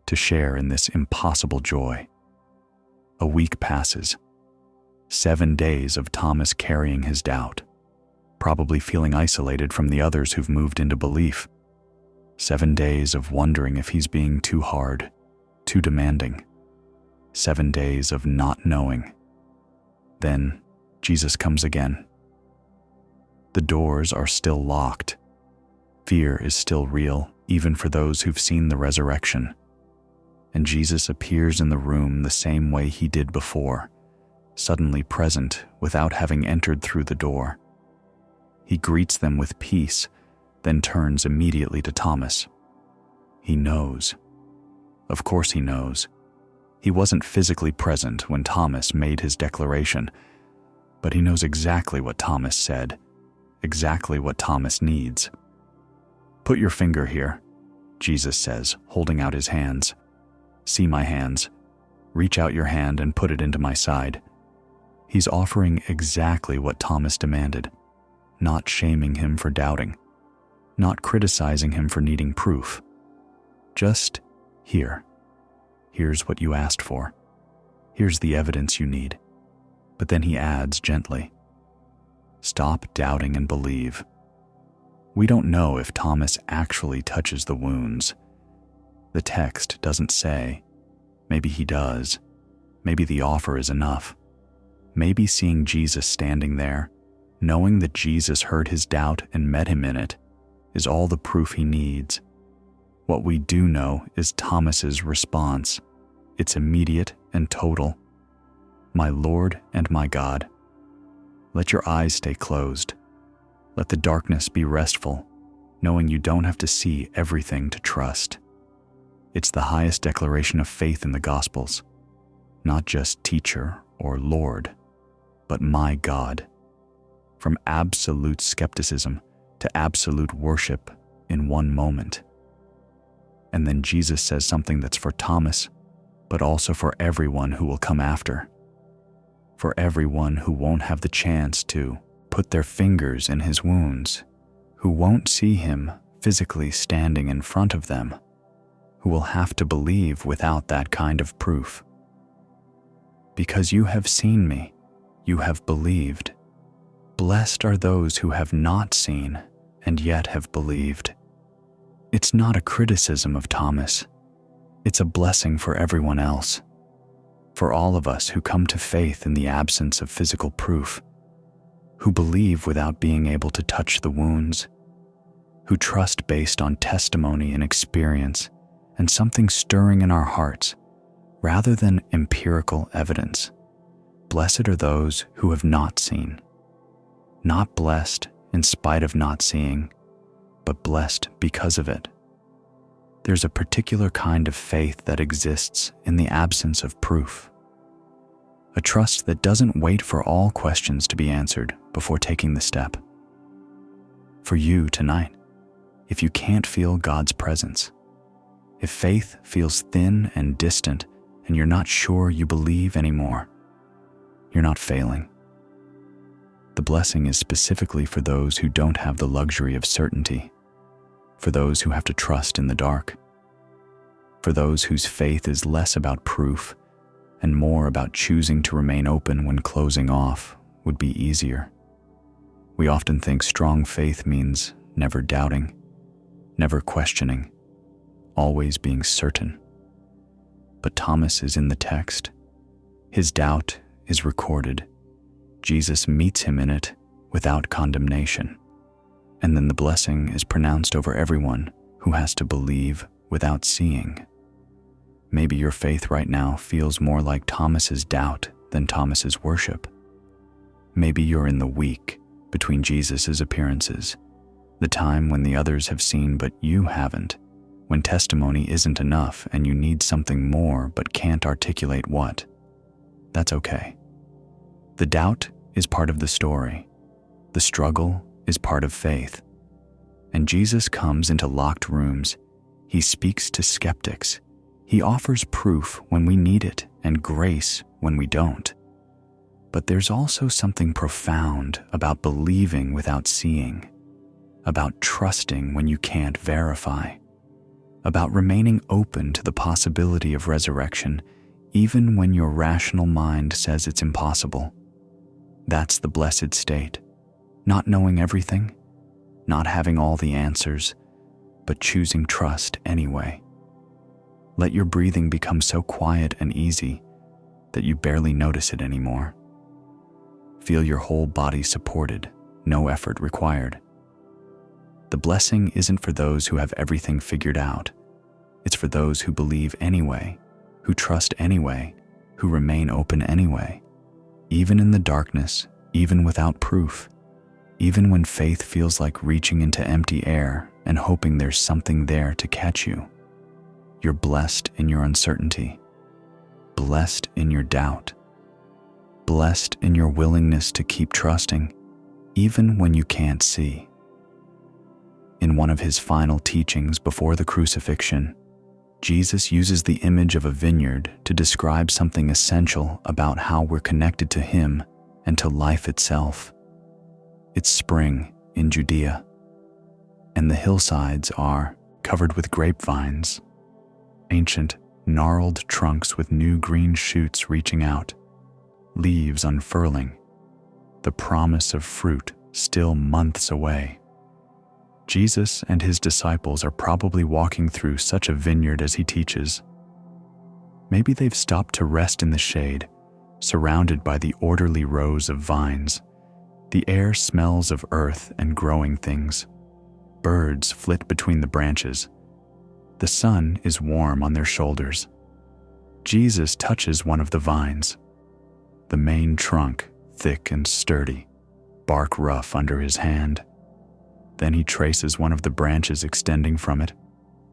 to share in this impossible joy. A week passes. 7 days of Thomas carrying his doubt, probably feeling isolated from the others who've moved into belief. 7 days of wondering if he's being too hard, too demanding. 7 days of not knowing. Then Jesus comes again. The doors are still locked. Fear is still real, even for those who've seen the resurrection. And Jesus appears in the room the same way he did before, suddenly present without having entered through the door. He greets them with peace, then turns immediately to Thomas. He knows. Of course he knows. He wasn't physically present when Thomas made his declaration, but he knows exactly what Thomas said, exactly what Thomas needs. Put your finger here, Jesus says, holding out his hands. See my hands. Reach out your hand and put it into my side. He's offering exactly what Thomas demanded, not shaming him for doubting, not criticizing him for needing proof. Just here. Here's what you asked for. Here's the evidence you need. But then he adds gently, stop doubting and believe. We don't know if Thomas actually touches the wounds. The text doesn't say. Maybe he does. Maybe the offer is enough. Maybe seeing Jesus standing there, knowing that Jesus heard his doubt and met him in it, is all the proof he needs. What we do know is Thomas's response. It's immediate and total. My Lord and my God. Let your eyes stay closed. Let the darkness be restful, knowing you don't have to see everything to trust. It's the highest declaration of faith in the Gospels. Not just teacher or Lord, but my God. From absolute skepticism to absolute worship in one moment. And then Jesus says something that's for Thomas, but also for everyone who will come after. For everyone who won't have the chance to put their fingers in his wounds, who won't see him physically standing in front of them, who will have to believe without that kind of proof. Because you have seen me, you have believed. Blessed are those who have not seen and yet have believed. It's not a criticism of Thomas. It's a blessing for everyone else, for all of us who come to faith in the absence of physical proof, who believe without being able to touch the wounds, who trust based on testimony and experience and something stirring in our hearts rather than empirical evidence. Blessed are those who have not seen, not blessed in spite of not seeing, but blessed because of it. There's a particular kind of faith that exists in the absence of proof. A trust that doesn't wait for all questions to be answered before taking the step. For you tonight, if you can't feel God's presence, if faith feels thin and distant and you're not sure you believe anymore, you're not failing. The blessing is specifically for those who don't have the luxury of certainty, for those who have to trust in the dark, for those whose faith is less about proof and more about choosing to remain open when closing off would be easier. We often think strong faith means never doubting, never questioning, always being certain. But Thomas is in the text. His doubt is recorded. Jesus meets him in it without condemnation. And then the blessing is pronounced over everyone who has to believe without seeing. Maybe your faith right now feels more like Thomas's doubt than Thomas's worship. Maybe you're in the week between Jesus's appearances, the time when the others have seen but you haven't, when testimony isn't enough and you need something more but can't articulate what. That's okay. The doubt is part of the story. The struggle is part of faith. And Jesus comes into locked rooms. He speaks to skeptics. He offers proof when we need it and grace when we don't. But there's also something profound about believing without seeing, about trusting when you can't verify, about remaining open to the possibility of resurrection even when your rational mind says it's impossible. That's the blessed state. Not knowing everything, not having all the answers, but choosing trust anyway. Let your breathing become so quiet and easy that you barely notice it anymore. Feel your whole body supported, no effort required. The blessing isn't for those who have everything figured out. It's for those who believe anyway, who trust anyway, who remain open anyway, even in the darkness, even without proof, even when faith feels like reaching into empty air and hoping there's something there to catch you. You're blessed in your uncertainty, blessed in your doubt, blessed in your willingness to keep trusting, even when you can't see. In one of his final teachings before the crucifixion, Jesus uses the image of a vineyard to describe something essential about how we're connected to him and to life itself. It's spring in Judea, and the hillsides are covered with grapevines, ancient, gnarled trunks with new green shoots reaching out, leaves unfurling, the promise of fruit still months away. Jesus and his disciples are probably walking through such a vineyard as he teaches. Maybe they've stopped to rest in the shade, surrounded by the orderly rows of vines. The air smells of earth and growing things. Birds flit between the branches. The sun is warm on their shoulders. Jesus touches one of the vines. The main trunk, thick and sturdy, bark rough under his hand. Then he traces one of the branches extending from it,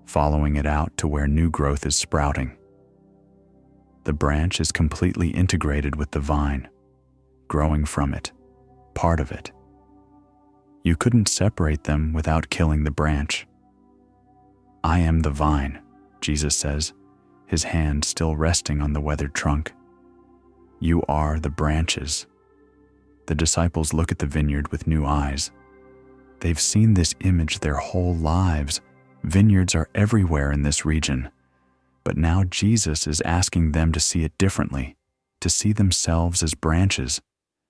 following it out to where new growth is sprouting. The branch is completely integrated with the vine, growing from it, part of it. You couldn't separate them without killing the branch. I am the vine, Jesus says, his hand still resting on the weathered trunk. You are the branches. The disciples look at the vineyard with new eyes. They've seen this image their whole lives. Vineyards are everywhere in this region. But now Jesus is asking them to see it differently, to see themselves as branches,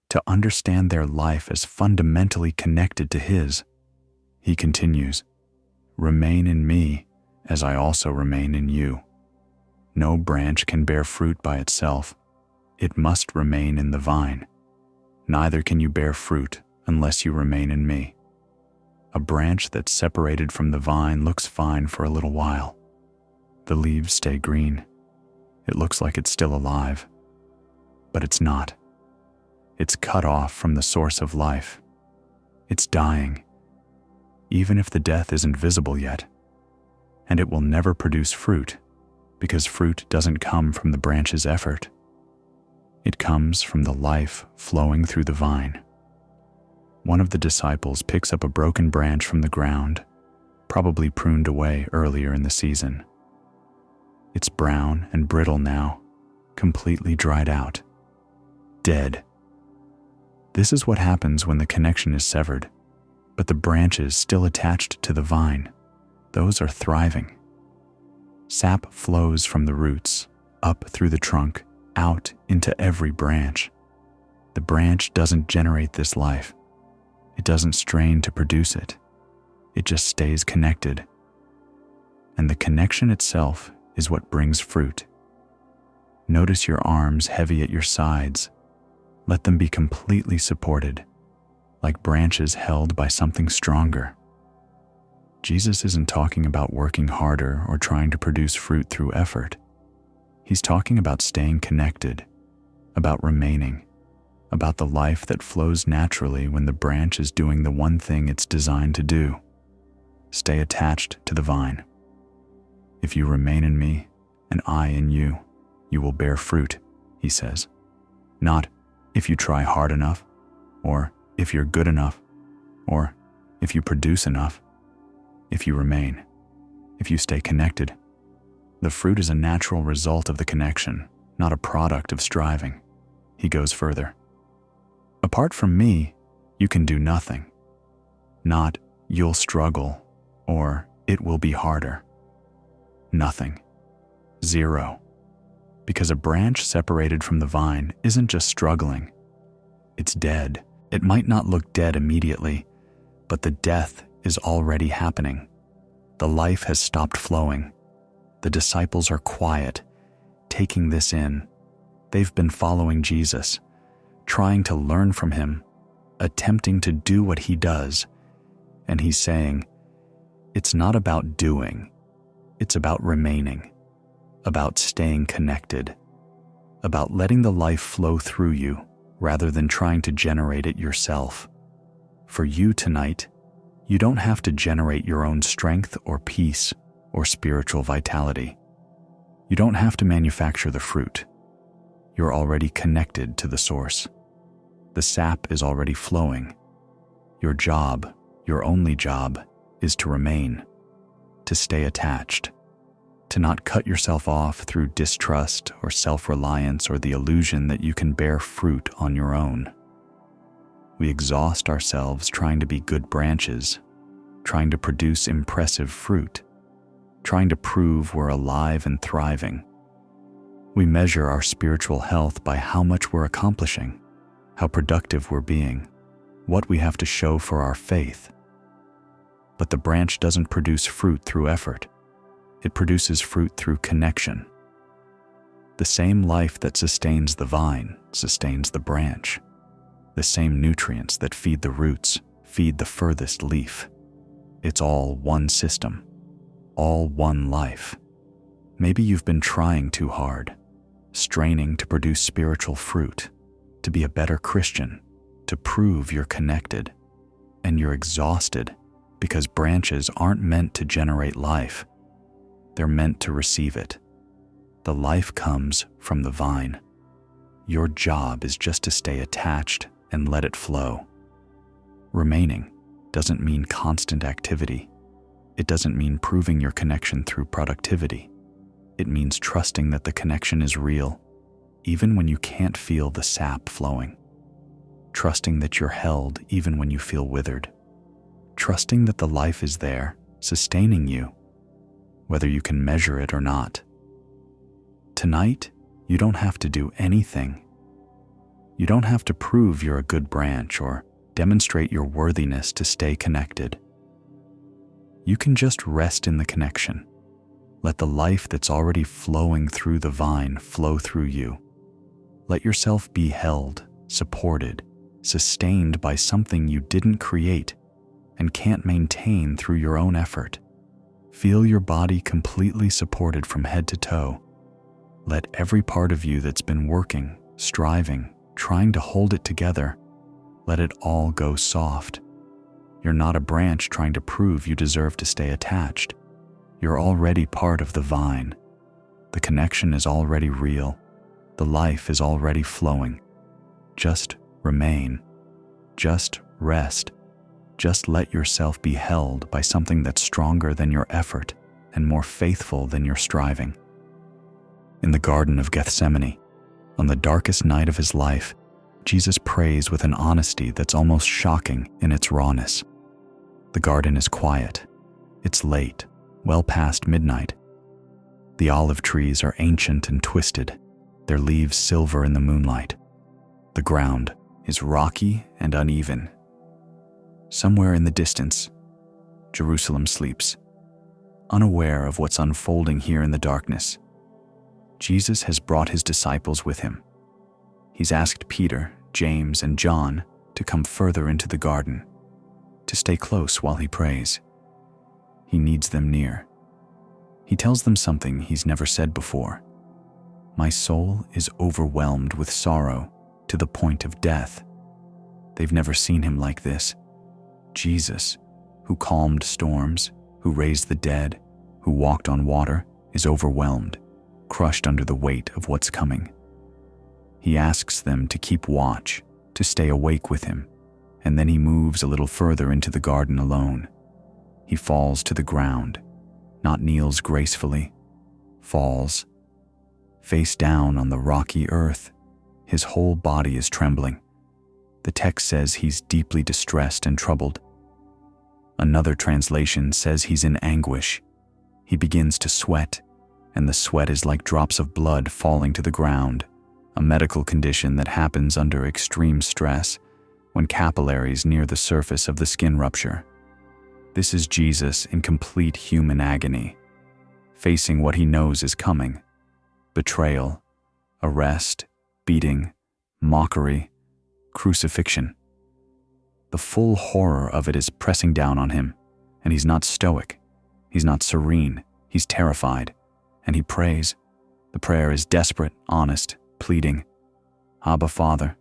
to understand their life as fundamentally connected to his. He continues, "Remain in me, as I also remain in you. No branch can bear fruit by itself. It must remain in the vine. Neither can you bear fruit unless you remain in me. A branch that's separated from the vine looks fine for a little while. The leaves stay green. It looks like it's still alive. But it's not. It's cut off from the source of life. It's dying, even if the death isn't visible yet. And it will never produce fruit, because fruit doesn't come from the branch's effort. It comes from the life flowing through the vine. One of the disciples picks up a broken branch from the ground, probably pruned away earlier in the season. It's brown and brittle now, completely dried out, dead. This is what happens when the connection is severed, but the branches still attached to the vine, those are thriving. Sap flows from the roots, up through the trunk, out into every branch. The branch doesn't generate this life. It doesn't strain to produce it. It just stays connected. And the connection itself is what brings fruit. Notice your arms heavy at your sides. Let them be completely supported, like branches held by something stronger. Jesus isn't talking about working harder or trying to produce fruit through effort. He's talking about staying connected, about remaining, about the life that flows naturally when the branch is doing the one thing it's designed to do. Stay attached to the vine. If you remain in me and I in you, you will bear fruit, he says. Not if you try hard enough, or if you're good enough, or if you produce enough. If you remain, if you stay connected. The fruit is a natural result of the connection, not a product of striving. He goes further. Apart from me, you can do nothing. Not you'll struggle, or it will be harder. Nothing. Zero. Because a branch separated from the vine isn't just struggling. It's dead. It might not look dead immediately, but the death is already happening. The life has stopped flowing. The disciples are quiet, taking this in. They've been following Jesus, trying to learn from him, attempting to do what he does. And he's saying, it's not about doing, it's about remaining, about staying connected, about letting the life flow through you rather than trying to generate it yourself. For you tonight, you don't have to generate your own strength or peace or spiritual vitality. You don't have to manufacture the fruit. You're already connected to the source. The sap is already flowing. Your job, your only job, is to remain, to stay attached, to not cut yourself off through distrust or self-reliance or the illusion that you can bear fruit on your own. We exhaust ourselves trying to be good branches, trying to produce impressive fruit, trying to prove we're alive and thriving. We measure our spiritual health by how much we're accomplishing, how productive we're being, what we have to show for our faith. But the branch doesn't produce fruit through effort. It produces fruit through connection. The same life that sustains the vine sustains the branch. The same nutrients that feed the roots feed the furthest leaf. It's all one system, all one life. Maybe you've been trying too hard, straining to produce spiritual fruit, to be a better Christian, to prove you're connected, and you're exhausted because branches aren't meant to generate life. They're meant to receive it. The life comes from the vine. Your job is just to stay attached and let it flow. Remaining doesn't mean constant activity. It doesn't mean proving your connection through productivity. It means trusting that the connection is real, even when you can't feel the sap flowing. Trusting that you're held even when you feel withered. Trusting that the life is there, sustaining you, whether you can measure it or not. Tonight, you don't have to do anything. You don't have to prove you're a good branch or demonstrate your worthiness to stay connected. You can just rest in the connection. Let the life that's already flowing through the vine flow through you. Let yourself be held, supported, sustained by something you didn't create and can't maintain through your own effort. Feel your body completely supported from head to toe. Let every part of you that's been working, striving, trying to hold it together, let it all go soft. You're not a branch trying to prove you deserve to stay attached. You're already part of the vine. The connection is already real. The life is already flowing. Just remain. Just rest. Just let yourself be held by something that's stronger than your effort and more faithful than your striving. In the Garden of Gethsemane, on the darkest night of his life, Jesus prays with an honesty that's almost shocking in its rawness. The garden is quiet. It's late, well past midnight. The olive trees are ancient and twisted, their leaves silver in the moonlight. The ground is rocky and uneven. Somewhere in the distance, Jerusalem sleeps, unaware of what's unfolding here in the darkness. Jesus has brought his disciples with him. He's asked Peter, James, and John to come further into the garden, to stay close while he prays. He needs them near. He tells them something he's never said before. My soul is overwhelmed with sorrow to the point of death. They've never seen him like this. Jesus, who calmed storms, who raised the dead, who walked on water, is overwhelmed, crushed under the weight of what's coming. He asks them to keep watch, to stay awake with him, and then he moves a little further into the garden alone. He falls to the ground, not kneels gracefully, falls, face down on the rocky earth. His whole body is trembling. The text says he's deeply distressed and troubled. Another translation says he's in anguish. He begins to sweat, and the sweat is like drops of blood falling to the ground, a medical condition that happens under extreme stress when capillaries near the surface of the skin rupture. This is Jesus in complete human agony, facing what he knows is coming: betrayal, arrest, beating, mockery, crucifixion. The full horror of it is pressing down on him, and he's not stoic, he's not serene, he's terrified, and he prays. The prayer is desperate, honest, pleading. Abba, Father,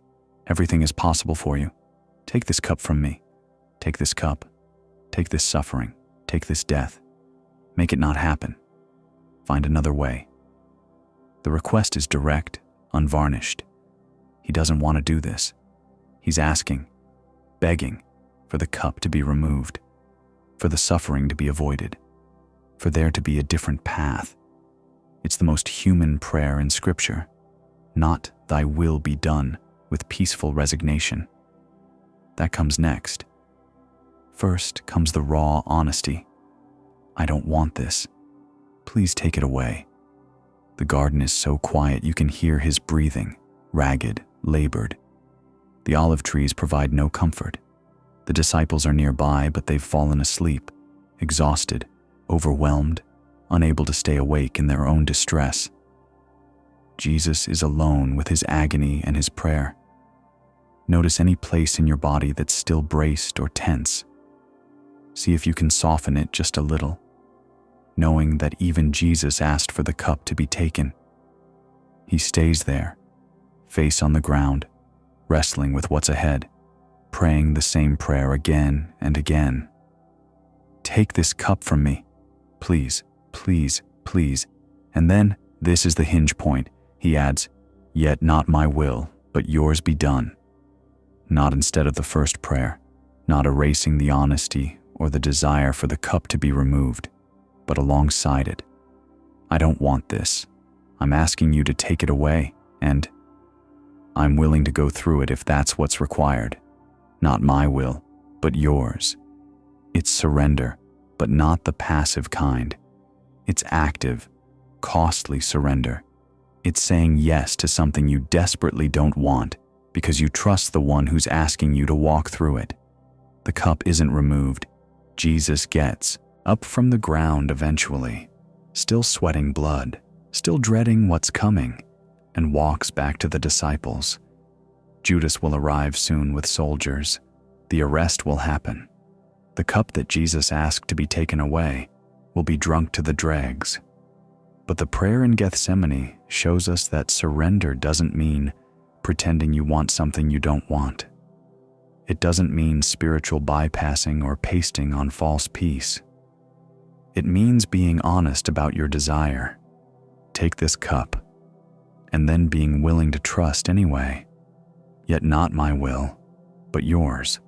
everything is possible for you. Take this cup from me. Take this cup. Take this suffering. Take this death. Make it not happen. Find another way. The request is direct, unvarnished. He doesn't want to do this. He's asking, begging, for the cup to be removed, for the suffering to be avoided, for there to be a different path. It's the most human prayer in Scripture. Not thy will be done, with peaceful resignation. That comes next. First comes the raw honesty. I don't want this. Please take it away. The garden is so quiet you can hear his breathing, ragged, labored. The olive trees provide no comfort. The disciples are nearby, but they've fallen asleep, exhausted, overwhelmed, unable to stay awake in their own distress. Jesus is alone with his agony and his prayer. Notice any place in your body that's still braced or tense. See if you can soften it just a little, knowing that even Jesus asked for the cup to be taken. He stays there, face on the ground, wrestling with what's ahead, praying the same prayer again and again. Take this cup from me, please, please, please. And then, this is the hinge point, he adds, yet not my will, but yours be done. Not instead of the first prayer, not erasing the honesty or the desire for the cup to be removed, but alongside it. I don't want this. I'm asking you to take it away, and I'm willing to go through it if that's what's required. Not my will, but yours. It's surrender, but not the passive kind. It's active, costly surrender. It's saying yes to something you desperately don't want because you trust the one who's asking you to walk through it. The cup isn't removed. Jesus gets up from the ground eventually, still sweating blood, still dreading what's coming, and walks back to the disciples. Judas will arrive soon with soldiers. The arrest will happen. The cup that Jesus asked to be taken away will be drunk to the dregs. But the prayer in Gethsemane shows us that surrender doesn't mean pretending you want something you don't want. It doesn't mean spiritual bypassing or pasting on false peace. It means being honest about your desire. Take this cup, and then being willing to trust anyway. Yet not my will, but yours.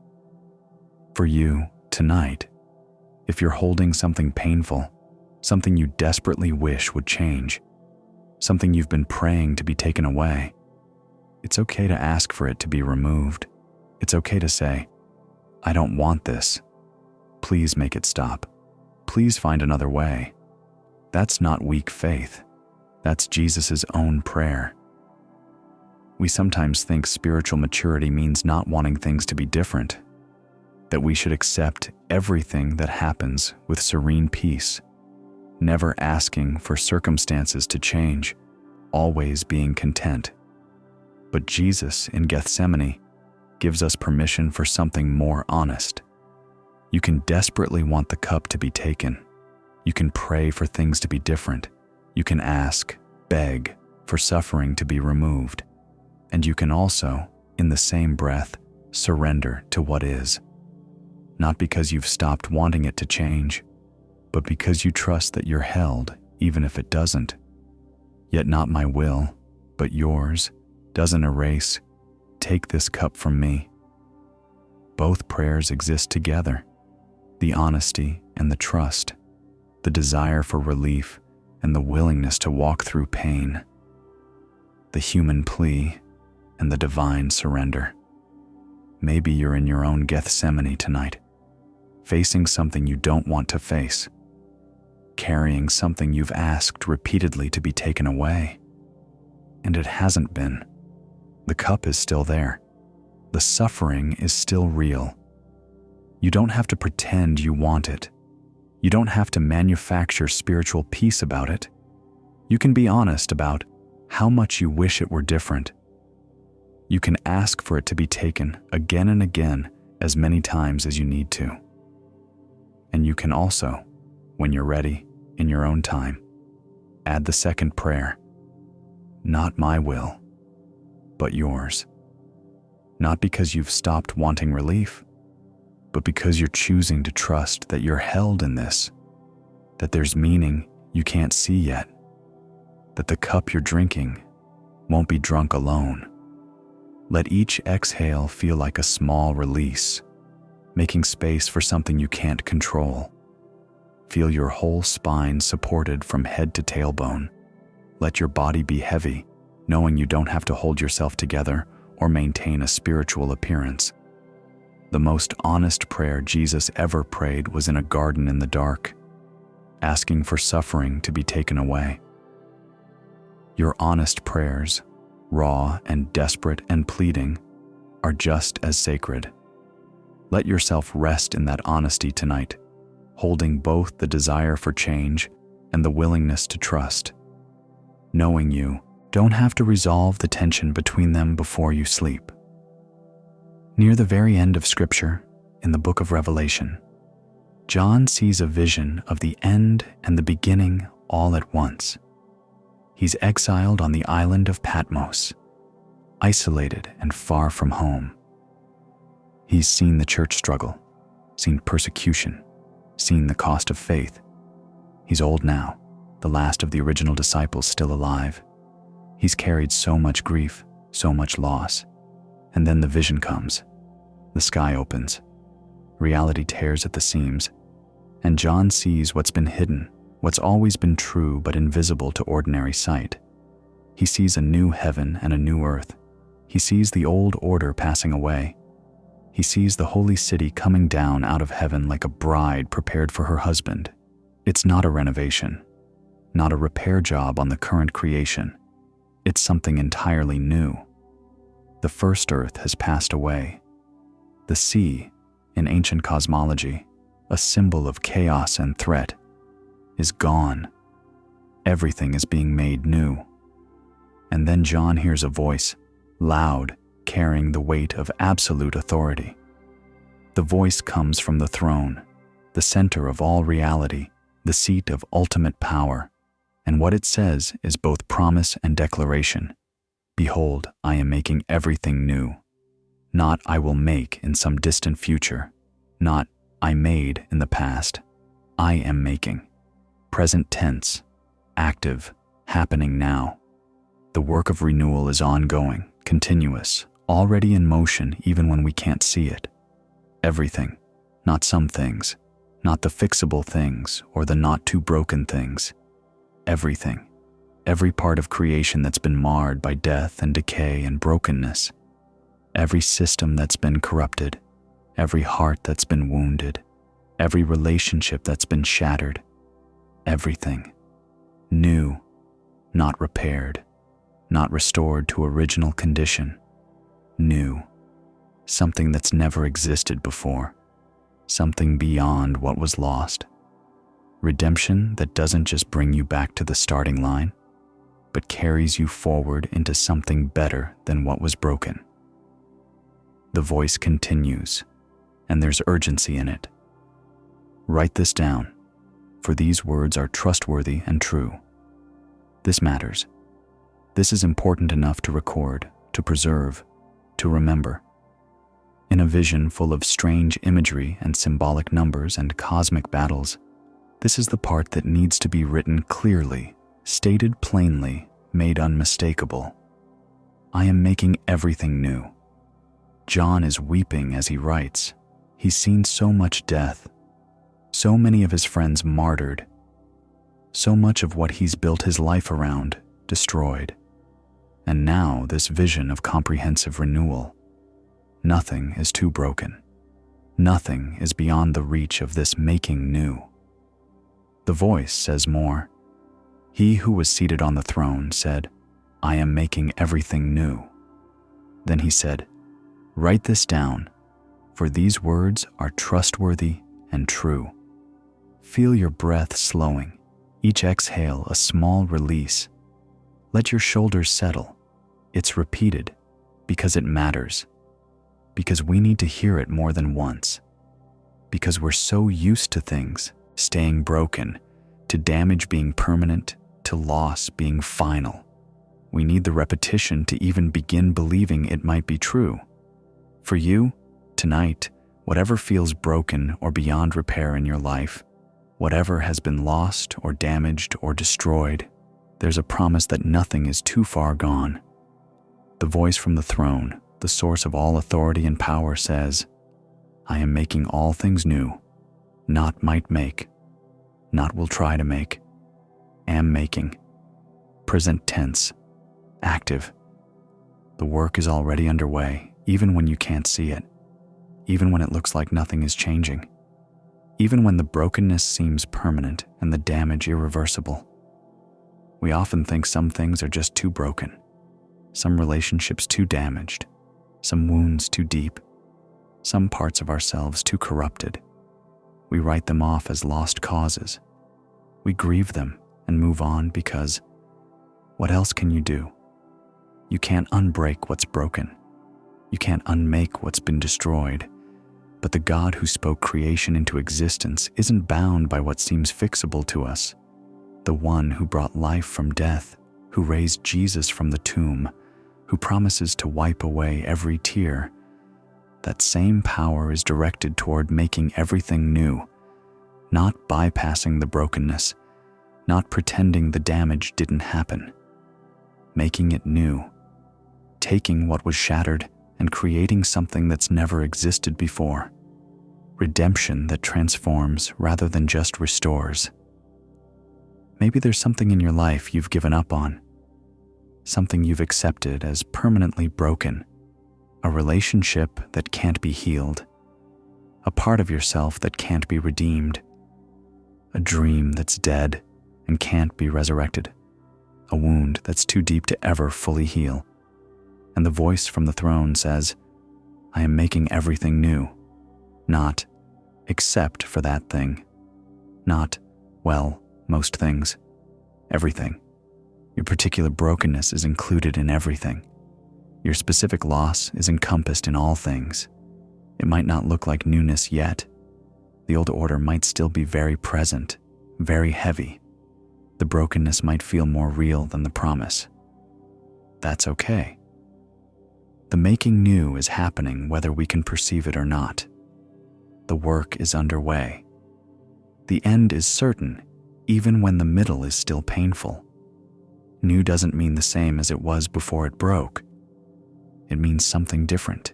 For you, tonight, if you're holding something painful, something you desperately wish would change, something you've been praying to be taken away, it's okay to ask for it to be removed. It's okay to say, I don't want this. Please make it stop. Please find another way. That's not weak faith. That's Jesus' own prayer. We sometimes think spiritual maturity means not wanting things to be different. that we should accept everything that happens with serene peace, never asking for circumstances to change, always being content. But Jesus in Gethsemane gives us permission for something more honest. You can desperately want the cup to be taken. You can pray for things to be different. You can ask, beg, for suffering to be removed. And you can also, in the same breath, surrender to what is. Not because you've stopped wanting it to change, but because you trust that you're held even if it doesn't. Yet not my will, but yours, doesn't erase, take this cup from me. Both prayers exist together, the honesty and the trust, the desire for relief and the willingness to walk through pain, the human plea and the divine surrender. Maybe you're in your own Gethsemane tonight, facing something you don't want to face, carrying something you've asked repeatedly to be taken away, and it hasn't been. The cup is still there. The suffering is still real. You don't have to pretend you want it. You don't have to manufacture spiritual peace about it. You can be honest about how much you wish it were different. You can ask for it to be taken again and again, as many times as you need to. And you can also, when you're ready, in your own time, add the second prayer. Not my will, but yours. Not because you've stopped wanting relief, but because you're choosing to trust that you're held in this, that there's meaning you can't see yet, that the cup you're drinking won't be drunk alone. Let each exhale feel like a small release, making space for something you can't control. Feel your whole spine supported from head to tailbone. Let your body be heavy, knowing you don't have to hold yourself together or maintain a spiritual appearance. The most honest prayer Jesus ever prayed was in a garden in the dark, asking for suffering to be taken away. Your honest prayers, raw and desperate and pleading, are just as sacred. Let yourself rest in that honesty tonight, holding both the desire for change and the willingness to trust, knowing you don't have to resolve the tension between them before you sleep. Near the very end of Scripture, in the book of Revelation, John sees a vision of the end and the beginning all at once. He's exiled on the island of Patmos, isolated and far from home. He's seen the church struggle, seen persecution, seen the cost of faith. He's old now, the last of the original disciples still alive. He's carried so much grief, so much loss. And then the vision comes. The sky opens. Reality tears at the seams. And John sees what's been hidden, what's always been true but invisible to ordinary sight. He sees a new heaven and a new earth. He sees the old order passing away. He sees the holy city coming down out of heaven like a bride prepared for her husband. It's not a renovation, not a repair job on the current creation. It's something entirely new. The first earth has passed away. The sea, in ancient cosmology, a symbol of chaos and threat, is gone. Everything is being made new. And then John hears a voice, loud, carrying the weight of absolute authority. The voice comes from the throne, the center of all reality, the seat of ultimate power, and what it says is both promise and declaration. Behold, I am making everything new. Not I will make in some distant future, not I made in the past. I am making. Present tense, active, happening now. The work of renewal is ongoing, continuous, already in motion even when we can't see it. Everything, not some things, not the fixable things or the not too broken things. Everything, every part of creation that's been marred by death and decay and brokenness. Every system that's been corrupted, every heart that's been wounded, every relationship that's been shattered. Everything, new, not repaired, not restored to original condition. New, something that's never existed before. something beyond what was lost. Redemption that doesn't just bring you back to the starting line, but carries you forward into something better than what was broken. The voice continues, and there's urgency in it. Write this down, for these words are trustworthy and true. This matters. This is important enough to record, to preserve, to remember. In a vision full of strange imagery and symbolic numbers and cosmic battles, this is the part that needs to be written clearly, stated plainly, made unmistakable. I am making everything new. John is weeping as he writes. He's seen so much death, so many of his friends martyred, so much of what he's built his life around destroyed. And now this vision of comprehensive renewal. Nothing is too broken. Nothing is beyond the reach of this making new. The voice says more. He who was seated on the throne said, I am making everything new. Then he said, write this down, for these words are trustworthy and true. Feel your breath slowing, each exhale a small release. Let your shoulders settle. It's repeated because it matters, because we need to hear it more than once, because we're so used to things staying broken, to damage being permanent, to loss being final. We need the repetition to even begin believing it might be true. For you, tonight, whatever feels broken or beyond repair in your life, whatever has been lost or damaged or destroyed, there's a promise that nothing is too far gone. The voice from the throne, the source of all authority and power, says, I am making all things new, not might make, not will try to make, am making. Present tense, active. The work is already underway, even when you can't see it, even when it looks like nothing is changing, even when the brokenness seems permanent and the damage irreversible. We often think some things are just too broken, some relationships too damaged, some wounds too deep, some parts of ourselves too corrupted. We write them off as lost causes. We grieve them and move on because what else can you do? You can't unbreak what's broken. You can't unmake what's been destroyed. But the God who spoke creation into existence isn't bound by what seems fixable to us. The one who brought life from death, who raised Jesus from the tomb, who promises to wipe away every tear, that same power is directed toward making everything new, not bypassing the brokenness, not pretending the damage didn't happen, making it new, taking what was shattered and creating something that's never existed before. Redemption that transforms rather than just restores. Maybe there's something in your life you've given up on, something you've accepted as permanently broken, a relationship that can't be healed, a part of yourself that can't be redeemed, a dream that's dead and can't be resurrected, a wound that's too deep to ever fully heal. And the voice from the throne says, I am making everything new, not except for that thing, not, well, most things, everything. Your particular brokenness is included in everything. Your specific loss is encompassed in all things. It might not look like newness yet. The old order might still be very present, very heavy. The brokenness might feel more real than the promise. That's okay. The making new is happening whether we can perceive it or not. The work is underway. The end is certain, even when the middle is still painful. New doesn't mean the same as it was before it broke. It means something different.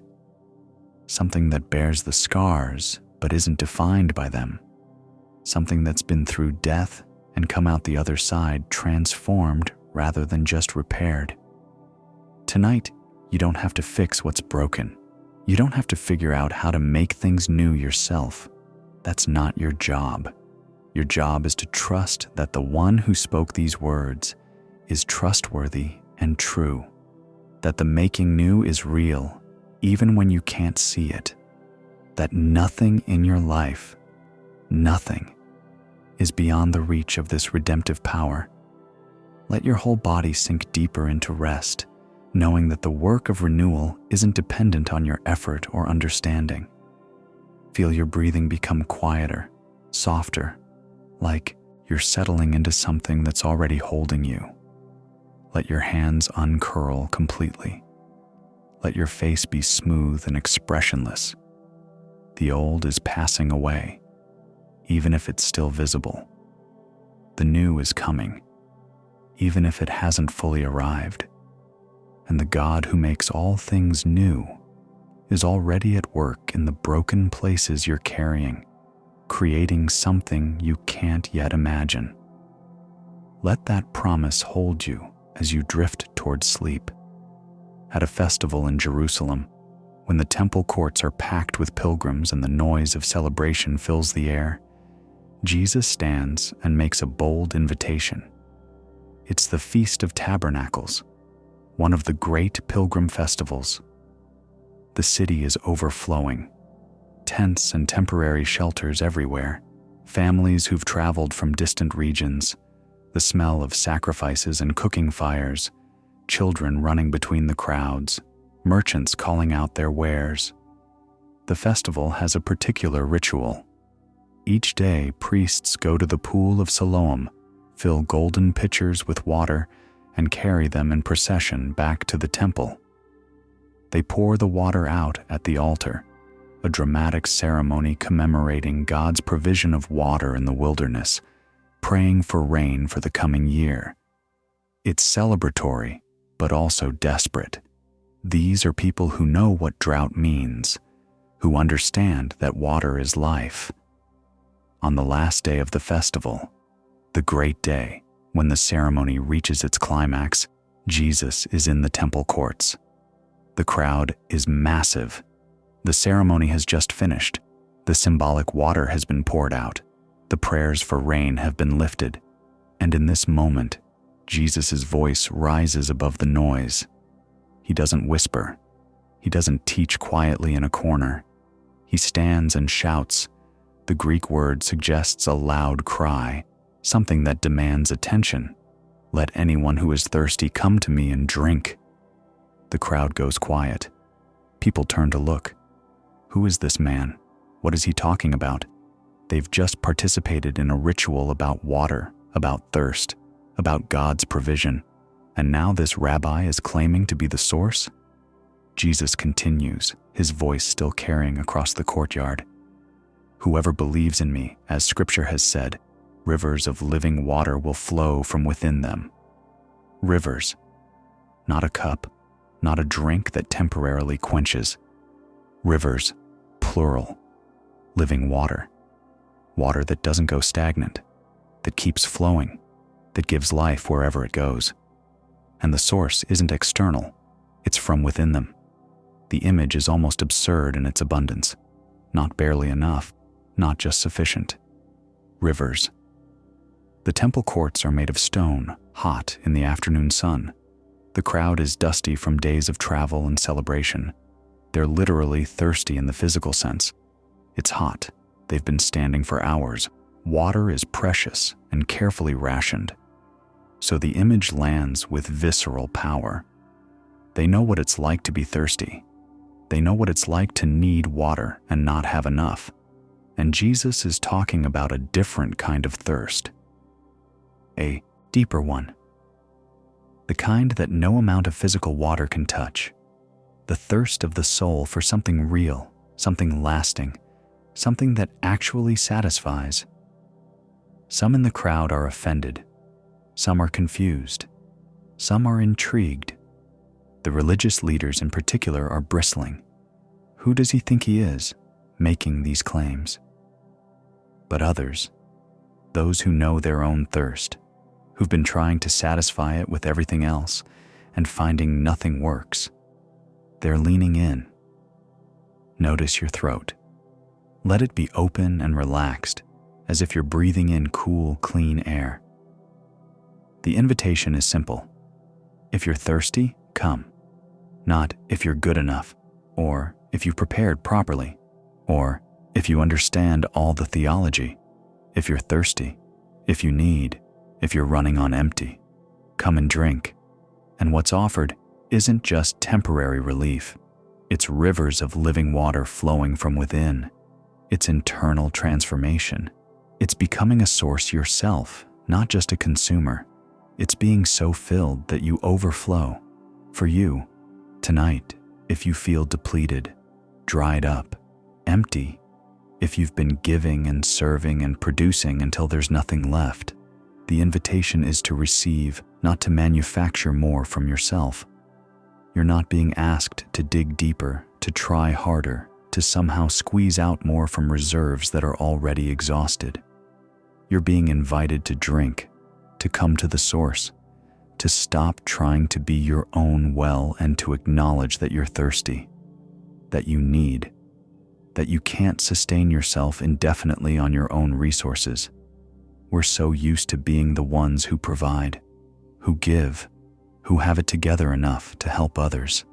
Something that bears the scars but isn't defined by them. Something that's been through death and come out the other side transformed rather than just repaired. Tonight, you don't have to fix what's broken. You don't have to figure out how to make things new yourself. That's not your job. Your job is to trust that the one who spoke these words is trustworthy and true. That the making new is real, even when you can't see it. that nothing in your life, nothing, is beyond the reach of this redemptive power. Let your whole body sink deeper into rest, knowing that the work of renewal isn't dependent on your effort or understanding. Feel your breathing become quieter, softer, like you're settling into something that's already holding you. Let your hands uncurl completely. Let your face be smooth and expressionless. The old is passing away, even if it's still visible. The new is coming, even if it hasn't fully arrived. And the God who makes all things new is already at work in the broken places you're carrying, creating something you can't yet imagine. Let that promise hold you as you drift toward sleep. At a festival in Jerusalem, when the temple courts are packed with pilgrims and the noise of celebration fills the air, Jesus stands and makes a bold invitation. It's the Feast of Tabernacles, one of the great pilgrim festivals. The city is overflowing. Tents and temporary shelters everywhere, families who've traveled from distant regions, the smell of sacrifices and cooking fires, children running between the crowds, merchants calling out their wares. The festival has a particular ritual. Each day, priests go to the pool of Siloam, fill golden pitchers with water, and carry them in procession back to the temple. They pour the water out at the altar, a dramatic ceremony commemorating God's provision of water in the wilderness, praying for rain for the coming year. It's celebratory, but also desperate. These are people who know what drought means, who understand that water is life. On the last day of the festival, the great day, when the ceremony reaches its climax, Jesus is in the temple courts. The crowd is massive. The ceremony has just finished. The symbolic water has been poured out. The prayers for rain have been lifted. And in this moment, Jesus' voice rises above the noise. He doesn't whisper. He doesn't teach quietly in a corner. He stands and shouts. The Greek word suggests a loud cry, something that demands attention. Let anyone who is thirsty come to me and drink. The crowd goes quiet. People turn to look. Who is this man? What is he talking about? They've just participated in a ritual about water, about thirst, about God's provision, and now this rabbi is claiming to be the source? Jesus continues, his voice still carrying across the courtyard. Whoever believes in me, as Scripture has said, rivers of living water will flow from within them. Rivers, not a cup, not a drink that temporarily quenches. Rivers, plural, living water. Water that doesn't go stagnant, that keeps flowing, that gives life wherever it goes. And the source isn't external, it's from within them. The image is almost absurd in its abundance. Not barely enough, not just sufficient. Rivers. The temple courts are made of stone, hot in the afternoon sun. The crowd is dusty from days of travel and celebration. They're literally thirsty in the physical sense. It's hot. They've been standing for hours. Water is precious and carefully rationed. So the image lands with visceral power. They know what it's like to be thirsty. They know what it's like to need water and not have enough. And Jesus is talking about a different kind of thirst. A deeper one. The kind that no amount of physical water can touch. The thirst of the soul for something real, something lasting, something that actually satisfies. Some in the crowd are offended. Some are confused. Some are intrigued. The religious leaders in particular are bristling. Who does he think he is, making these claims? But others, those who know their own thirst, who've been trying to satisfy it with everything else and finding nothing works, they're leaning in. Notice your throat. Let it be open and relaxed, as if you're breathing in cool, clean air. The invitation is simple. If you're thirsty, come. Not if you're good enough, or if you've prepared properly, Or, if you understand all the theology, if you're thirsty, if you need, if you're running on empty, come and drink. And what's offered isn't just temporary relief. It's rivers of living water flowing from within. It's internal transformation. It's becoming a source yourself, not just a consumer. It's being so filled that you overflow. For you, tonight, if you feel depleted, dried up, empty, if you've been giving and serving and producing until there's nothing left, the invitation is to receive, not to manufacture more from yourself. You're not being asked to dig deeper, to try harder, to somehow squeeze out more from reserves that are already exhausted. You're being invited to drink, to come to the source, to stop trying to be your own well and to acknowledge that you're thirsty, that you need, that you can't sustain yourself indefinitely on your own resources. We're so used to being the ones who provide, who give, who have it together enough to help others.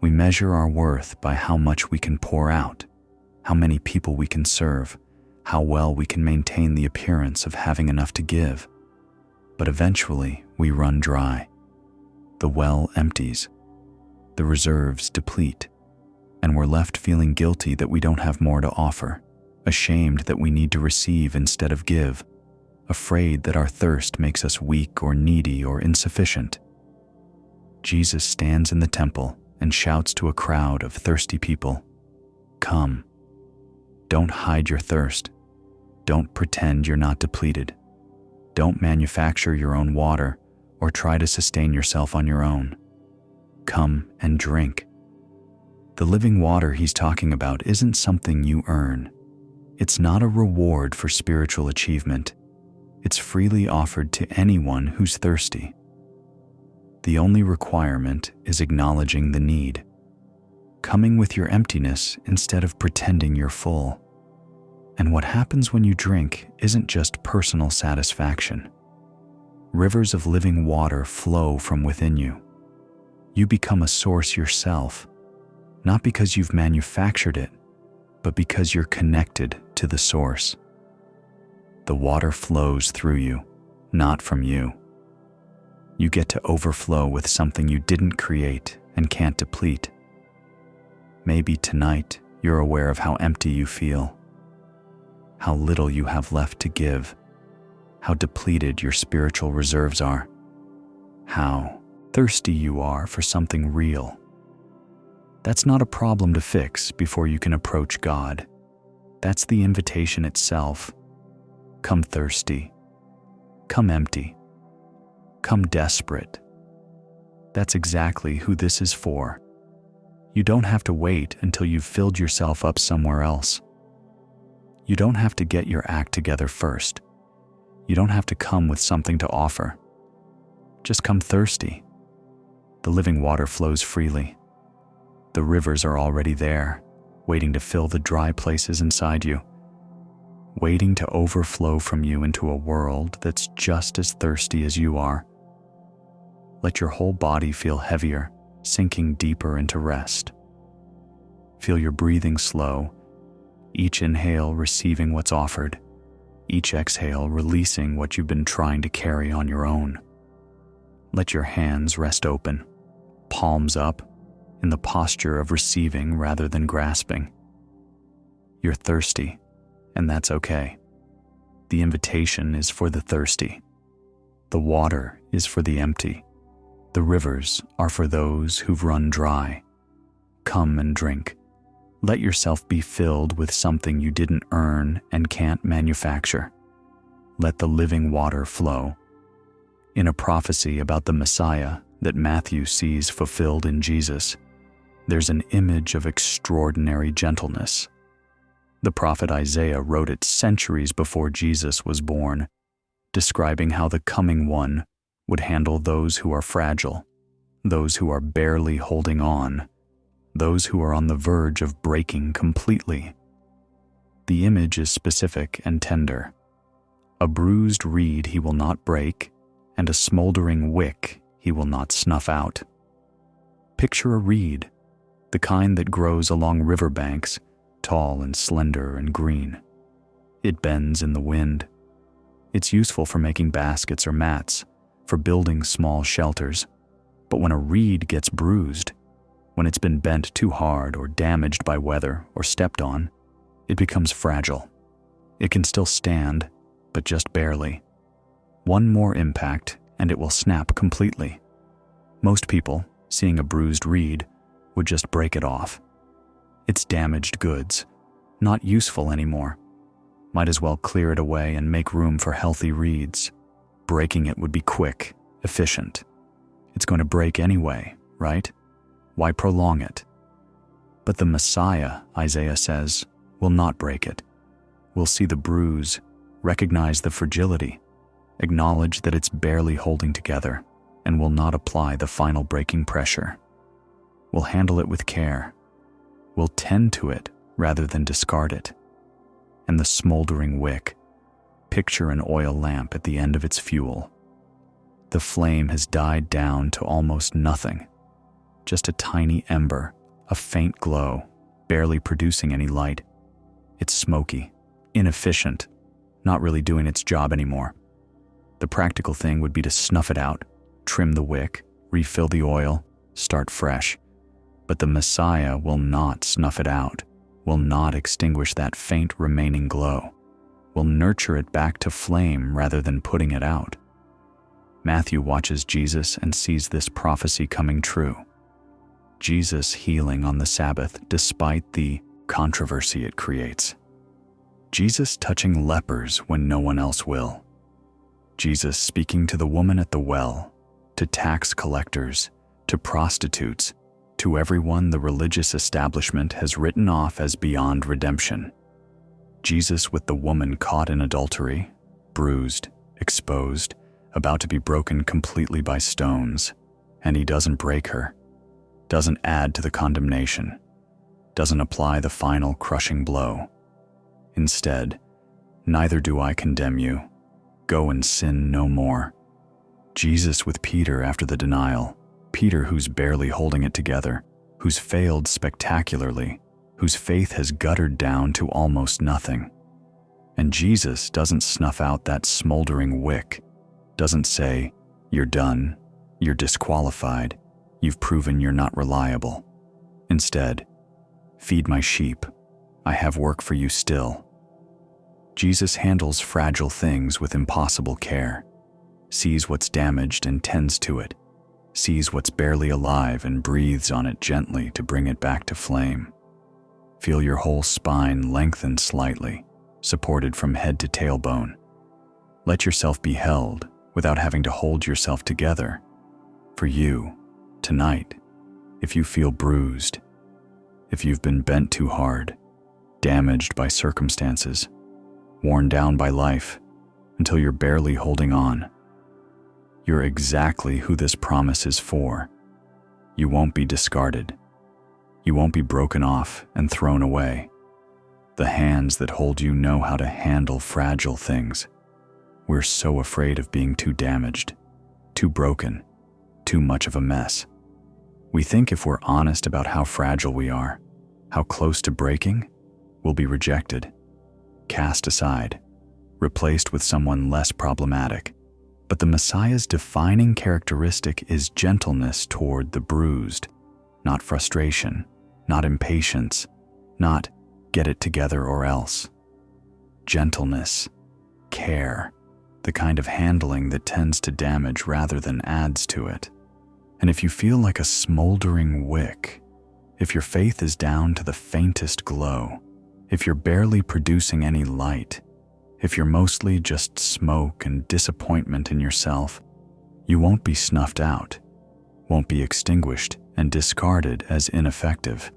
We measure our worth by how much we can pour out, how many people we can serve, how well we can maintain the appearance of having enough to give. But eventually, we run dry. The well empties. The reserves deplete. And we're left feeling guilty that we don't have more to offer, ashamed that we need to receive instead of give, afraid that our thirst makes us weak or needy or insufficient. Jesus stands in the temple and shouts to a crowd of thirsty people, "Come." Don't hide your thirst. Don't pretend you're not depleted. Don't manufacture your own water or try to sustain yourself on your own. Come and drink. The living water he's talking about isn't something you earn. It's not a reward for spiritual achievement. It's freely offered to anyone who's thirsty. The only requirement is acknowledging the need, coming with your emptiness instead of pretending you're full. And what happens when you drink isn't just personal satisfaction. Rivers of living water flow from within you. You become a source yourself, not because you've manufactured it, but because you're connected to the source. The water flows through you, not from you. You get to overflow with something you didn't create and can't deplete. Maybe tonight you're aware of how empty you feel, how little you have left to give, how depleted your spiritual reserves are, how thirsty you are for something real. That's not a problem to fix before you can approach God. That's the invitation itself. Come thirsty. Come empty. Come desperate. That's exactly who this is for. You don't have to wait until you've filled yourself up somewhere else. You don't have to get your act together first. You don't have to come with something to offer. Just come thirsty. The living water flows freely. The rivers are already there, waiting to fill the dry places inside you, waiting to overflow from you into a world that's just as thirsty as you are. Let your whole body feel heavier, sinking deeper into rest. Feel your breathing slow, each inhale receiving what's offered, each exhale releasing what you've been trying to carry on your own. Let your hands rest open, palms up, in the posture of receiving rather than grasping. You're thirsty, and that's okay. The invitation is for the thirsty. The water is for the empty. The rivers are for those who've run dry. Come and drink. Let yourself be filled with something you didn't earn and can't manufacture. Let the living water flow. In a prophecy about the Messiah that Matthew sees fulfilled in Jesus, there's an image of extraordinary gentleness. The prophet Isaiah wrote it centuries before Jesus was born, describing how the coming one would handle those who are fragile, those who are barely holding on, those who are on the verge of breaking completely. The image is specific and tender. A bruised reed he will not break, and a smoldering wick he will not snuff out. Picture a reed, the kind that grows along riverbanks, tall and slender and green. It bends in the wind. It's useful for making baskets or mats, for building small shelters. But when a reed gets bruised, when it's been bent too hard or damaged by weather or stepped on, it becomes fragile. It can still stand, but just barely. One more impact and it will snap completely. Most people, seeing a bruised reed, would just break it off. It's damaged goods, not useful anymore. Might as well clear it away and make room for healthy reeds. Breaking it would be quick, efficient. It's going to break anyway, right? Why prolong it? But the Messiah, Isaiah says, will not break it. Will see the bruise, recognize the fragility, acknowledge that it's barely holding together, and will not apply the final breaking pressure. Will handle it with care. Will tend to it rather than discard it. And the smoldering wick, picture an oil lamp at the end of its fuel. The flame has died down to almost nothing. Just a tiny ember, a faint glow, barely producing any light. It's smoky, inefficient, not really doing its job anymore. The practical thing would be to snuff it out, trim the wick, refill the oil, start fresh. But the Messiah will not snuff it out, will not extinguish that faint remaining glow, will nurture it back to flame rather than putting it out. Matthew watches Jesus and sees this prophecy coming true. Jesus healing on the Sabbath despite the controversy it creates. Jesus touching lepers when no one else will. Jesus speaking to the woman at the well, to tax collectors, to prostitutes, to everyone the religious establishment has written off as beyond redemption. Jesus with the woman caught in adultery, bruised, exposed, about to be broken completely by stones, and he doesn't break her, doesn't add to the condemnation, doesn't apply the final crushing blow. Instead, neither do I condemn you. Go and sin no more. Jesus with Peter after the denial, Peter who's barely holding it together, who's failed spectacularly, whose faith has guttered down to almost nothing. And Jesus doesn't snuff out that smoldering wick, doesn't say, "You're done, you're disqualified, you've proven you're not reliable." Instead, "Feed my sheep, I have work for you still." Jesus handles fragile things with impossible care, sees what's damaged and tends to it, sees what's barely alive and breathes on it gently to bring it back to flame. Feel your whole spine lengthen slightly, supported from head to tailbone. Let yourself be held without having to hold yourself together. For you, tonight, if you feel bruised, if you've been bent too hard, damaged by circumstances, worn down by life, until you're barely holding on, you're exactly who this promise is for. You won't be discarded. You won't be broken off and thrown away. The hands that hold you know how to handle fragile things. We're so afraid of being too damaged, too broken, too much of a mess. We think if we're honest about how fragile we are, how close to breaking, we'll be rejected, cast aside, replaced with someone less problematic. But the Messiah's defining characteristic is gentleness toward the bruised, not frustration, not impatience, not get it together or else. Gentleness, care, the kind of handling that tends to damage rather than adds to it. And if you feel like a smoldering wick, if your faith is down to the faintest glow, if you're barely producing any light, if you're mostly just smoke and disappointment in yourself, you won't be snuffed out, won't be extinguished and discarded as ineffective.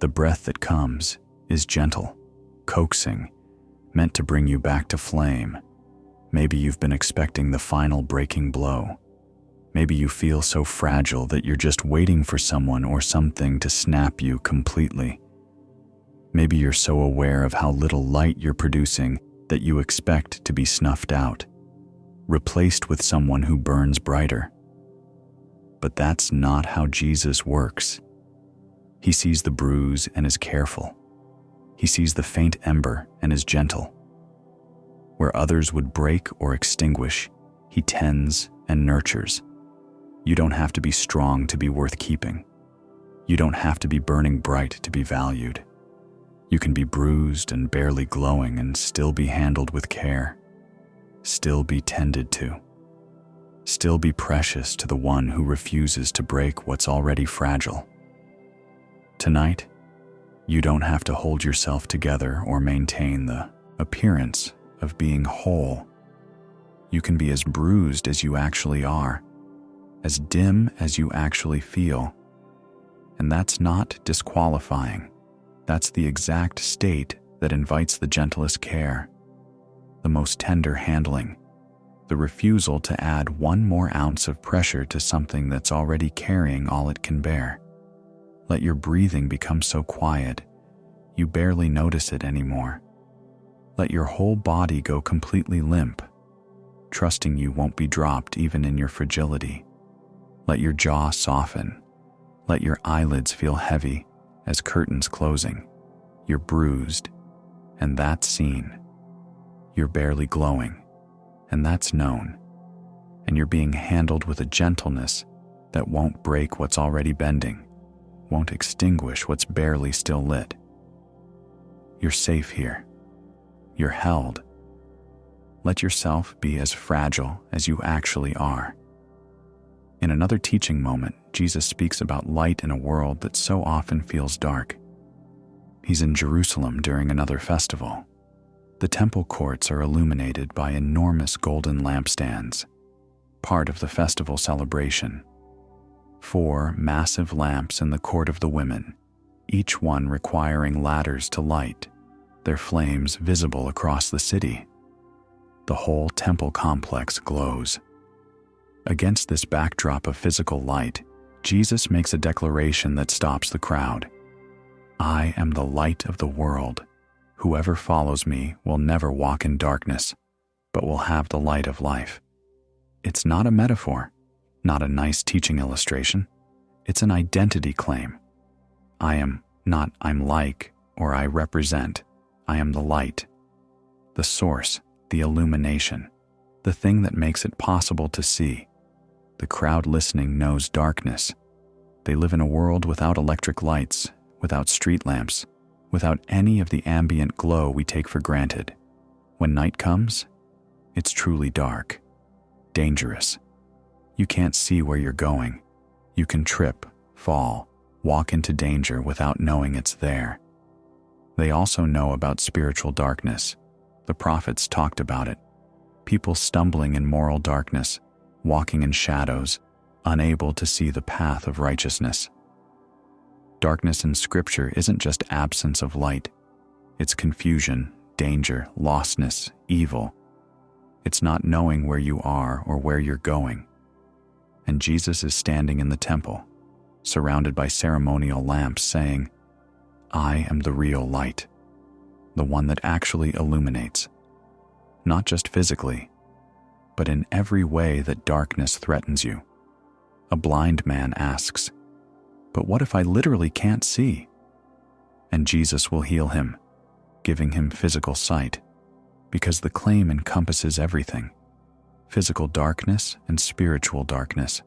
The breath that comes is gentle, coaxing, meant to bring you back to flame. Maybe you've been expecting the final breaking blow. Maybe you feel so fragile that you're just waiting for someone or something to snap you completely. Maybe you're so aware of how little light you're producing that you expect to be snuffed out, replaced with someone who burns brighter. But that's not how Jesus works. He sees the bruise and is careful. He sees the faint ember and is gentle. Where others would break or extinguish, he tends and nurtures. You don't have to be strong to be worth keeping. You don't have to be burning bright to be valued. You can be bruised and barely glowing and still be handled with care, still be tended to, still be precious to the one who refuses to break what's already fragile. Tonight, you don't have to hold yourself together or maintain the appearance of being whole. You can be as bruised as you actually are, as dim as you actually feel. And that's not disqualifying. That's the exact state that invites the gentlest care, the most tender handling, the refusal to add one more ounce of pressure to something that's already carrying all it can bear. Let your breathing become so quiet, you barely notice it anymore. Let your whole body go completely limp, trusting you won't be dropped even in your fragility. Let your jaw soften. Let your eyelids feel heavy as curtains closing. You're bruised, and that's seen. You're barely glowing, and that's known. And you're being handled with a gentleness that won't break what's already bending, won't extinguish what's barely still lit. You're safe here. You're held. Let yourself be as fragile as you actually are. In another teaching moment, Jesus speaks about light in a world that so often feels dark. He's in Jerusalem during another festival. The temple courts are illuminated by enormous golden lampstands, part of the festival celebration. 4 massive lamps in the court of the women, each one requiring ladders to light, their flames visible across the city. The whole temple complex glows. Against this backdrop of physical light, Jesus makes a declaration that stops the crowd. I am the light of the world. Whoever follows me will never walk in darkness, but will have the light of life. It's not a metaphor, not a nice teaching illustration. It's an identity claim. I am not I'm like or I represent. I am the light, the source, the illumination, the thing that makes it possible to see. The crowd listening knows darkness. They live in a world without electric lights, without street lamps, without any of the ambient glow we take for granted. When night comes, it's truly dark, dangerous. You can't see where you're going. You can trip, fall, walk into danger without knowing it's there. They also know about spiritual darkness. The prophets talked about it. People stumbling in moral darkness, walking in shadows, unable to see the path of righteousness. Darkness in Scripture isn't just absence of light. It's confusion, danger, lostness, evil. It's not knowing where you are or where you're going. And Jesus is standing in the temple, surrounded by ceremonial lamps, saying, I am the real light, the one that actually illuminates, not just physically, but in every way that darkness threatens you. A blind man asks, but what if I literally can't see? And Jesus will heal him, giving him physical sight, because the claim encompasses everything: physical darkness and spiritual darkness,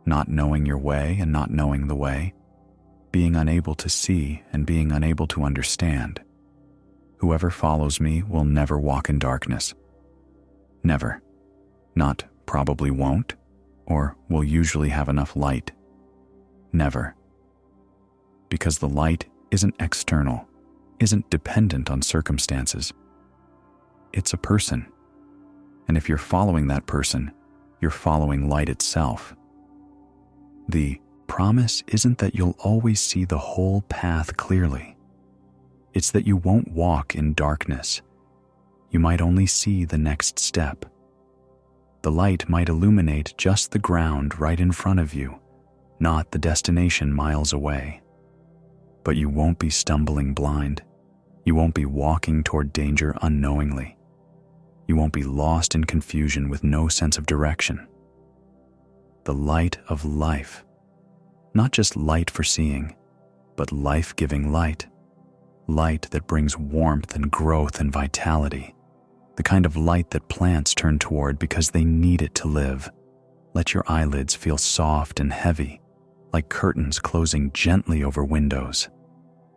not knowing your way and not knowing the way, being unable to see and being unable to understand. Whoever follows me will never walk in darkness. Never. Not probably won't, or will usually have enough light. Never. Because the light isn't external, isn't dependent on circumstances. It's a person. And if you're following that person, you're following light itself. The promise isn't that you'll always see the whole path clearly. It's that you won't walk in darkness. You might only see the next step. The light might illuminate just the ground right in front of you, not the destination miles away. But you won't be stumbling blind. You won't be walking toward danger unknowingly. You won't be lost in confusion with no sense of direction. The light of life. Not just light for seeing, but life-giving light. light that brings warmth and growth and vitality, the kind of light that plants turn toward because they need it to live. Let your eyelids feel soft and heavy, like curtains closing gently over windows.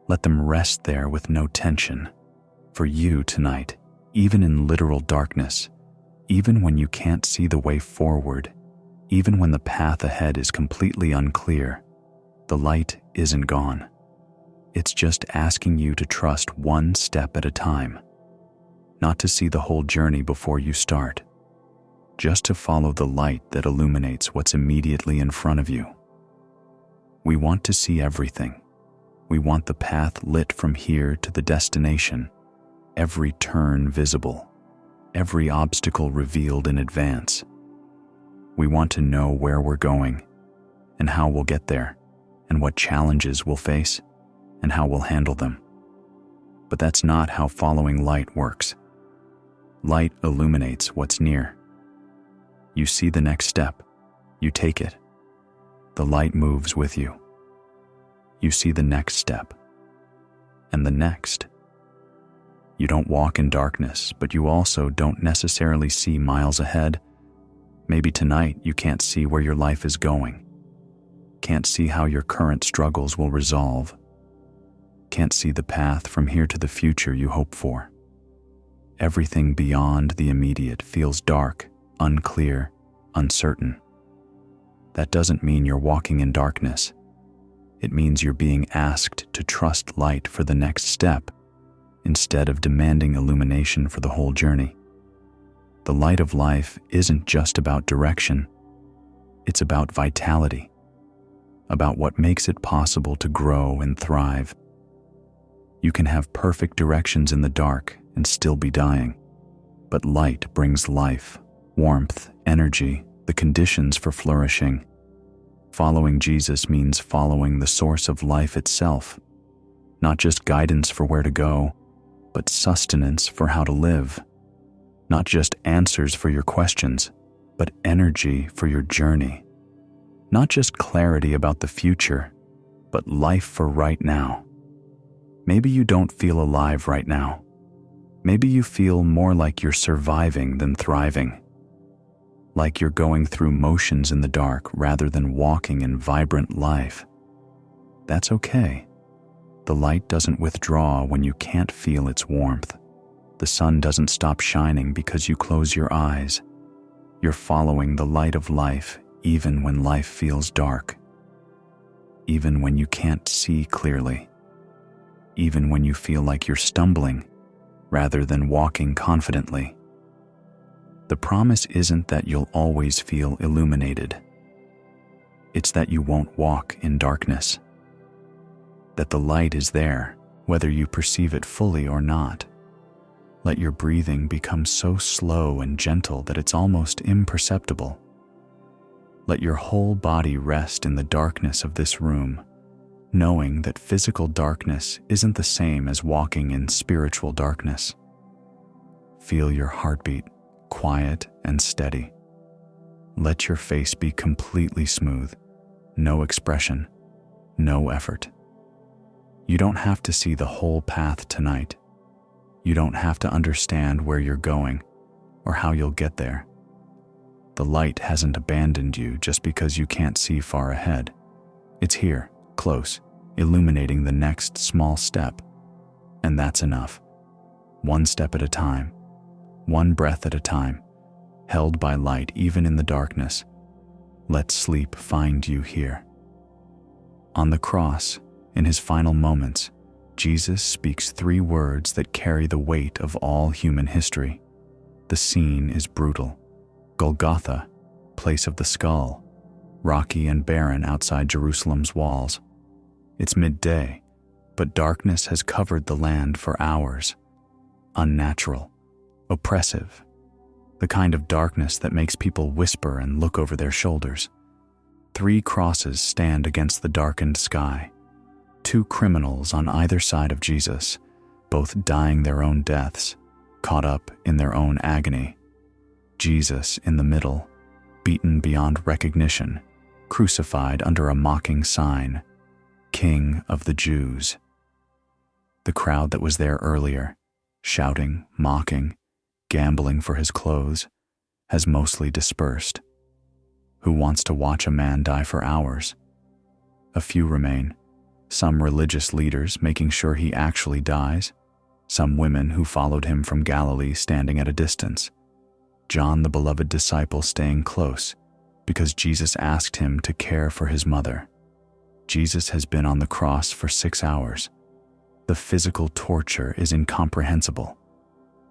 Let them rest there with no tension. For you tonight, even in literal darkness, even when you can't see the way forward, even when the path ahead is completely unclear, the light isn't gone. It's just asking you to trust one step at a time, not to see the whole journey before you start, just to follow the light that illuminates what's immediately in front of you. We want to see everything. We want the path lit from here to the destination, every turn visible, every obstacle revealed in advance. We want to know where we're going and how we'll get there and what challenges we'll face and how we'll handle them. But that's not how following light works. Light illuminates what's near. You see the next step, you take it. The light moves with you. You see the next step, and the next. You don't walk in darkness, but you also don't necessarily see miles ahead. Maybe tonight you can't see where your life is going, can't see how your current struggles will resolve, can't see the path from here to the future you hope for. Everything beyond the immediate feels dark, unclear, uncertain. That doesn't mean you're walking in darkness. It means you're being asked to trust light for the next step instead of demanding illumination for the whole journey. The light of life isn't just about direction. It's about vitality, about what makes it possible to grow and thrive. You can have perfect directions in the dark and still be dying, but light brings life, warmth, energy, the conditions for flourishing. Following Jesus means following the source of life itself, not just guidance for where to go, but sustenance for how to live. Not just answers for your questions, but energy for your journey. Not just clarity about the future, but life for right now. Maybe you don't feel alive right now. Maybe you feel more like you're surviving than thriving. Like you're going through motions in the dark rather than walking in vibrant life. That's okay. The light doesn't withdraw when you can't feel its warmth. The sun doesn't stop shining because you close your eyes. You're following the light of life even when life feels dark. Even when you can't see clearly. Even when you feel like you're stumbling rather than walking confidently. The promise isn't that you'll always feel illuminated. It's that you won't walk in darkness. That the light is there, whether you perceive it fully or not. Let your breathing become so slow and gentle that it's almost imperceptible. Let your whole body rest in the darkness of this room, knowing that physical darkness isn't the same as walking in spiritual darkness. Feel your heartbeat, quiet and steady. Let your face be completely smooth, no expression, no effort. You don't have to see the whole path tonight. You don't have to understand where you're going or how you'll get there. The light hasn't abandoned you just because you can't see far ahead. It's here, close, illuminating the next small step. And that's enough. One step at a time. One breath at a time, held by light even in the darkness. Let sleep find you here. On the cross, in his final moments, Jesus speaks 3 words that carry the weight of all human history. The scene is brutal. Golgotha, place of the skull, rocky and barren outside Jerusalem's walls. It's midday, but darkness has covered the land for hours. Unnatural. Oppressive, the kind of darkness that makes people whisper and look over their shoulders. 3 crosses stand against the darkened sky. 2 criminals on either side of Jesus, both dying their own deaths, caught up in their own agony. Jesus in the middle, beaten beyond recognition, crucified under a mocking sign, King of the Jews. The crowd that was there earlier, shouting, mocking, gambling for his clothes, has mostly dispersed. Who wants to watch a man die for hours? A few remain, some religious leaders making sure he actually dies, some women who followed him from Galilee standing at a distance, John the beloved disciple staying close because Jesus asked him to care for his mother. Jesus has been on the cross for 6 hours. The physical torture is incomprehensible.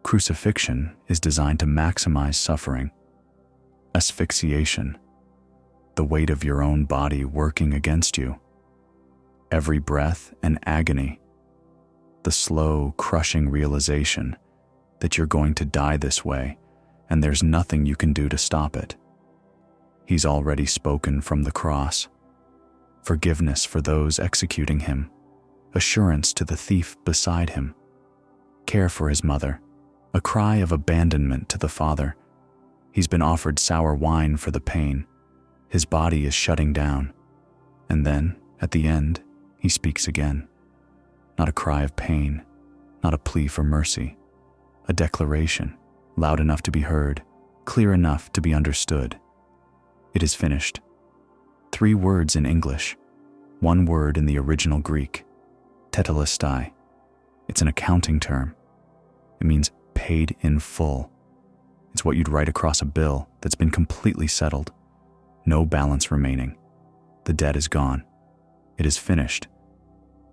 Crucifixion is designed to maximize suffering. Asphyxiation, the weight of your own body working against you. Every breath an agony. The slow, crushing realization that you're going to die this way and there's nothing you can do to stop it. He's already spoken from the cross. Forgiveness for those executing him. Assurance to the thief beside him. Care for his mother. A cry of abandonment to the Father. He's been offered sour wine for the pain. His body is shutting down. And then, at the end, he speaks again. Not a cry of pain, not a plea for mercy. A declaration, loud enough to be heard, clear enough to be understood. It is finished. 3 words in English, 1 word in the original Greek. Tetelestai. It's an accounting term. It means paid in full. It's what you'd write across a bill that's been completely settled. No balance remaining. The debt is gone. It is finished.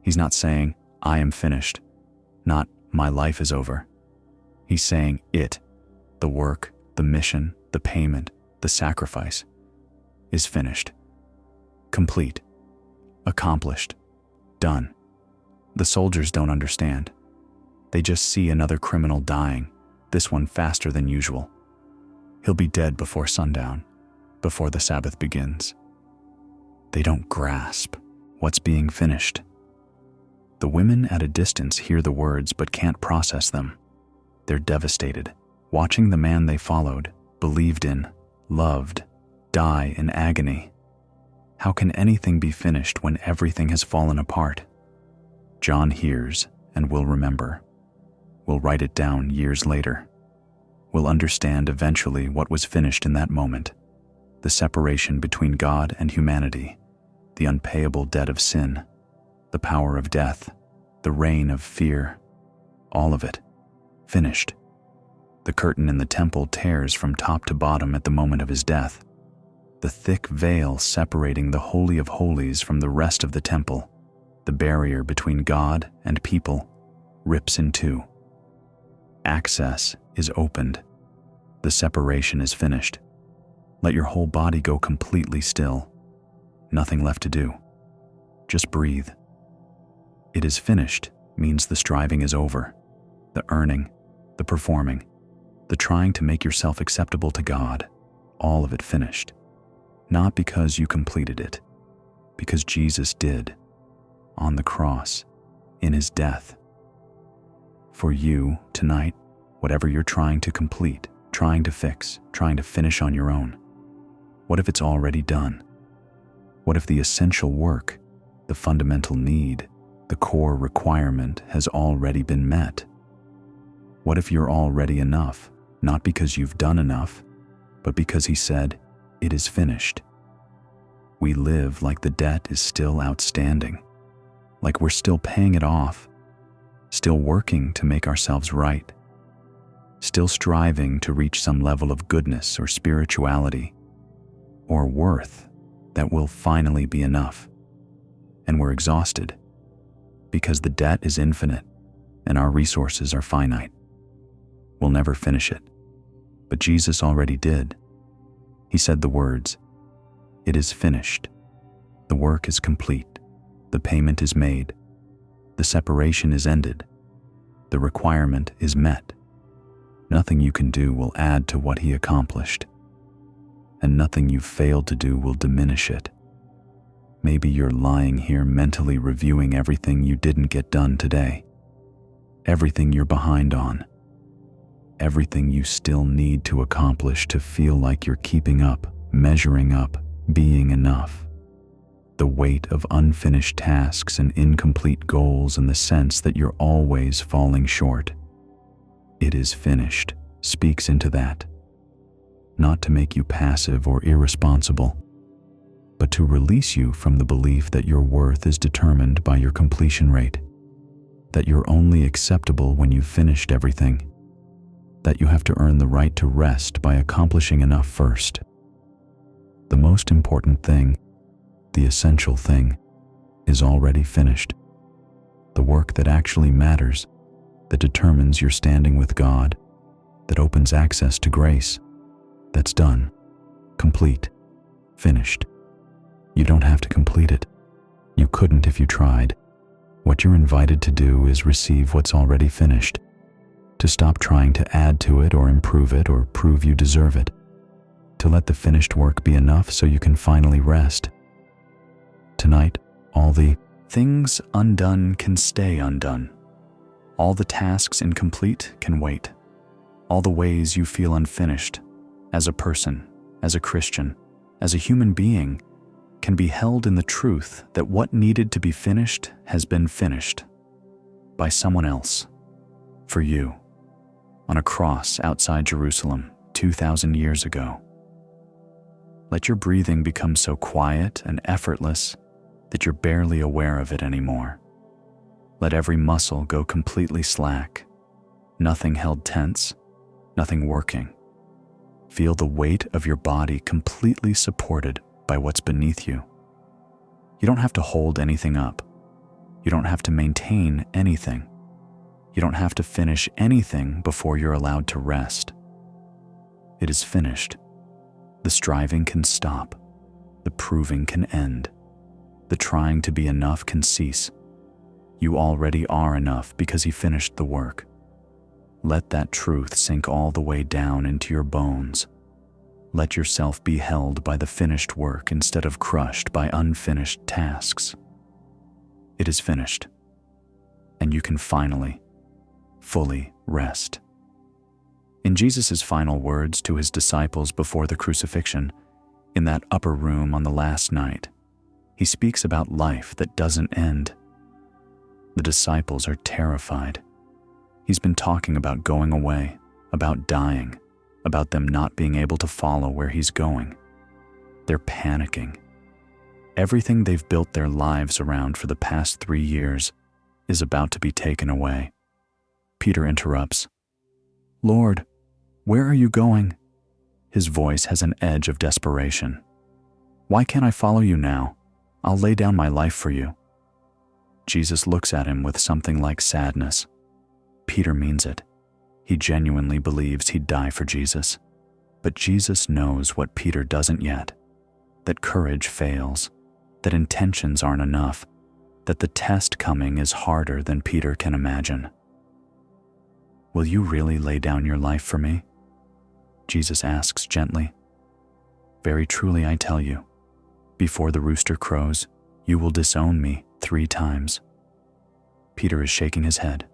He's not saying, I am finished. Not, my life is over. He's saying it, the work, the mission, the payment, the sacrifice, is finished. Complete. Accomplished. Done. The soldiers don't understand. They just see another criminal dying, this one faster than usual. He'll be dead before sundown, before the Sabbath begins. They don't grasp what's being finished. The women at a distance hear the words but can't process them. They're devastated, watching the man they followed, believed in, loved, die in agony. How can anything be finished when everything has fallen apart? John hears and will remember. Will write it down years later. Will understand eventually what was finished in that moment. The separation between God and humanity, the unpayable debt of sin, the power of death, the reign of fear, all of it, finished. The curtain in the temple tears from top to bottom at the moment of his death. The thick veil separating the Holy of Holies from the rest of the temple, the barrier between God and people, rips in two. Access is opened. The separation is finished. Let your whole body go completely still. Nothing left to do. Just breathe. It is finished means the striving is over. The earning, the performing, the trying to make yourself acceptable to God, all of it finished. Not because you completed it, because Jesus did, on the cross, in his death. For you, tonight, whatever you're trying to complete, trying to fix, trying to finish on your own, what if it's already done? What if the essential work, the fundamental need, the core requirement has already been met? What if you're already enough, not because you've done enough, but because he said, it is finished? We live like the debt is still outstanding, like we're still paying it off, still working to make ourselves right, still striving to reach some level of goodness or spirituality or worth that will finally be enough. And we're exhausted because the debt is infinite and our resources are finite. We'll never finish it, but Jesus already did. He said the words, "It is finished." The work is complete. The payment is made. The separation is ended. The requirement is met. Nothing you can do will add to what he accomplished, and nothing you've failed to do will diminish it. Maybe you're lying here mentally reviewing everything you didn't get done today, everything you're behind on, everything you still need to accomplish to feel like you're keeping up, measuring up, being enough. the weight of unfinished tasks and incomplete goals, and the sense that you're always falling short. "It is finished" speaks into that, not to make you passive or irresponsible, but to release you from the belief that your worth is determined by your completion rate, that you're only acceptable when you've finished everything, that you have to earn the right to rest by accomplishing enough first. The most important thing, the essential thing, is already finished. The work that actually matters, that determines your standing with God, that opens access to grace, that's done, complete, finished. You don't have to complete it. You couldn't if you tried. What you're invited to do is receive what's already finished, to stop trying to add to it or improve it or prove you deserve it, to let the finished work be enough so you can finally rest. Tonight, all the things undone can stay undone. All the tasks incomplete can wait. All the ways you feel unfinished, as a person, as a Christian, as a human being, can be held in the truth that what needed to be finished has been finished by someone else, for you, on a cross outside Jerusalem 2,000 years ago. Let your breathing become so quiet and effortless that you're barely aware of it anymore. Let every muscle go completely slack, nothing held tense, nothing working. Feel the weight of your body completely supported by what's beneath you. You don't have to hold anything up. You don't have to maintain anything. You don't have to finish anything before you're allowed to rest. It is finished. The striving can stop. The proving can end. The trying to be enough can cease. You already are enough because He finished the work. Let that truth sink all the way down into your bones. Let yourself be held by the finished work instead of crushed by unfinished tasks. It is finished, and you can finally, fully rest. In Jesus' final words to His disciples before the crucifixion, in that upper room on the last night, He speaks about life that doesn't end. The disciples are terrified. He's been talking about going away, about dying, about them not being able to follow where He's going. They're panicking. Everything they've built their lives around for the past 3 years is about to be taken away. Peter interrupts. "Lord, where are you going?" His voice has an edge of desperation. "Why can't I follow you now? I'll lay down my life for you." Jesus looks at him with something like sadness. Peter means it. He genuinely believes he'd die for Jesus. But Jesus knows what Peter doesn't yet, that courage fails, that intentions aren't enough, that the test coming is harder than Peter can imagine. "Will you really lay down your life for me?" Jesus asks gently. "Very truly I tell you, before the rooster crows, you will disown me 3 times. Peter is shaking his head,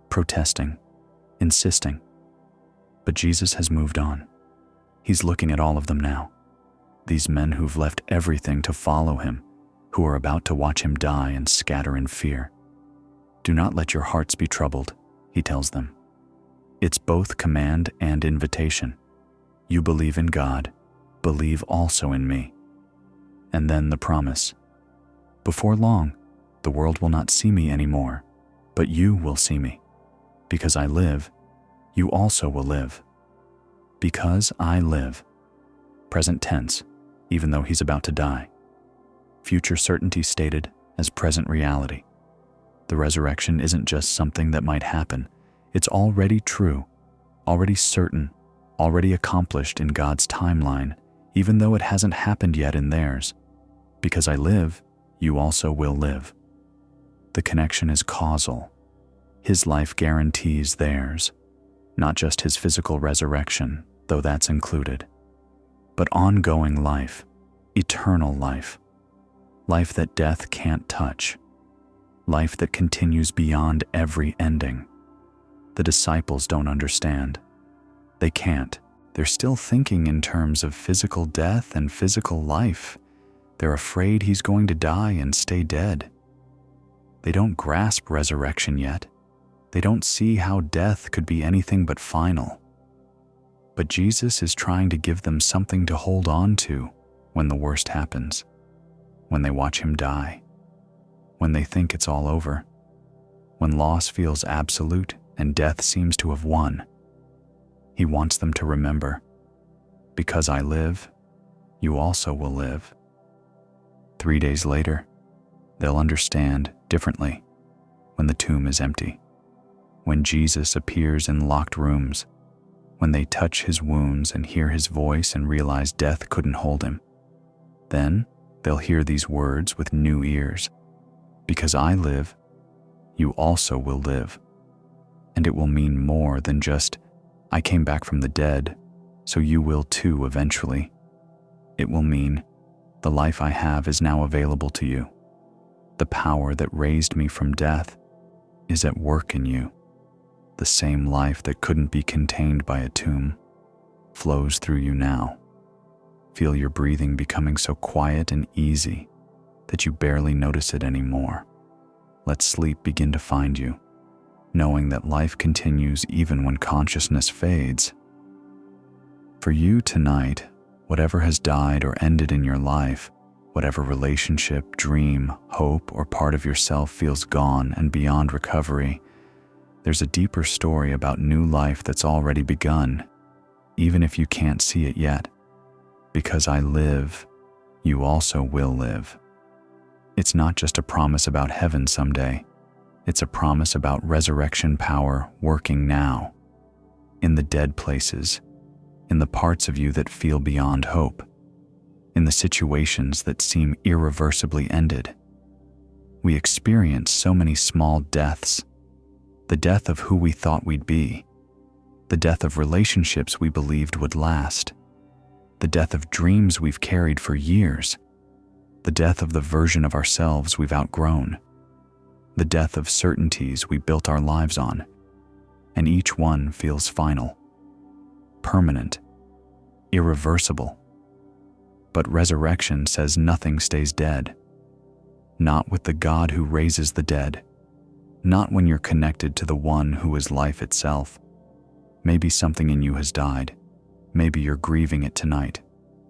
protesting, insisting. But Jesus has moved on. He's looking at all of them now. These men who've left everything to follow Him, who are about to watch Him die and scatter in fear. "Do not let your hearts be troubled," He tells them. It's both command and invitation. You believe in God, believe also in me. And then the promise. Before long, the world will not see me anymore, but you will see me. Because I live, you also will live. Because I live. Present tense, even though He's about to die. Future certainty stated as present reality. The resurrection isn't just something that might happen. It's already true, already certain, already accomplished in God's timeline, even though it hasn't happened yet in theirs. Because I live, you also will live. The connection is causal. His life guarantees theirs, not just His physical resurrection, though that's included, but ongoing life, eternal life, life that death can't touch, life that continues beyond every ending. The disciples don't understand. They can't. They're still thinking in terms of physical death and physical life. They're afraid he's going to die and stay dead. They don't grasp resurrection yet. They don't see how death could be anything but final. But Jesus is trying to give them something to hold on to when the worst happens, when they watch him die, when they think it's all over, when loss feels absolute and death seems to have won. He wants them to remember, because I live, you also will live. 3 days later, they'll understand differently when the tomb is empty, when Jesus appears in locked rooms, when they touch his wounds and hear his voice and realize death couldn't hold him. Then they'll hear these words with new ears. Because I live, you also will live. And it will mean more than just, I came back from the dead, so you will too eventually. It will mean, the life I have is now available to you. The power that raised me from death is at work in you. The same life that couldn't be contained by a tomb flows through you now. Feel your breathing becoming so quiet and easy that you barely notice it anymore. Let sleep begin to find you, knowing that life continues even when consciousness fades. For you tonight, whatever has died or ended in your life, whatever relationship, dream, hope, or part of yourself feels gone and beyond recovery, there's a deeper story about new life that's already begun, even if you can't see it yet. Because I live, you also will live. It's not just a promise about heaven someday. It's a promise about resurrection power working now, in the dead places, in the parts of you that feel beyond hope, in the situations that seem irreversibly ended. We experience so many small deaths, the death of who we thought we'd be, the death of relationships we believed would last, the death of dreams we've carried for years, the death of the version of ourselves we've outgrown, the death of certainties we built our lives on, and each one feels final, permanent, irreversible. But resurrection says nothing stays dead. Not with the God who raises the dead. Not when you're connected to the one who is life itself. Maybe something in you has died. Maybe you're grieving it tonight,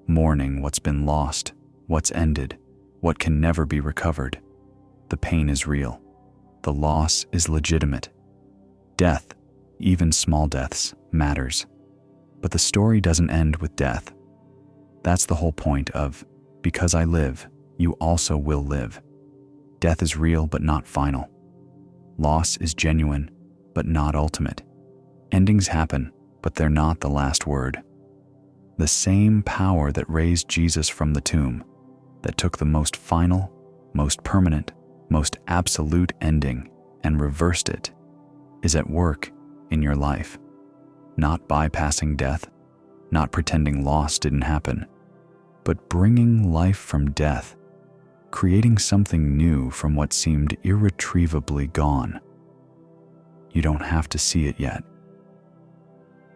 mourning what's been lost, what's ended, what can never be recovered. The pain is real. The loss is legitimate. Death, even small deaths, matters. But the story doesn't end with death. That's the whole point of, because I live, you also will live. Death is real but not final. Loss is genuine but not ultimate. Endings happen, but they're not the last word. The same power that raised Jesus from the tomb, that took the most final, most permanent, most absolute ending and reversed it, is at work in your life. Not bypassing death, not pretending loss didn't happen, but bringing life from death, creating something new from what seemed irretrievably gone. You don't have to see it yet.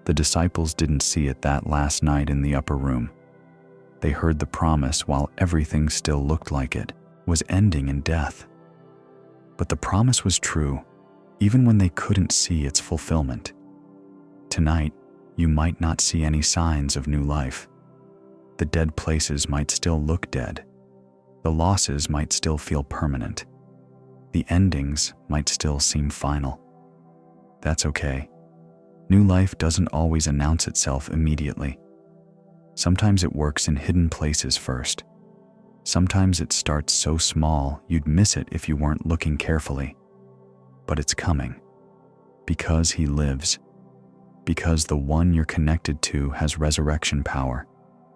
The disciples didn't see it that last night in the upper room. They heard the promise while everything still looked like it was ending in death. But the promise was true, even when they couldn't see its fulfillment. Tonight, you might not see any signs of new life. The dead places might still look dead. The losses might still feel permanent. The endings might still seem final. That's okay. New life doesn't always announce itself immediately. Sometimes it works in hidden places first. Sometimes it starts so small you'd miss it if you weren't looking carefully. But it's coming. Because he lives. Because the one you're connected to has resurrection power.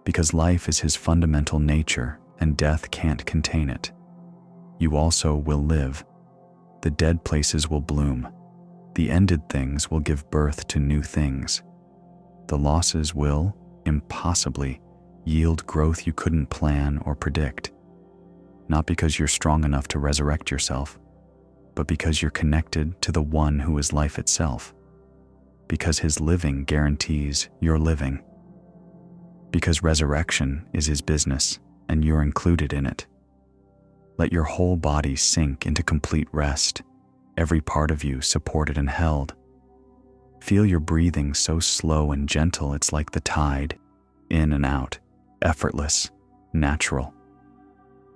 Because life is his fundamental nature and death can't contain it. You also will live. The dead places will bloom. The ended things will give birth to new things. The losses will, impossibly, yield growth you couldn't plan or predict. Not because you're strong enough to resurrect yourself, but because you're connected to the one who is life itself. Because his living guarantees your living. Because resurrection is his business, and you're included in it. Let your whole body sink into complete rest, every part of you supported and held. Feel your breathing so slow and gentle it's like the tide, in and out, effortless, natural.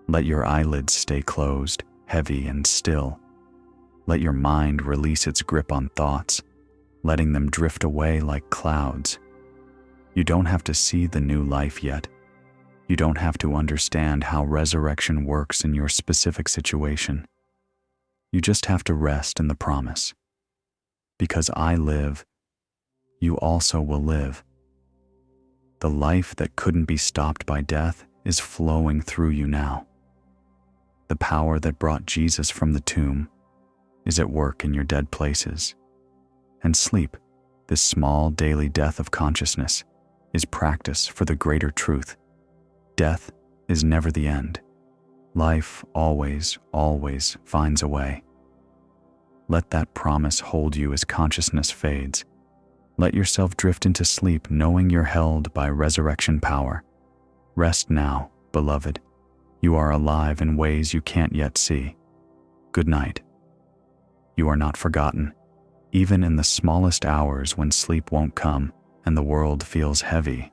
Let your eyelids stay closed, heavy and still. Let your mind release its grip on thoughts, letting them drift away like clouds. You don't have to see the new life yet. You don't have to understand how resurrection works in your specific situation. You just have to rest in the promise. Because I live, you also will live. The life that couldn't be stopped by death is flowing through you now. The power that brought Jesus from the tomb is at work in your dead places. And sleep, this small daily death of consciousness, is practice for the greater truth. Death is never the end. Life always, always finds a way. Let that promise hold you as consciousness fades. Let yourself drift into sleep knowing you're held by resurrection power. Rest now, beloved. You are alive in ways you can't yet see. Good night. You are not forgotten, even in the smallest hours when sleep won't come and the world feels heavy.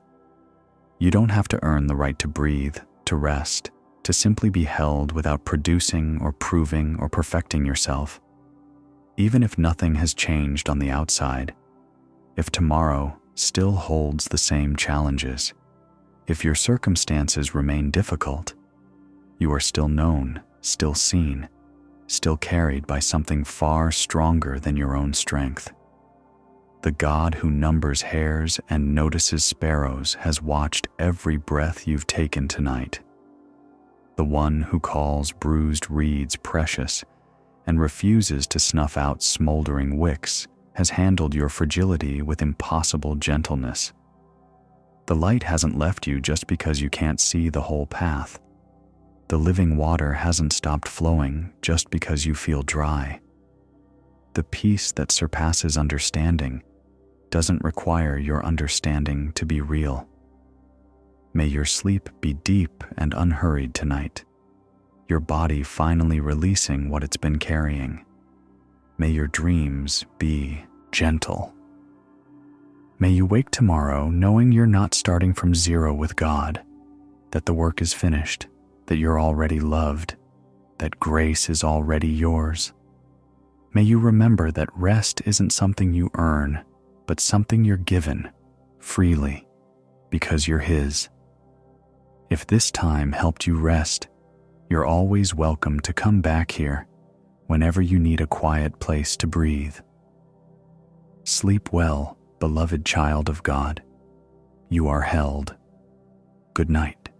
You don't have to earn the right to breathe, to rest, to simply be held without producing or proving or perfecting yourself. Even if nothing has changed on the outside, if tomorrow still holds the same challenges, if your circumstances remain difficult, you are still known, still seen, still carried by something far stronger than your own strength. The God who numbers hairs and notices sparrows has watched every breath you've taken tonight. The one who calls bruised reeds precious and refuses to snuff out smoldering wicks has handled your fragility with impossible gentleness. The light hasn't left you just because you can't see the whole path. The living water hasn't stopped flowing just because you feel dry. The peace that surpasses understanding doesn't require your understanding to be real. May your sleep be deep and unhurried tonight, your body finally releasing what it's been carrying. May your dreams be gentle. May you wake tomorrow knowing you're not starting from zero with God, that the work is finished, that you're already loved, that grace is already yours. May you remember that rest isn't something you earn, but something you're given freely because you're His. If this time helped you rest, you're always welcome to come back here whenever you need a quiet place to breathe. Sleep well, beloved child of God. You are held. Good night.